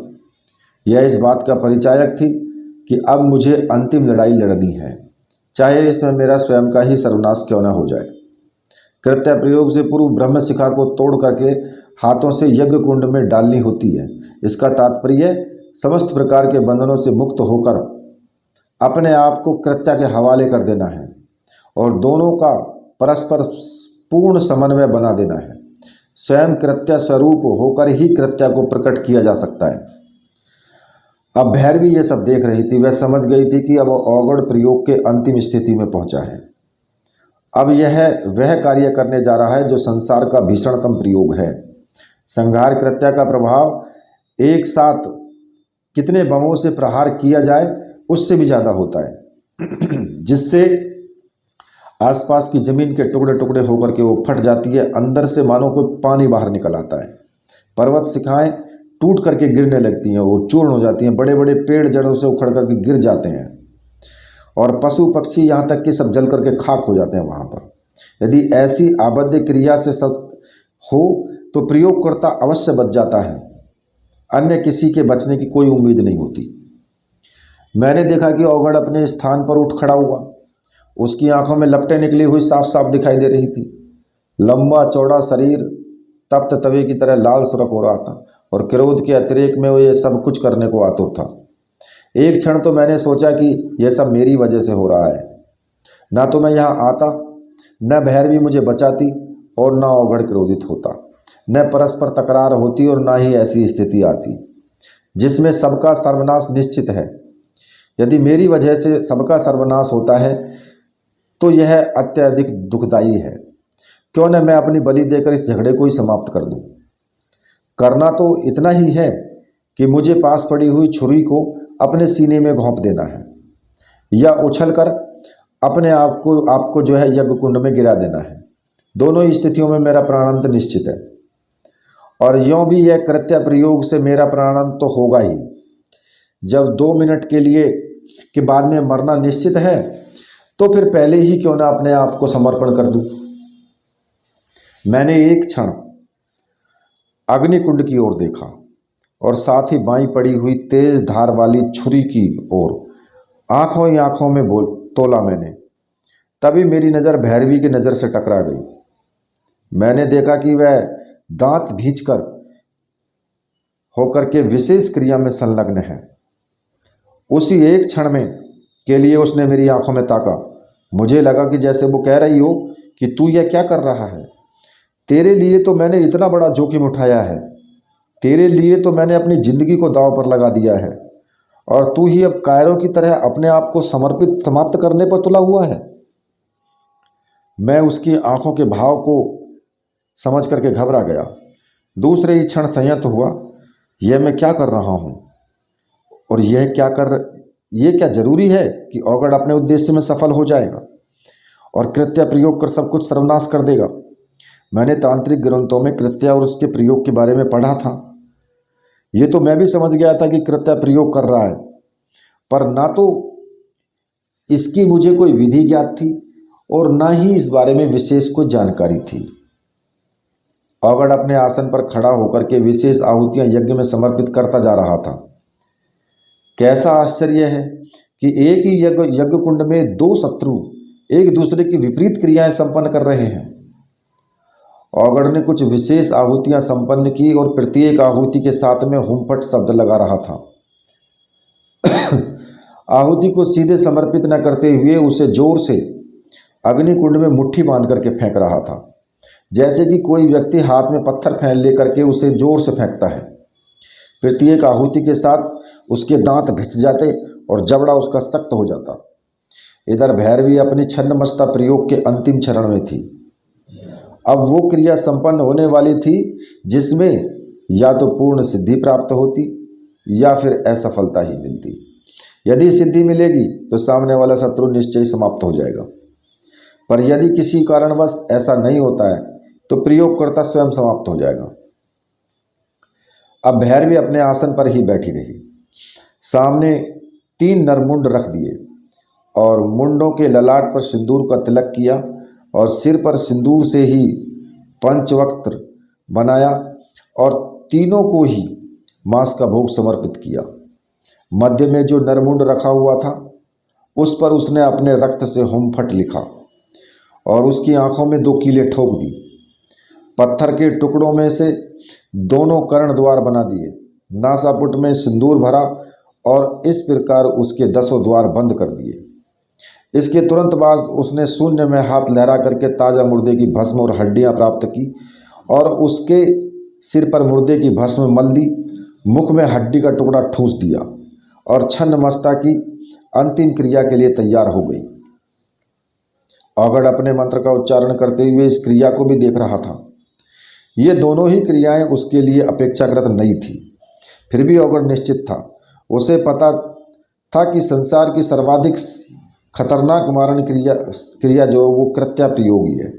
यह इस बात का परिचायक थी कि अब मुझे अंतिम लड़ाई लड़नी है, चाहे इसमें मेरा स्वयं का ही सर्वनाश क्यों न हो जाए। कृत्य प्रयोग से पूर्व ब्रह्मशिखा को तोड़ करके हाथों से यज्ञ कुंड में डालनी होती है। इसका तात्पर्य समस्त प्रकार के बंधनों से मुक्त होकर अपने आप को कृत्य के हवाले कर देना है और दोनों का परस्पर पूर्ण समन्वय बना देना है। स्वयं कृत्य स्वरूप होकर ही कृत्य को प्रकट किया जा सकता है। अब भैरवी ये सब देख रही थी। वह समझ गई थी कि अब अवगढ़ प्रयोग के अंतिम स्थिति में पहुंचा है। अब यह वह कार्य करने जा रहा है जो संसार का भीषणतम प्रयोग है। संहार कृत्य का प्रभाव एक साथ कितने बमों से प्रहार किया जाए उससे भी ज़्यादा होता है, जिससे आसपास की जमीन के टुकड़े टुकड़े होकर के वो फट जाती है। अंदर से मानो कोई पानी बाहर निकल आता है। पर्वत शिखाएं टूट करके गिरने लगती हैं, वो चूर्ण हो जाती हैं। बड़े बड़े पेड़ जड़ों से उखड़ करके गिर जाते हैं और पशु पक्षी यहाँ तक कि सब जल करके खाक हो जाते हैं वहाँ पर। यदि ऐसी आबद्ध क्रिया से सब हो तो प्रयोगकर्ता अवश्य बच जाता है, अन्य किसी के बचने की कोई उम्मीद नहीं होती। मैंने देखा कि अवगढ़ अपने स्थान पर उठ खड़ा हुआ। उसकी आंखों में लपटें निकली हुई साफ साफ दिखाई दे रही थी। लंबा चौड़ा शरीर तप्त तवे की तरह लाल सुर्ख हो रहा था और क्रोध के अतिरेक में वो ये सब कुछ करने को आतुर था। एक क्षण तो मैंने सोचा कि यह सब मेरी वजह से हो रहा है। ना तो मैं यहाँ आता, न भैरवी मुझे बचाती और न अवगढ़ क्रोधित होता, न परस्पर तकरार होती और न ही ऐसी स्थिति आती जिसमें सबका सर्वनाश निश्चित है। यदि मेरी वजह से सबका सर्वनाश होता है तो यह अत्यधिक दुखदायी है। क्यों न मैं अपनी बलि देकर इस झगड़े को ही समाप्त कर दूं। करना तो इतना ही है कि मुझे पास पड़ी हुई छुरी को अपने सीने में घोंप देना है या उछलकर अपने आपको जो है यज्ञ कुंड में गिरा देना है। दोनों ही स्थितियों में मेरा प्राणांत निश्चित है और यों भी यह कृत्य प्रयोग से मेरा प्राणांत तो होगा ही। जब 2 मिनट के लिए के बाद में मरना निश्चित है तो फिर पहले ही क्यों ना अपने आप को समर्पण कर दूं। मैंने एक क्षण अग्निकुंड की ओर देखा और साथ ही बाईं पड़ी हुई तेज धार वाली छुरी की ओर आंखों ही आंखों में तोला मैंने। तभी मेरी नज़र भैरवी की नज़र से टकरा गई। मैंने देखा कि वह दांत भींचकर होकर के विशेष क्रिया में संलग्न है। उसी एक क्षण में के लिए उसने मेरी आंखों में ताका। मुझे लगा कि जैसे वो कह रही हो कि तू यह क्या कर रहा है, तेरे लिए तो मैंने इतना बड़ा जोखिम उठाया है, तेरे लिए तो मैंने अपनी ज़िंदगी को दांव पर लगा दिया है और तू ही अब कायरों की तरह अपने आप को समाप्त करने पर तुला हुआ है। मैं उसकी आंखों के भाव को समझ करके घबरा गया। दूसरे ही क्षण संयत हुआ, यह मैं क्या कर रहा हूँ और ये क्या जरूरी है कि अवगढ़ अपने उद्देश्य में सफल हो जाएगा और कृत्य प्रयोग कर सब कुछ सर्वनाश कर देगा। मैंने तांत्रिक ग्रंथों में कृत्य और उसके प्रयोग के बारे में पढ़ा था। ये तो मैं भी समझ गया था कि कृत्य प्रयोग कर रहा है, पर ना तो इसकी मुझे कोई विधि ज्ञात थी और ना ही इस बारे में विशेष कोई जानकारी थी। अवगढ़ अपने आसन पर खड़ा होकर के विशेष आहुतियां यज्ञ में समर्पित करता जा रहा था। कैसा आश्चर्य है कि एक ही यज्ञ कुंड में 2 शत्रु एक दूसरे की विपरीत क्रियाएं संपन्न कर रहे हैं। अवगढ़ ने कुछ विशेष आहुतियां संपन्न की और प्रत्येक आहुति के साथ में हुमफट शब्द लगा रहा था। आहुति को सीधे समर्पित न करते हुए उसे जोर से अग्निकुंड में मुट्ठी बांध करके फेंक रहा था, जैसे कि कोई व्यक्ति हाथ में पत्थर फेंक लेकर के उसे जोर से फेंकता है। प्रत्येक आहुति के साथ उसके दांत भिंच जाते और जबड़ा उसका सख्त हो जाता। इधर भैरवी अपनी छन्नमस्ता प्रयोग के अंतिम चरण में थी। अब वो क्रिया संपन्न होने वाली थी जिसमें या तो पूर्ण सिद्धि प्राप्त होती या फिर असफलता ही मिलती। यदि सिद्धि मिलेगी तो सामने वाला शत्रु निश्चय समाप्त हो जाएगा, पर यदि किसी कारणवश ऐसा नहीं होता है तो प्रयोगकर्ता स्वयं समाप्त हो जाएगा। अब भैरवी अपने आसन पर ही बैठी रही। सामने 3 नरमुंड रख दिए और मुंडों के ललाट पर सिंदूर का तिलक किया और सिर पर सिंदूर से ही पंचवक्त्र बनाया और तीनों को ही मांस का भोग समर्पित किया। मध्य में जो नरमुंड रखा हुआ था उस पर उसने अपने रक्त से हुमफट लिखा और उसकी आंखों में 2 कीलें ठोक दी। पत्थर के टुकड़ों में से दोनों कर्ण द्वार बना दिए। नासापुट में सिंदूर भरा और इस प्रकार उसके 10 द्वार बंद कर दिए। इसके तुरंत बाद उसने शून्य में हाथ लहरा करके ताज़ा मुर्दे की भस्म और हड्डियां प्राप्त की और उसके सिर पर मुर्दे की भस्म मल दी, मुख में हड्डी का टुकड़ा ठूंस दिया और छन्नमस्ता की अंतिम क्रिया के लिए तैयार हो गई। औघड़ अपने मंत्र का उच्चारण करते हुए इस क्रिया को भी देख रहा था। ये दोनों ही क्रियाएं उसके लिए अपेक्षाकृत नई थी। फिर भी औघड़ निश्चित था। उसे पता था कि संसार की सर्वाधिक खतरनाक मारण क्रिया जो वो कृत्या प्रयोग ही है।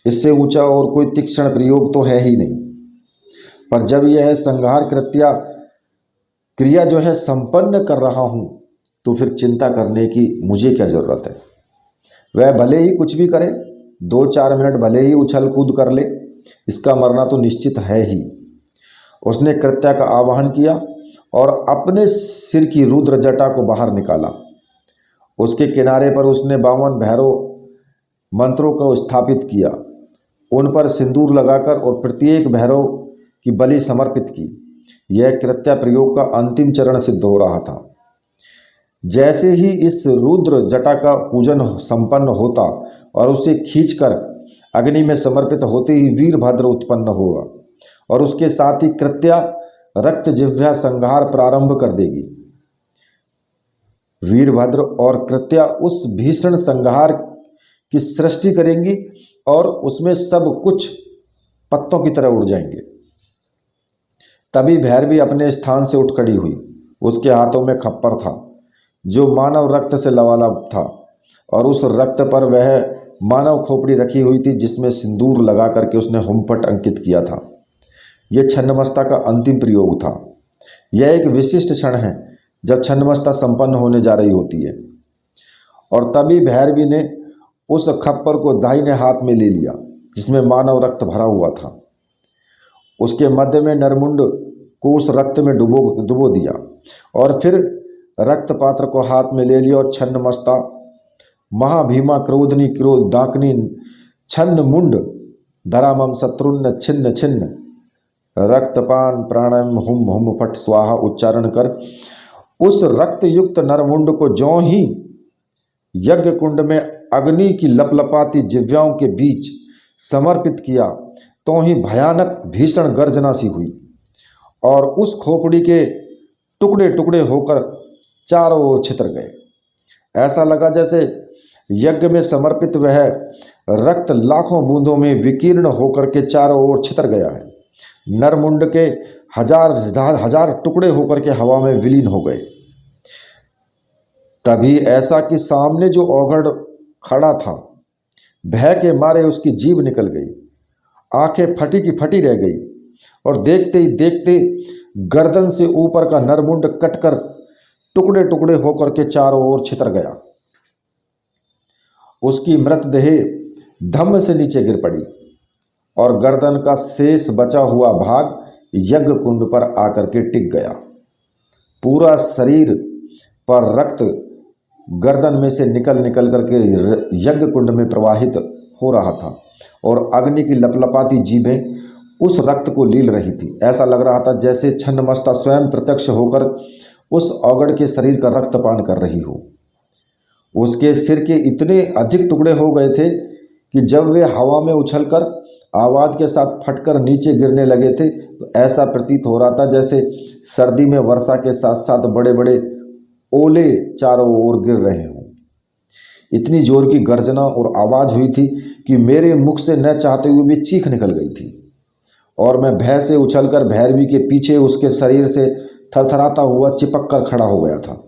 इससे ऊंचा और कोई तीक्ष्ण प्रयोग तो है ही नहीं। पर जब यह संहार क्रिया जो है संपन्न कर रहा हूँ, तो फिर चिंता करने की मुझे क्या जरूरत है। वह भले ही कुछ भी करे, 2-4 मिनट भले ही उछल कूद कर ले, इसका मरना तो निश्चित है ही। उसने कृत्या का आवाहन किया और अपने सिर की रुद्र जटा को बाहर निकाला। उसके किनारे पर उसने 52 भैरव मंत्रों को स्थापित किया, उन पर सिंदूर लगाकर और प्रत्येक भैरव की बलि समर्पित की। यह कृत्या प्रयोग का अंतिम चरण सिद्ध हो रहा था। जैसे ही इस रुद्र जटा का पूजन संपन्न होता और उसे खींचकर अग्नि में समर्पित होते ही वीरभद्र उत्पन्न होगा और उसके साथ ही कृत्या रक्त जिह्वा संहार प्रारंभ कर देगी। वीरभद्र और कृत्या उस भीषण संहार की सृष्टि करेंगी और उसमें सब कुछ पत्तों की तरह उड़ जाएंगे। तभी भैरवी अपने स्थान से उठ खड़ी हुई। उसके हाथों में खप्पर था जो मानव रक्त से लबालब था और उस रक्त पर वह मानव खोपड़ी रखी हुई थी जिसमें सिंदूर लगा करके उसने होमपट अंकित किया था। यह छन्नमस्ता का अंतिम प्रयोग था। यह एक विशिष्ट क्षण है जब छन्नमस्ता संपन्न होने जा रही होती है। और तभी भैरवी ने उस खप्पर को दाहिने हाथ में ले लिया जिसमें मानव रक्त भरा हुआ था। उसके मध्य में नरमुंड को उस रक्त में डुबो दिया और फिर रक्त पात्र को हाथ में ले लिया और छन्नमस्ता महाभीमा क्रोधनी क्रोध डाकनी छन्न मुंड धरामम शत्रुन्न छिन्न छिन्न रक्तपान प्राणायाम हुम हुम फट स्वाहा उच्चारण कर उस रक्त युक्त नरमुंड को ज्यों ही यज्ञ कुंड में अग्नि की लपलपाती जिह्वाओं के बीच समर्पित किया, तो ही भयानक भीषण गर्जना सी हुई और उस खोपड़ी के टुकड़े टुकड़े होकर चारों ओर छितर गए। ऐसा लगा जैसे यज्ञ में समर्पित वह रक्त लाखों बूंदों में विकीर्ण होकर के चारों ओर छितर गया है। नरमुंड के हजार टुकड़े होकर के हवा में विलीन हो गए। तभी ऐसा कि सामने जो औघड़ खड़ा था, भय के मारे उसकी जीभ निकल गई, आंखें फटी की फटी रह गई और देखते ही देखते गर्दन से ऊपर का नरमुंड कटकर टुकड़े टुकड़े होकर के चारों ओर छितर गया। उसकी मृतदेह धम्म से नीचे गिर पड़ी और गर्दन का शेष बचा हुआ भाग यज्ञ कुंड पर आकर के टिक गया। पूरा शरीर पर रक्त गर्दन में से निकल निकल करके यज्ञ कुंड में प्रवाहित हो रहा था और अग्नि की लपलपाती जीभें उस रक्त को लील रही थी। ऐसा लग रहा था जैसे छन्नमस्ता स्वयं प्रत्यक्ष होकर उस औघड़ के शरीर का रक्तपान कर रही हो। उसके सिर के इतने अधिक टुकड़े हो गए थे कि जब वे हवा में उछलकर आवाज़ के साथ फटकर नीचे गिरने लगे थे तो ऐसा प्रतीत हो रहा था जैसे सर्दी में वर्षा के साथ साथ बड़े बड़े ओले चारों ओर गिर रहे हों। इतनी जोर की गर्जना और आवाज़ हुई थी कि मेरे मुख से न चाहते हुए भी चीख निकल गई थी और मैं भय से उछलकर भैरवी के पीछे उसके शरीर से थरथराता हुआ चिपक कर खड़ा हो गया था।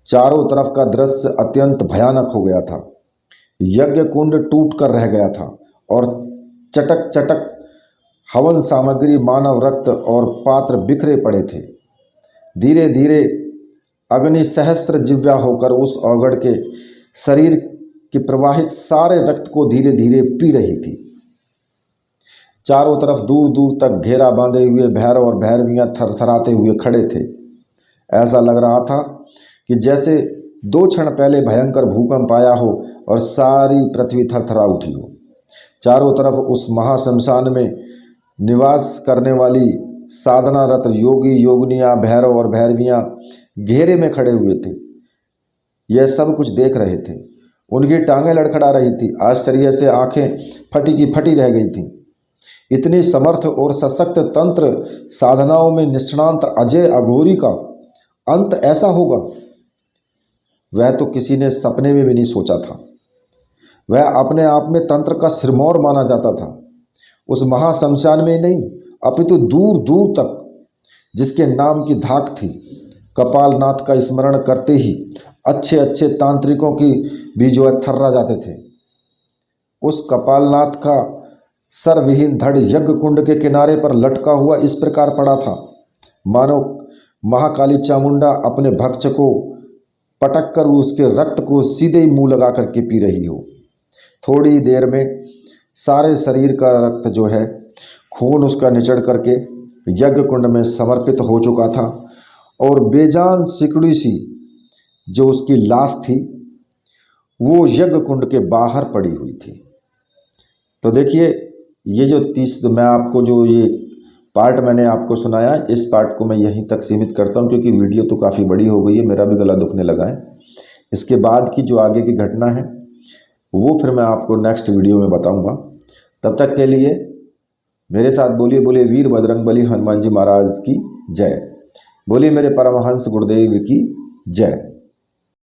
चारों तरफ का दृश्य अत्यंत भयानक हो गया था। यज्ञ कुंड टूट कर रह गया था और चटक चटक हवन सामग्री, मानव रक्त और पात्र बिखरे पड़े थे। धीरे धीरे अग्नि सहस्त्र जिह्वा होकर उस औघड़ के शरीर के प्रवाहित सारे रक्त को धीरे धीरे पी रही थी। चारों तरफ दूर दूर तक घेरा बांधे हुए भैरव और भैरवियाँ थरथराते हुए खड़े थे। ऐसा लग रहा था कि जैसे 2 क्षण पहले भयंकर भूकंप आया हो और सारी पृथ्वी थरथरा उठी हो। चारों तरफ उस महाशमशान में निवास करने वाली साधनारत योगी योगिनियाँ, भैरव और भैरवियाँ घेरे में खड़े हुए थे। यह सब कुछ देख रहे थे। उनकी टांगें लड़खड़ा रही थी। आश्चर्य से आंखें फटी की फटी रह गई थीं। इतनी समर्थ और सशक्त तंत्र साधनाओं में निष्णांत अजय अघोरी का अंत ऐसा होगा, वह तो किसी ने सपने में भी नहीं सोचा था। वह अपने आप में तंत्र का सिरमौर माना जाता था। उस महाशमशान में नहीं, अपितु दूर दूर तक जिसके नाम की धाक थी, कपालनाथ का स्मरण करते ही अच्छे अच्छे तांत्रिकों की भी जो है थर्रा जाते थे। उस कपालनाथ का सरविहीन धड़ यज्ञ कुंड के किनारे पर लटका हुआ इस प्रकार पड़ा था, मानो महाकाली चामुंडा अपने भक्ष को पटक कर उसके रक्त को सीधे ही मुंह लगा करके पी रही हो। थोड़ी देर में सारे शरीर का रक्त जो है, खून उसका निचड़ करके यज्ञ कुंड में समर्पित हो चुका था और बेजान सिकुड़ी सी जो उसकी लाश थी वो यज्ञ कुंड के बाहर पड़ी हुई थी। तो देखिए, ये जो मैं आपको जो ये पार्ट मैंने आपको सुनाया, इस पार्ट को मैं यहीं तक सीमित करता हूं, क्योंकि वीडियो तो काफ़ी बड़ी हो गई है, मेरा भी गला दुखने लगा है। इसके बाद की जो आगे की घटना है वो फिर मैं आपको नेक्स्ट वीडियो में बताऊंगा। तब तक के लिए मेरे साथ बोलिए, बोलिए वीर बजरंगबली हनुमान जी महाराज की जय। बोलिए मेरे परमहंस गुरुदेव की जय।